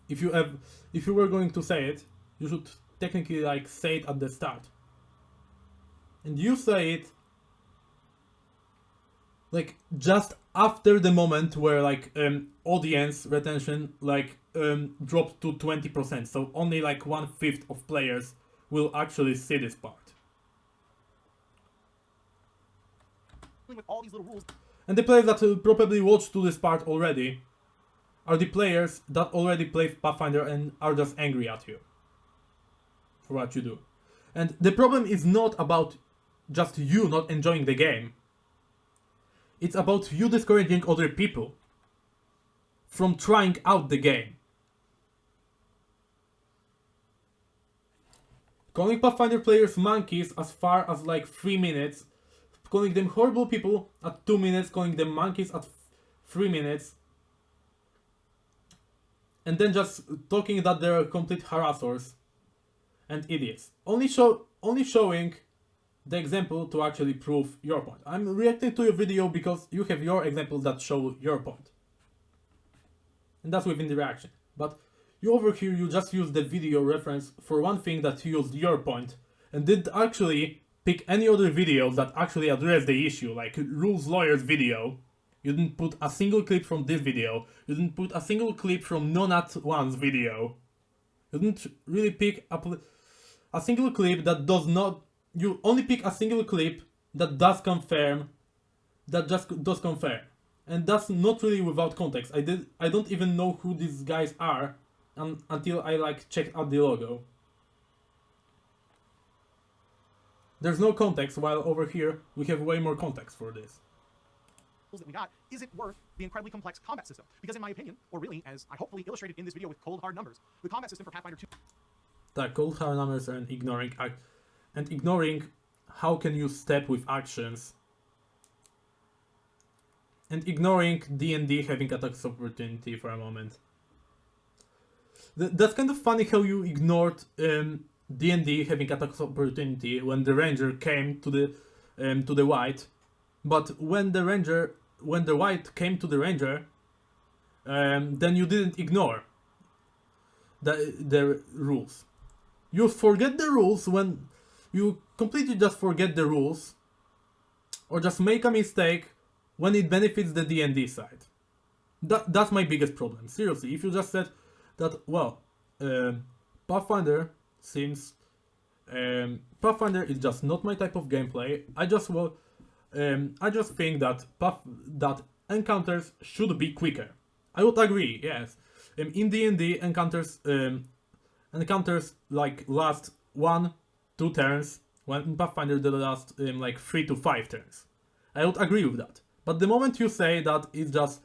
If you were going to say it, you should technically like say it at the start. And you say it like just after the moment where like audience retention like dropped to 20%, so only like 1/5 of players will actually see this part. With all these little rules. And the players that will probably watch to this part already are the players that already play Pathfinder and are just angry at you for what you do. And the problem is not about just you not enjoying the game. It's about you discouraging other people from trying out the game. Calling Pathfinder players monkeys as far as like 3 minutes, calling them horrible people at 2 minutes, calling them monkeys at 3 minutes, and then just talking that they're complete harassers and idiots. Only showing the example to actually prove your point. I'm reacting to your video because you have your examples that show your point. And that's within the reaction. But you over here, you just use the video reference for one thing that used your point, and didn't actually pick any other videos that actually address the issue, like Rules Lawyer's video. You didn't put a single clip from this video. You didn't put a single clip from Nonat1's video. You didn't really pick a single clip that does not... You only pick a single clip that does confirm, that just does confirm. And that's not really without context. I don't even know who these guys are until I like checked out the logo. There's no context, while over here we have way more context for this. That we got, is it worth the incredibly complex combat system? Because in my opinion, or really, as I hopefully illustrated in this video with cold hard numbers, the combat system for Pathfinder 2... That cold hard numbers and ignoring how can you step with actions, and ignoring D&D having attacks of opportunity for a moment. That's kind of funny how you ignored D&D having attacks of opportunity when the ranger came to the white, but when the white came to the ranger, then you didn't ignore the rules. You forget the rules when you completely just forget the rules, or just make a mistake when it benefits the D&D side. That's my biggest problem. Seriously, if you just said that, well, Pathfinder seems... Pathfinder is just not my type of gameplay. I just think that that encounters should be quicker. I would agree, yes. In D&D, encounters like last 1-2 turns, when in Pathfinder they last like 3 to 5 turns. I would agree with that. But the moment you say that it's just,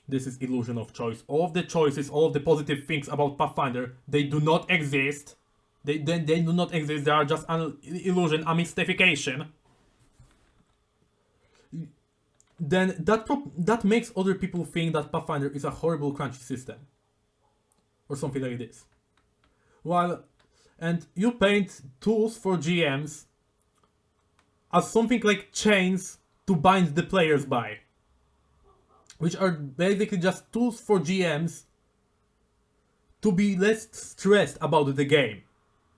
this is illusion of choice, all of the choices, all of the positive things about Pathfinder, they do not exist. They do not exist, they are just an illusion, a mystification. Then that makes other people think that Pathfinder is a horrible crunchy system. Or something like this. And you paint tools for GMs as something like chains to bind the players by. Which are basically just tools for GMs to be less stressed about the game.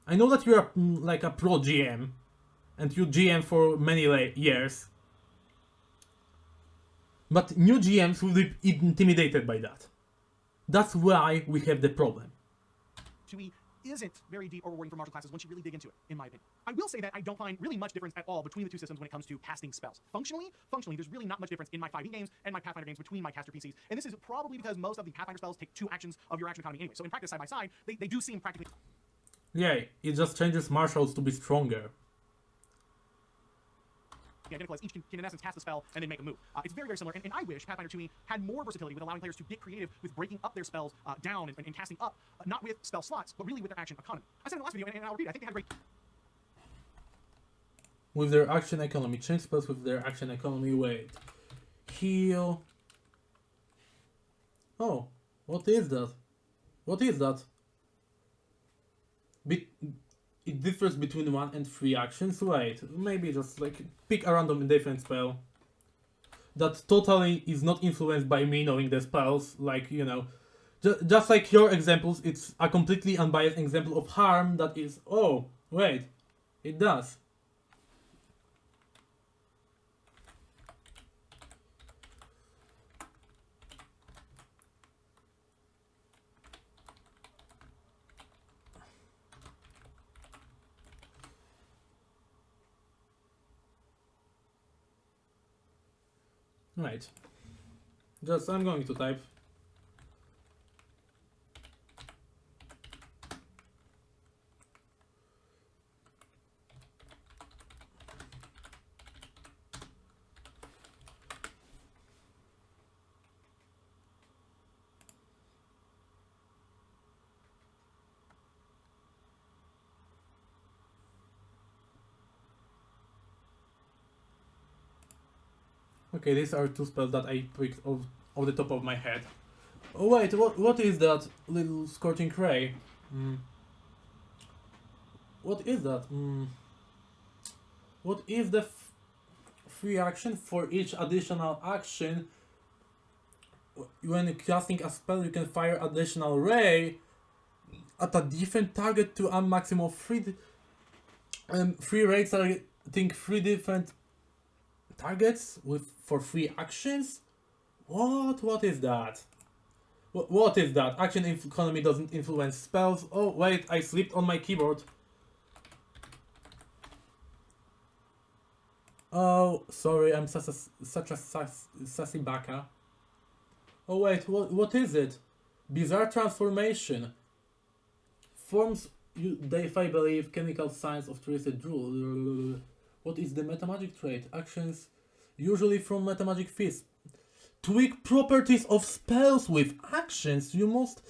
I know that you're like a pro GM, and you GM for many years, but new GMs will be intimidated by that. That's why we have the problem. 2e isn't very deep or rewarding for martial classes once you really dig into it, in my opinion. I will say that I don't find really much difference at all between the two systems when it comes to casting spells. Functionally, there's really not much difference in my 5e games and my Pathfinder games between my caster PCs, and this is probably because most of the Pathfinder spells take 2 actions of your action economy anyway. So in practice, side by side, they do seem practically... Yeah, it just changes martials to be stronger. identical as each can in essence cast a spell and then make a move. It's very, very similar, and I wish Pathfinder 2e had more versatility with allowing players to get creative with breaking up their spells down and casting up, not with spell slots, but really with their action economy. I said in the last video, and I'll repeat it, I think they had a great... With their action economy, change spells with their action economy, wait. Heal... Oh, what is that? What is that? It differs between 1 and 3 actions. Wait, maybe just like pick a random different spell that totally is not influenced by me knowing the spells. Like, you know, just like your examples, it's a completely unbiased example of harm that is, oh, wait, it does. Right. Just, I'm going to type. Okay, these are two spells that I picked off the top of my head. Oh wait, what is that little scorching ray? What is that? What is the free action for each additional action? When casting a spell, you can fire additional ray at a different target to a maximum of three rays are think 3 different targets for 3 actions. What is that? What is that? Action economy doesn't influence spells. Oh wait, I slipped on my keyboard. Oh, sorry, I'm such a sassy baka. Oh wait, what is it? Bizarre transformation. Forms if I believe chemical signs of twisted drool. What is the metamagic trait? Actions usually from metamagic fist. Tweak properties of spells with actions. You must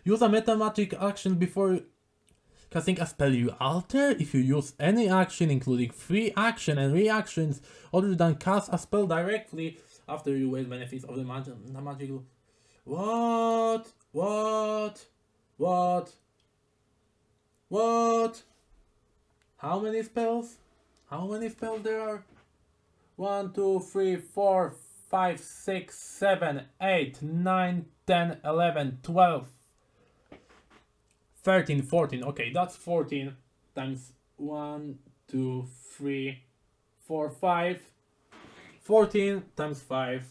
use a metamagic action before casting a spell you alter. If you use any action, including free action and reactions, other than cast a spell directly after you waste benefits of the magical. What? How many spells? How many spells there are? 1, 2, 3, 4, 5, 6, 7, 8, 9, 10, 11, 12, 13, 14. Okay, that's 14 times 1, 2, 3, 4, 5. 14 times 5.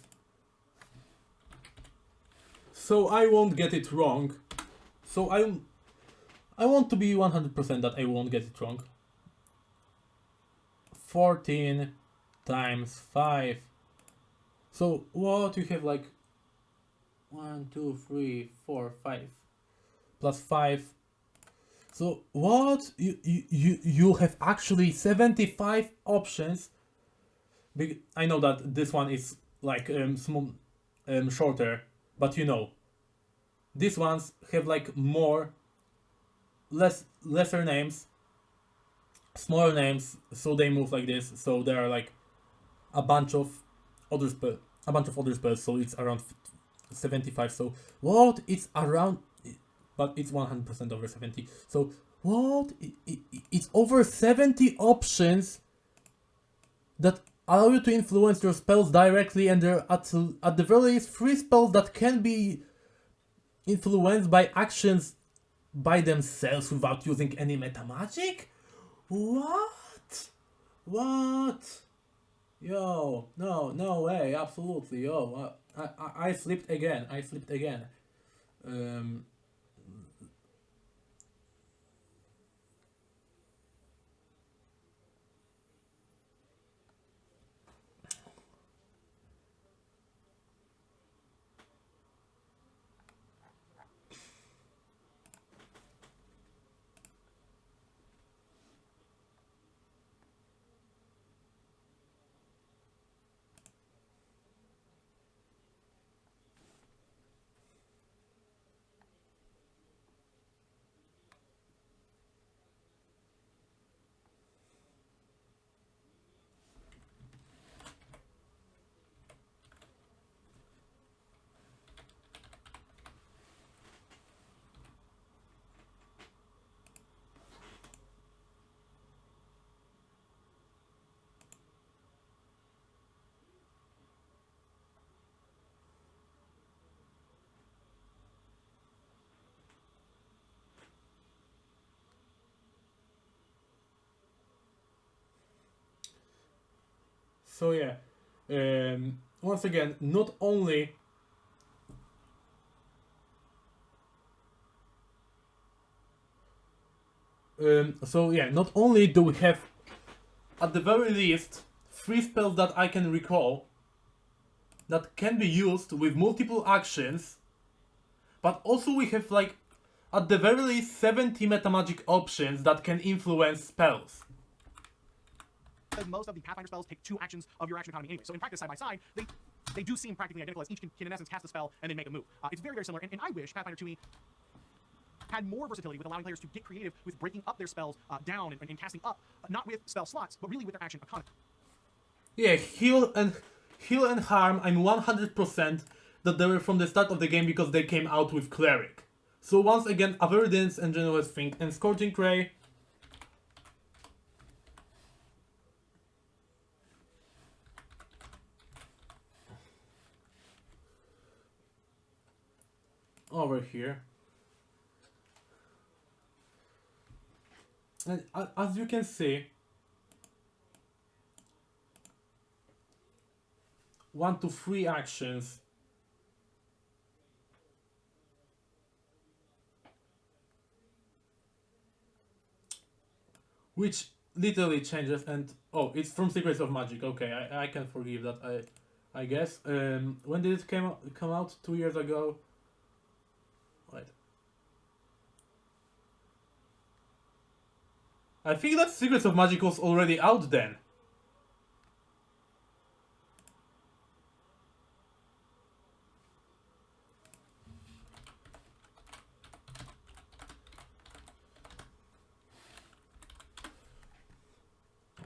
So I won't get it wrong. So I want to be 100% that I won't get it wrong. 14 times 5. So what you have like 1, 2, 3, 4, 5 plus 5. So what you have actually 75 options. I know that this one is like small, shorter, but you know, these ones have like lesser names, smaller names, so they move like this. So there are like a bunch of other spells, so it's around 75. So what? It's around, but it's 100% over 70. So what? It's over 70 options that allow you to influence your spells directly, and there are at the very least 3 spells that can be influenced by actions by themselves without using any metamagic? What? Yo, no way, absolutely, yo, I slipped again, Um, So yeah, once again, not only not only do we have, at the very least, 3 spells that I can recall that can be used with multiple actions, but also we have like, at the very least, 70 metamagic options that can influence spells. Because most of the Pathfinder spells take 2 actions of your action economy anyway. So in practice, side by side, they do seem practically identical, as each can in essence cast a spell and then make a move. It's very, very similar, and I wish Pathfinder 2e had more versatility with allowing players to get creative with breaking up their spells down and casting up, not with spell slots, but really with their action economy. Yeah, heal and harm, I'm 100% that they were from the start of the game because they came out with Cleric. So once again, a very dense and generous thing. And Scorching Ray, over here. And as you can see, 1 to 3 actions. Which literally changes, and oh, it's from Secrets of Magic. Okay, I can forgive that. I guess. When did it come out? 2 years ago. Wait. I think that Secrets of Magic was already out then.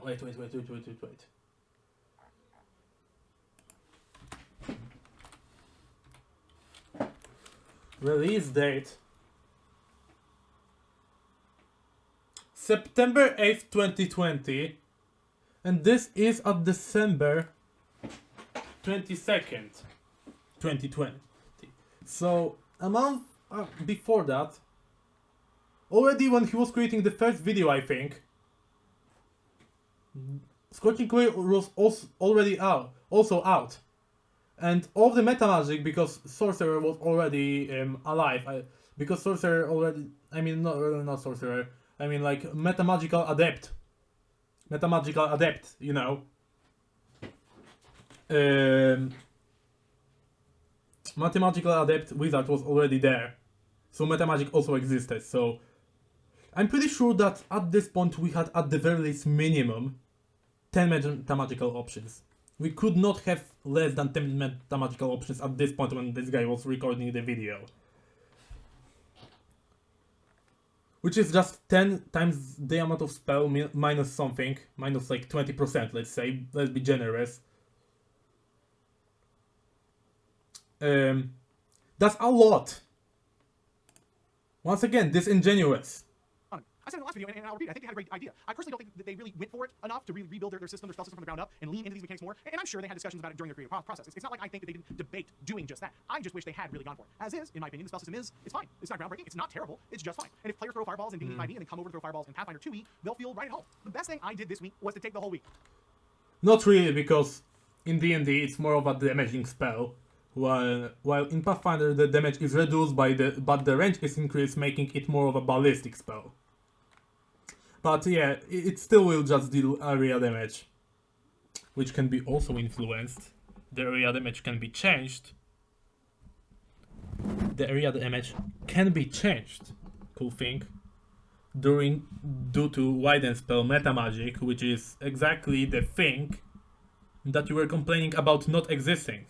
Wait. Release date September 8th, 2020, and this is at December 22nd, 2020. So a month before that, already when he was creating the first video, I think, Scorching Ray was also out. And all the meta magic, because Sorcerer was already alive. Because Sorcerer already, I mean, not Sorcerer, I mean like Metamagical Adept, you know. Mathematical Adept Wizard was already there. So Metamagic also existed, so I'm pretty sure that at this point we had at the very least minimum 10 metamagical options. We could not have less than 10 metamagical options at this point when this guy was recording the video. Which is just 10 times the amount of spell minus something, minus like 20%, let's say, let's be generous. That's a lot. Once again, disingenuous. I said in the last video, and I'll repeat, I think they had a great idea. I personally don't think that they really went for it enough to really rebuild their system, their spell system from the ground up, and lean into these mechanics more. And I'm sure they had discussions about it during their creative process. It's not like I think that they didn't debate doing just that. I just wish they had really gone for it. As is, in my opinion, the spell system it's fine. It's not groundbreaking. It's not terrible. It's just fine. And if players throw fireballs in dnd5e and then come over to throw fireballs in Pathfinder 2e, they'll feel right at home. The best thing I did this week was to take the whole week. Not really, because in D&D it's more of a damaging spell, while in Pathfinder the damage is reduced but the range is increased, making it more of a ballistic spell. But yeah, it still will just deal area damage, which can be also influenced. The area damage can be changed. Cool thing. Due to widen spell meta magic, which is exactly the thing that you were complaining about not existing.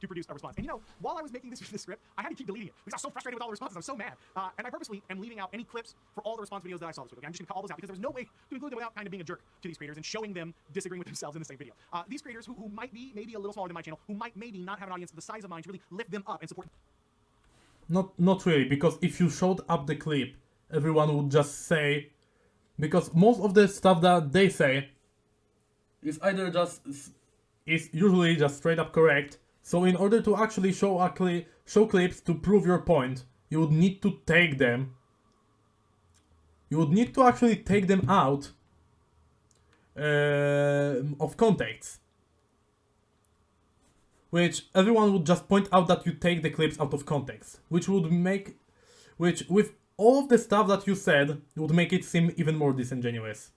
To produce a response. And you know, while I was making this script, I had to keep deleting it because I was so frustrated with all the responses. I was so mad. And I purposely am leaving out any clips for all the response videos that I saw this week. Okay? I'm just going to call those out because there's no way to include them without kind of being a jerk to these creators and showing them disagreeing with themselves in the same video. These creators who might be maybe a little smaller than my channel, who might maybe not have an audience the size of mine to really lift them up and support. Not really, because if you showed up the clip, everyone would just say, because most of the stuff that they say is usually just straight up correct. So in order to actually show clips to prove your point, you would need to take them. You would need to actually take them out of contexts, which everyone would just point out that you take the clips out of context, which with all of the stuff that you said would make it seem even more disingenuous.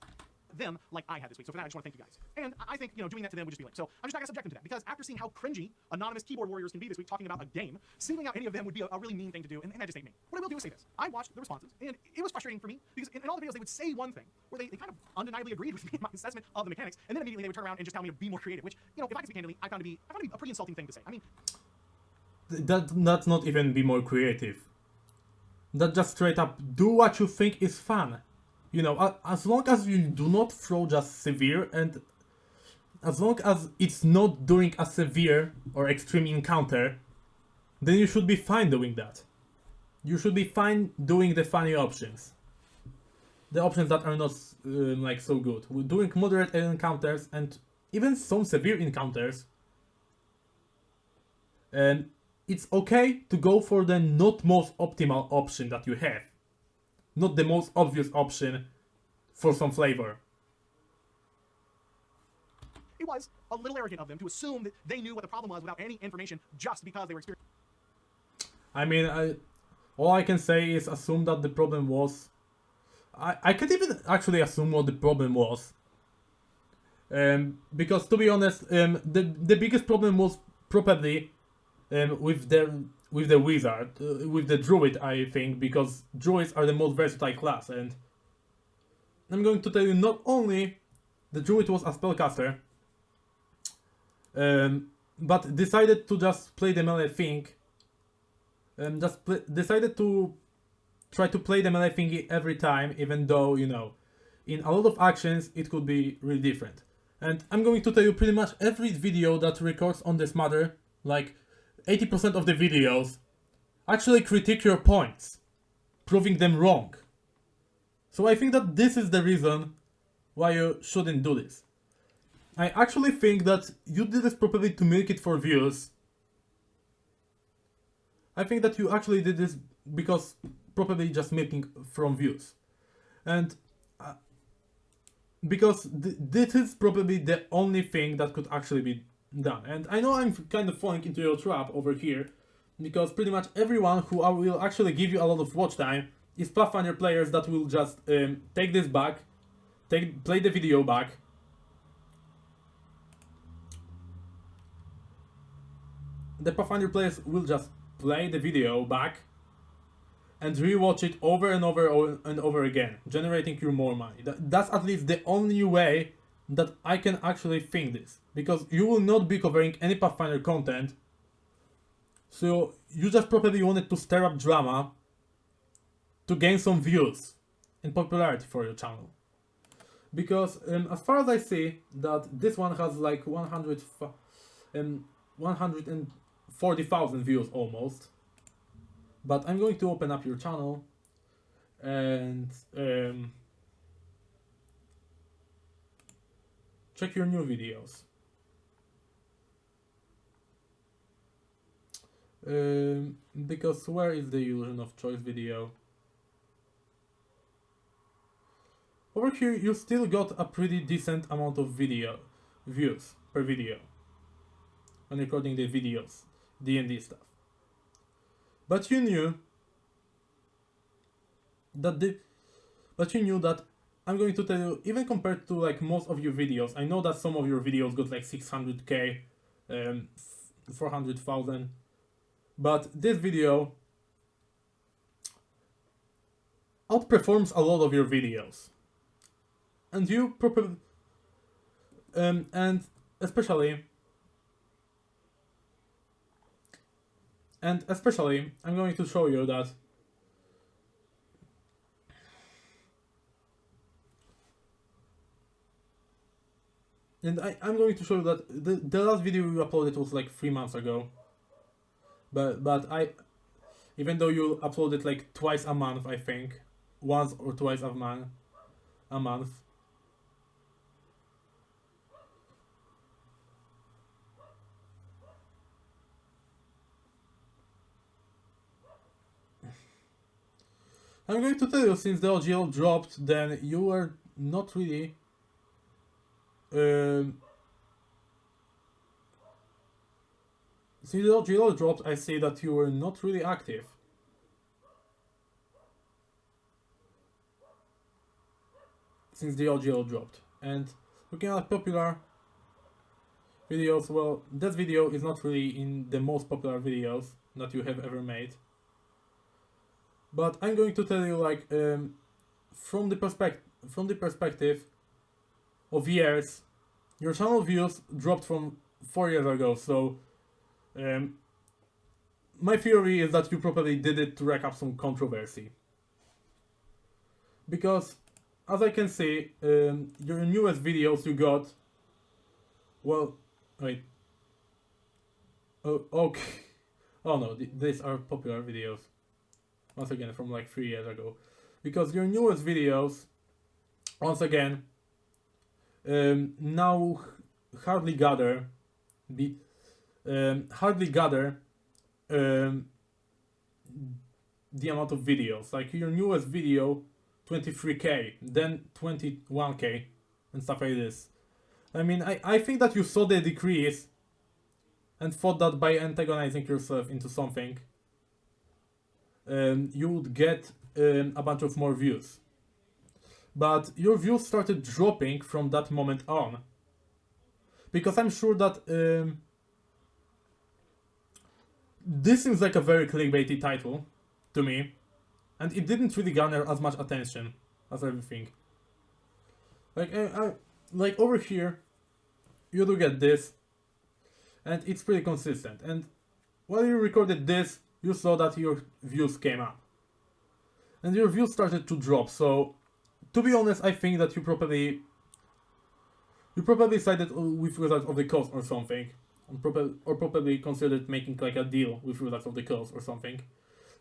Them like I had this week. So for that, I just want to thank you guys. And I think, doing that to them would just be lame. So I'm just not going to subject them to that, because after seeing how cringy anonymous keyboard warriors can be this week talking about a game, singling out any of them would be a really mean thing to do, and that just ain't me. What I will do is say this. I watched the responses, and it was frustrating for me, because in all the videos they would say one thing, where they kind of undeniably agreed with me in my assessment of the mechanics, and then immediately they would turn around and just tell me to be more creative, which, if I can speak candidly, I found to be a pretty insulting thing to say. I mean... That's not even be more creative. That just straight up do what you think is fun. As long as you do not throw just severe, and as long as it's not during a severe or extreme encounter, then you should be fine doing that. You should be fine doing the funny options. The options that are not so good. Doing moderate encounters and even some severe encounters. And it's okay to go for the not most optimal option that you have. Not the most obvious option for some flavor. It was a little arrogant of them to assume that they knew what the problem was without any information just because they were experienced. I mean, all I can say is assume that the problem was... I can't even actually assume what the problem was. Because to be honest, the biggest problem was probably with the wizard, with the druid, I think, because druids are the most versatile class, and I'm going to tell you, not only the druid was a spellcaster, but decided to just play the melee thing, decided to try to play the melee thing every time, even though, in a lot of actions it could be really different. And I'm going to tell you pretty much every video that records on this matter, like 80% of the videos, actually critique your points, proving them wrong. So I think that this is the reason why you shouldn't do this. I actually think that you did this probably to milk it for views. I think that you actually did this because probably just milking from views. And because this is probably the only thing that could actually be done. And I know I'm kind of falling into your trap over here, because pretty much everyone who will actually give you a lot of watch time is Pathfinder players that will just take this back, play the video back, the Pathfinder players will just play the video back and rewatch it over and over and over again, generating you more money. That's at least the only way that I can actually think this, because you will not be covering any Pathfinder content, so you just probably wanted to stir up drama to gain some views and popularity for your channel. Because as far as I see, that this one has like 140,000 views almost. But I'm going to open up your channel and check your new videos. Because where is the illusion of choice video? Over here you still got a pretty decent amount of views per video when recording the videos, D&D stuff. But you knew that I'm going to tell you, even compared to like most of your videos, I know that some of your videos got like 600k, 400,000, but this video outperforms a lot of your videos. And you probably, and especially, I'm going to show you that I'm going to show you that the last video you uploaded was like 3 months ago. But even though you uploaded like twice a month, I think, once or twice a month. I'm going to tell you, since the OGL dropped, then you were not really since the GL dropped, I see that you were not really active. Since the OGL dropped. And looking at popular videos, well, that video is not really in the most popular videos that you have ever made. But I'm going to tell you, like, from the perspective of years, your channel views dropped from 4 years ago. So, my theory is that you probably did it to rack up some controversy. Because, as I can see, your newest videos you got, well, wait. Oh, okay. Oh no, these are popular videos. Once again, from like 3 years ago. Because your newest videos, once again, now hardly gather the amount of videos. Like your newest video, 23k, then 21k, and stuff like this. I mean, I think that you saw the decrease and thought that by antagonizing yourself into something, you would get a bunch of more views. But your views started dropping from that moment on. Because I'm sure that this seems like a very clickbaity title to me. And it didn't really garner as much attention as everything. Like, like over here, you do get this. And it's pretty consistent. And while you recorded this, you saw that your views came up. And your views started to drop. So, to be honest, I think that you probably sided with Wizards of the Coast or something. Or probably considered making like a deal with Wizards of the Coast or something.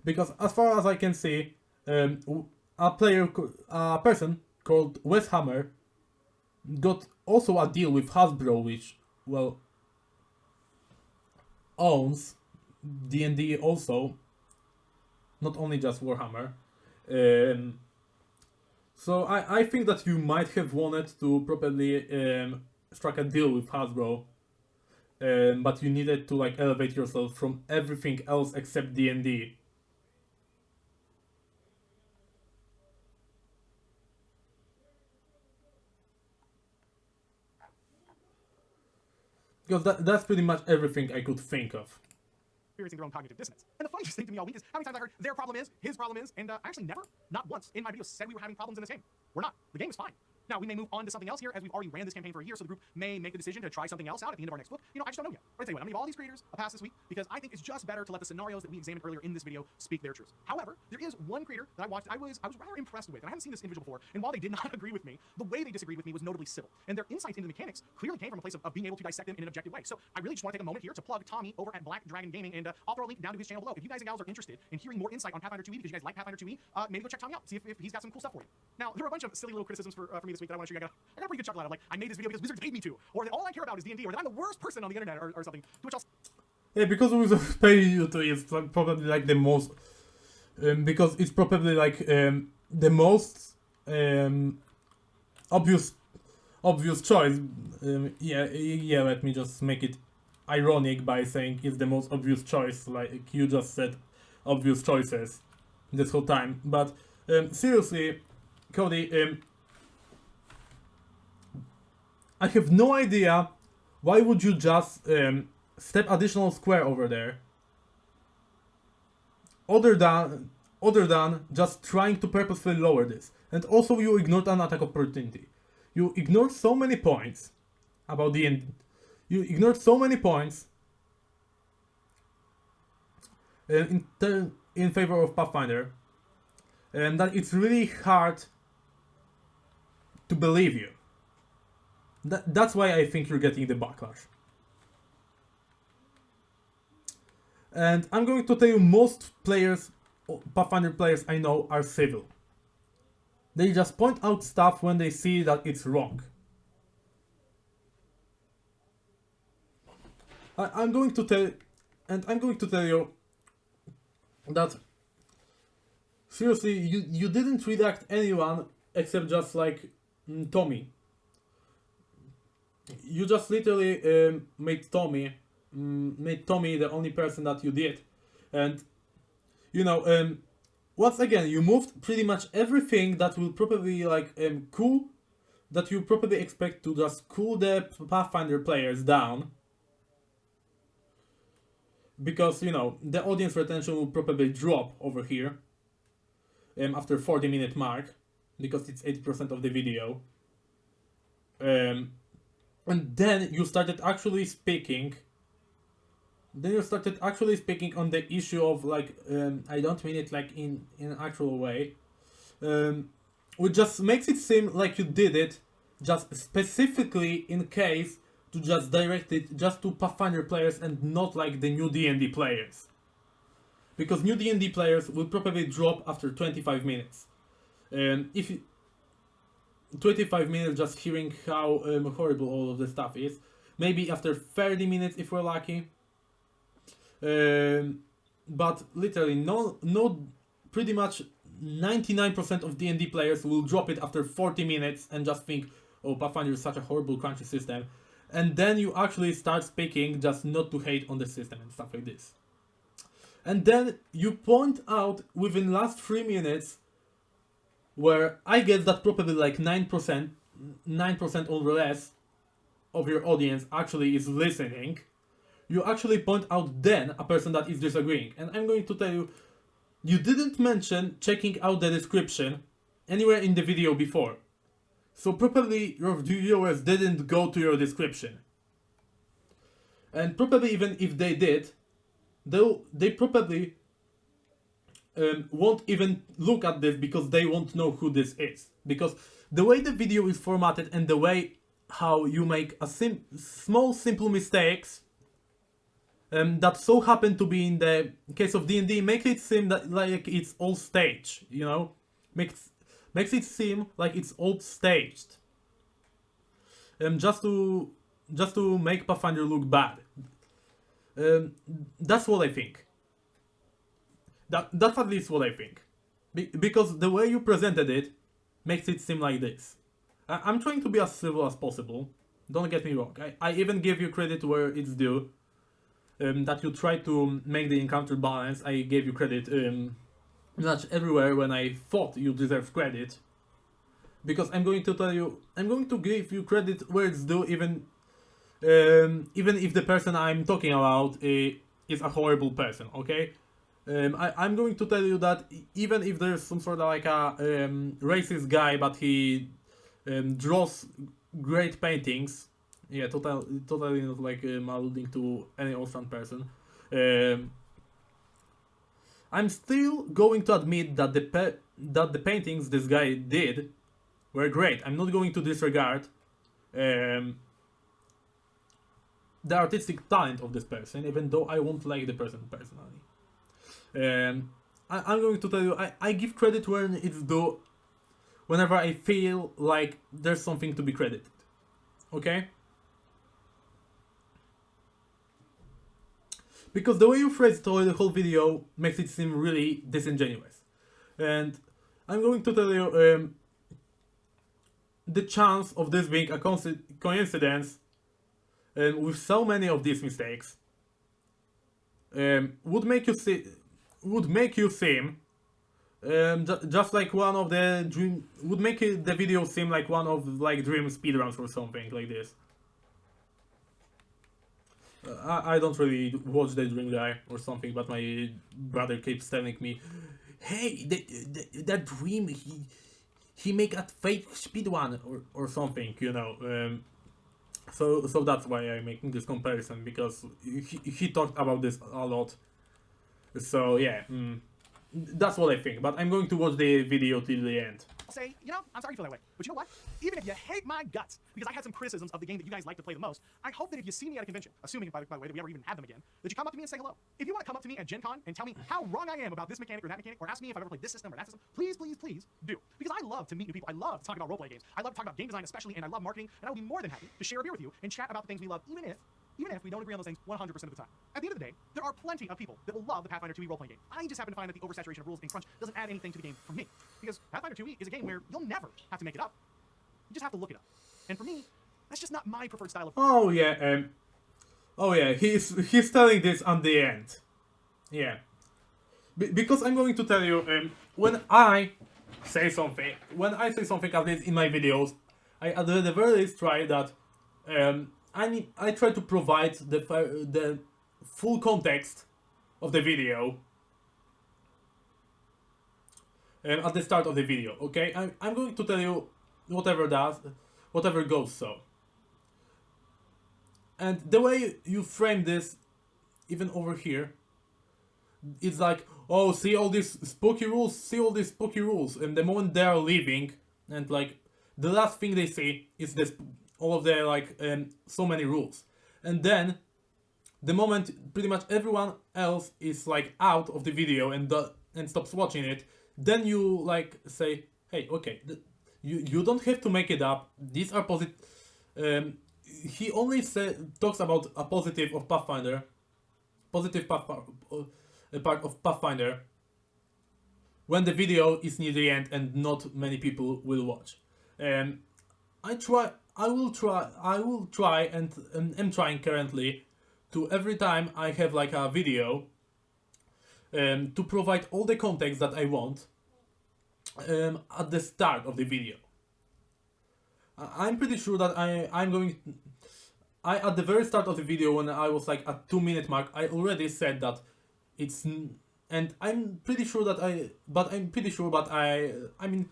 Because as far as I can see, a person called Wes Hammer got also a deal with Hasbro, which, well, owns D&D also, not only just Warhammer. So I think that you might have wanted to probably strike a deal with Hasbro, but you needed to like elevate yourself from everything else except D&D. Because that's pretty much everything I could think of. Experiencing their own cognitive dissonance. And the funniest thing to me all week is how many times I heard their problem is, his problem is, and I actually never, not once, in my videos said we were having problems in this game. We're not. The game is fine. Now, we may move on to something else here, as we've already ran this campaign for a year, so the group may make the decision to try something else out at the end of our next book. You know, I just don't know yet. But I tell you what, I'm gonna give all these creators a pass this week, because I think it's just better to let the scenarios that we examined earlier in this video speak their truth. However, there is one creator that I watched, I was rather impressed with, and I haven't seen this individual before, and while they did not agree with me, the way they disagreed with me was notably civil. And their insights into the mechanics clearly came from a place of being able to dissect them in an objective way. So I really just want to take a moment here to plug Tommy over at Black Dragon Gaming, and I'll throw a link down to his channel below. If you guys and gals are interested in hearing more insight on Pathfinder 2e, because you guys like Pathfinder 2e, maybe go check Tommy out, see if he's got some cool stuff for you. Now, there were a bunch of silly little criticisms for me this week that I want to show you. I got a pretty good chuckle out of, like, I made this video because Wizards paid me to, or that all I care about is D&D, or that I'm the worst person on the internet, or something, to which I'll... Yeah, because Wizards pay you to, it's probably like the most, because it's probably like the most obvious choice. Yeah, let me just make it ironic by saying it's the most obvious choice, like you just said obvious choices this whole time. But seriously, Cody, I have no idea why would you just step additional square over there, other than just trying to purposefully lower this. And also you ignored an attack opportunity. You ignored so many points about the end. You ignored so many points in favor of Pathfinder, and that it's really hard to believe you. That's why I think you're getting the backlash. And I'm going to tell you, most players, Pathfinder players I know, are civil. They just point out stuff when they see that it's wrong. I'm going to tell you that seriously, you didn't redact anyone except just like Tommy. you just literally made Tommy the only person that you did, and you know, once again, you moved pretty much everything that will probably like cool, that you probably expect to just cool the Pathfinder players down. Because, you know, the audience retention will probably drop over here after 40-minute mark, because it's 80% of the video. And then you started actually speaking. On the issue of like, I don't mean it like in an actual way, which just makes it seem like you did it just specifically in case to just direct it just to Pathfinder players and not like the new D&D players. Because new D&D players will probably drop after 25 minutes. If 25 minutes just hearing how horrible all of this stuff is. Maybe after 30 minutes if we're lucky. But literally no, pretty much 99% of D&D players will drop it after 40 minutes and just think, oh, Pathfinder is such a horrible crunchy system. And then you actually start speaking just not to hate on the system and stuff like this. And then you point out within last 3 minutes, where I guess that probably like 9% or less of your audience actually is listening, you actually point out then a person that is disagreeing. And I'm going to tell you, you didn't mention checking out the description anywhere in the video before. So probably your viewers didn't go to your description. And probably even if they did, they probably won't even look at this because they won't know who this is. Because the way the video is formatted and the way how you make a small simple mistakes that so happen to be in the case of D&D make it seem that like it's all staged, you know? Makes it seem like it's all staged. Just to make Pathfinder look bad. That's what I think. That's at least what I think. Because the way you presented it makes it seem like this. I'm trying to be as civil as possible. Don't get me wrong. I even give you credit where it's due. That you try to make the encounter balance. I gave you credit pretty much everywhere when I thought you deserved credit. Because I'm going to tell you, I'm going to give you credit where it's due, even if the person I'm talking about is a horrible person, okay? I'm going to tell you that even if there's some sort of like a racist guy, but he draws great paintings, yeah, totally not like alluding to any Austrian person, I'm still going to admit that the paintings this guy did were great. I'm not going to disregard the artistic talent of this person, even though I won't like the person personally. I'm going to tell you, I give credit when it's due, whenever I feel like there's something to be credited. Okay? Because the way you phrased the whole video makes it seem really disingenuous. And I'm going to tell you, the chance of this being a coincidence with so many of these mistakes would make you seem just like one of the would make the video seem like one of like dream speedruns or something like this. I don't really watch the Dream Guy or something, but my brother keeps telling me, hey, that Dream, he make a fake speedrun or something, you know. So that's why I'm making this comparison, because he talked about this a lot. So yeah, that's what I think. But I'm going to watch the video till the end. Say, you know, I'm sorry you feel that way, but you know what? Even if you hate my guts, because I had some criticisms of the game that you guys like to play the most, I hope that if you see me at a convention, assuming, by the way, that we ever even have them again, that you come up to me and say hello. If you want to come up to me at Gen Con and tell me how wrong I am about this mechanic, or ask me if I've ever played this system or that system, please, please, please do. Because I love to meet new people. I love to talk about roleplay games. I love to talk about game design especially, and I love marketing, and I would be more than happy to share a beer with you and chat about the things we love, even if we don't agree on those things 100% of the time. At the end of the day, there are plenty of people that will love the Pathfinder 2e role-playing game. I just happen to find that the oversaturation of rules and crunch doesn't add anything to the game for me. Because Pathfinder 2e is a game where you'll never have to make it up. You just have to look it up. And for me, That's just not my preferred style of. Oh yeah, he's telling this at the end. Yeah, because I'm going to tell you, when I say something, at least in my videos, I at the very least try that. I try to provide the full context of the video at the start of the video. Okay, I'm going to tell you whatever goes so. And the way you frame this, even over here, it's like, oh, see all these spooky rules, and the moment they are leaving, and like the last thing they see is this, all of the like so many rules, and then the moment pretty much everyone else is like out of the video and stops watching it, then you like say, hey, okay, you don't have to make it up. These are positive. He only talks about a positive of Pathfinder, part of Pathfinder, when the video is near the end and not many people will watch. I will try and am trying currently to, every time I have like a video, to provide all the context that I want at the start of the video. I'm pretty sure that I at the very start of the video, when I was like at 2-minute mark, I already said that it's, and I'm pretty sure that I mean,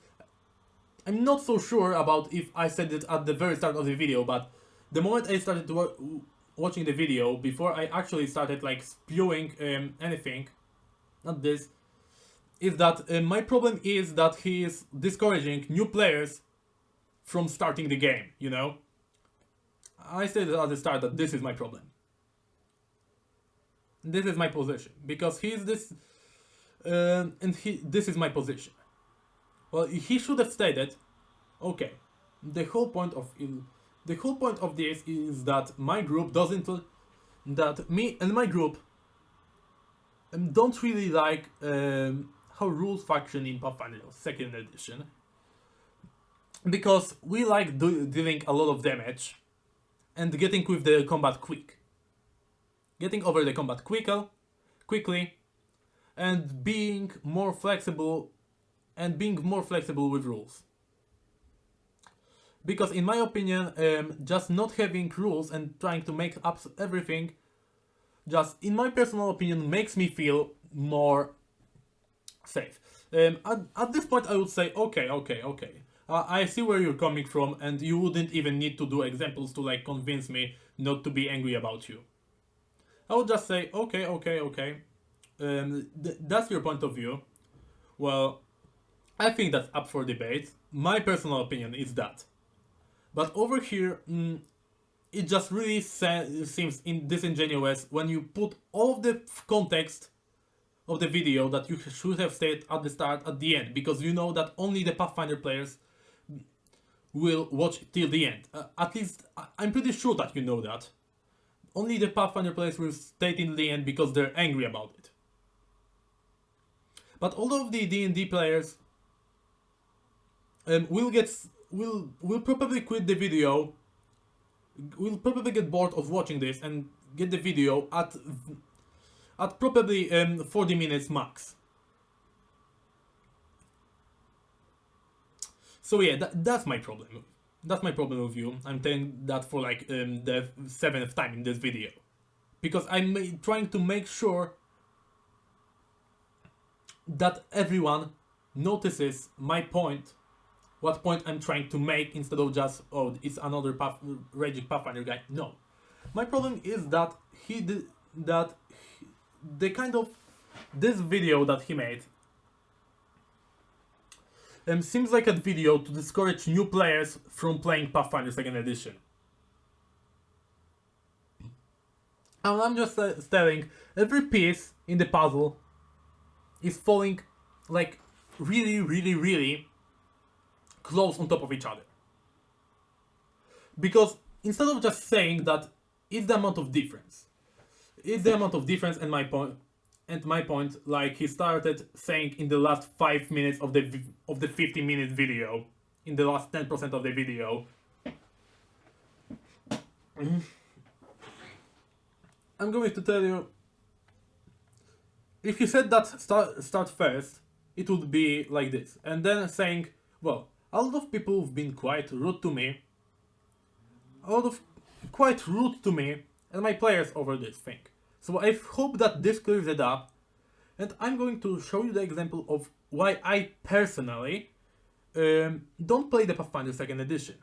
I'm not so sure about if I said it at the very start of the video, but the moment I started watching the video, before I actually started like spewing anything, not this, is that my problem is that he is discouraging new players from starting the game, you know? I said at the start that this is my problem. This is my position, because he's this, this is my position. Well, he should have stated, okay, the whole point of this is that my group that me and my group don't really like how rules function in Pathfinder 2nd edition, because we like dealing a lot of damage and getting with the combat getting over the combat quickly, and being more flexible with rules. Because in my opinion, just not having rules and trying to make up everything, just in my personal opinion, makes me feel more safe. At this point I would say, okay. I see where you're coming from, and you wouldn't even need to do examples to like convince me not to be angry about you. I would just say, okay. That's your point of view. Well, I think that's up for debate. My personal opinion is that. But over here, it just really seems disingenuous when you put all of the context of the video that you should have stated at the start at the end, because you know that only the Pathfinder players will watch till the end. At least, I'm pretty sure that you know that. Only the Pathfinder players will stay till the end because they're angry about it. But all of the D&D players will probably quit the video, will probably get bored of watching this and get the video at probably 40 minutes max. So yeah, that's my problem. That's my problem with you. I'm telling that for like the 7th time in this video. Because I'm trying to make sure that everyone notices my point, what point I'm trying to make, instead of just, oh, it's another raging Pathfinder guy. No. My problem is that this video that he made seems like a video to discourage new players from playing Pathfinder 2nd edition. And I'm just telling, every piece in the puzzle is falling like really close on top of each other. Because instead of just saying that it's the amount of difference, and my point, like he started saying in the last 5 minutes of the 50-minute video, in the last 10% of the video, I'm going to tell you, if you said that start first, it would be like this, and then saying, well, a lot of people have been quite rude to me, and my players over this thing. So I hope that this clears it up, and I'm going to show you the example of why I personally don't play the Pathfinder 2nd edition.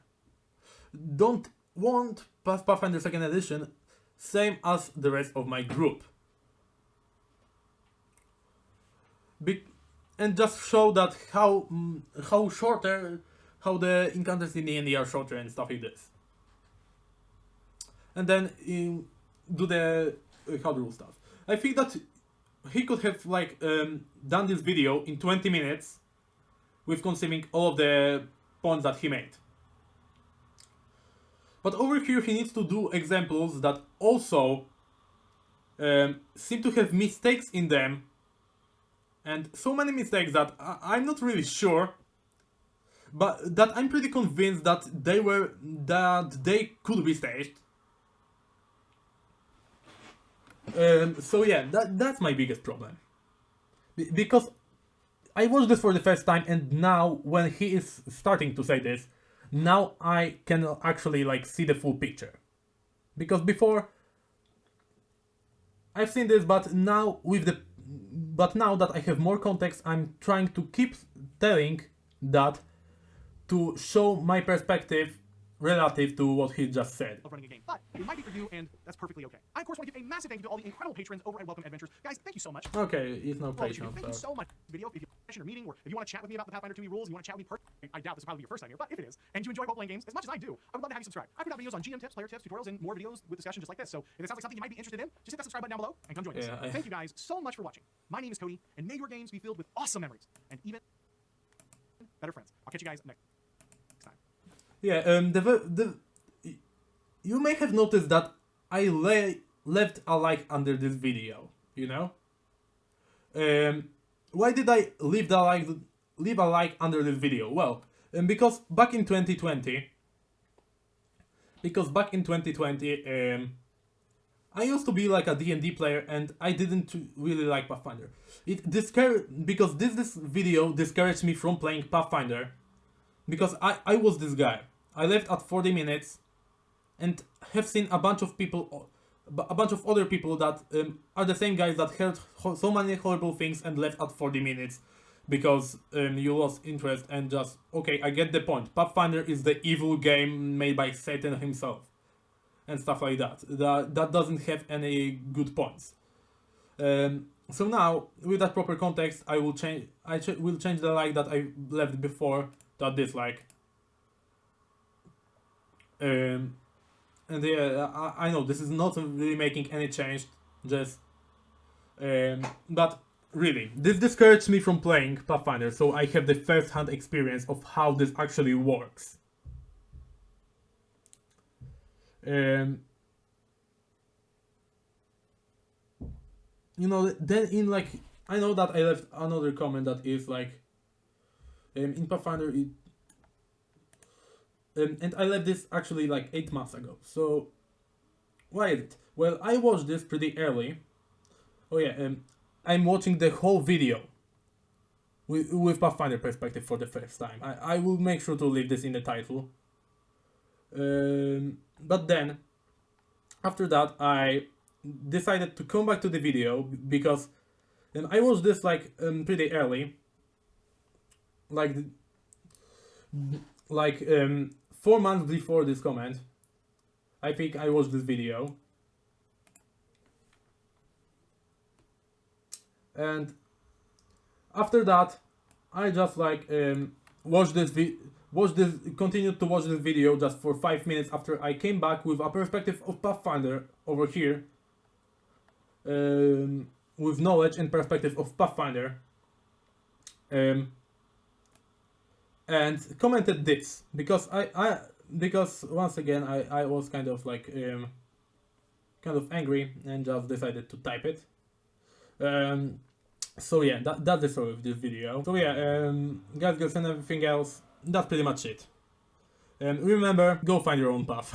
Don't want Pathfinder 2nd edition, same as the rest of my group. And just show that how the encounters in D&D are shorter and stuff like this. And then do the hard rule stuff. I think that he could have like done this video in 20 minutes with consuming all of the points that he made. But over here he needs to do examples that also seem to have mistakes in them, and so many mistakes that I'm not really sure, but that I'm pretty convinced that they could be staged. So yeah, that's my biggest problem. Because I watched this for the first time, and now when he is starting to say this, now I can actually like see the full picture. Because before I've seen this, but now that I have more context, I'm trying to keep telling that to show my perspective relative to what he just said. Of running a game, but it might be for you, and that's perfectly okay. I, of course, want to give a massive thank you to all the incredible patrons over at Welcome Adventures. Guys, thank you so much. Okay, it's no For all that you do. patron, Thank you so. so much. Video, if you have a question or meeting, or if you want to chat with me about the Pathfinder 2e rules, you want to chat with me personally, I doubt this will probably be your first time here, but if it is, and you enjoy role-playing games as much as I do, I would love to have you subscribe. I put out videos on GM tips, player tips, tutorials, and more videos with discussion just like this. So if it sounds like something you might be interested in, just hit that subscribe button down below and come join us. Yeah, Thank you guys so much for watching. My name is Cody, and may your games be filled with awesome memories and even better friends. I'll catch you guys next time. Yeah, you may have noticed that I left a like under this video, you know? Why did I leave a like under this video? Well, because back in 2020, I used to be like a D&D player, and I didn't really like Pathfinder. Because this video discouraged me from playing Pathfinder, because I was this guy. I left at 40 minutes, and have seen a bunch of other people that are the same guys that heard so many horrible things and left at 40 minutes because you lost interest and just, okay, I get the point. Pathfinder is the evil game made by Satan himself and stuff like that. That doesn't have any good points. So now, with that proper context, I will change the like that I left before to a dislike. And yeah, I know this is not really making any change, just but really, this discouraged me from playing Pathfinder, so I have the first-hand experience of how this actually works. You know, then in like, I know that I left another comment that is like, in Pathfinder and I left this actually like 8 months ago. So why is it? Well, I watched this pretty early. Oh yeah, I'm watching the whole video with Pathfinder perspective for the first time. I will make sure to leave this in the title. But then, after that, I decided to come back to the video because I watched this like pretty early. Like 4 months before this comment, I think I watched this video. And after that, I just like continued to watch this video just for 5 minutes after I came back with a perspective of Pathfinder over here. With knowledge and perspective of Pathfinder. And commented this because because once again I was kind of like kind of angry and just decided to type it. So yeah, that's the story of this video. So yeah, guys and everything else, that's pretty much it. Remember, go find your own path.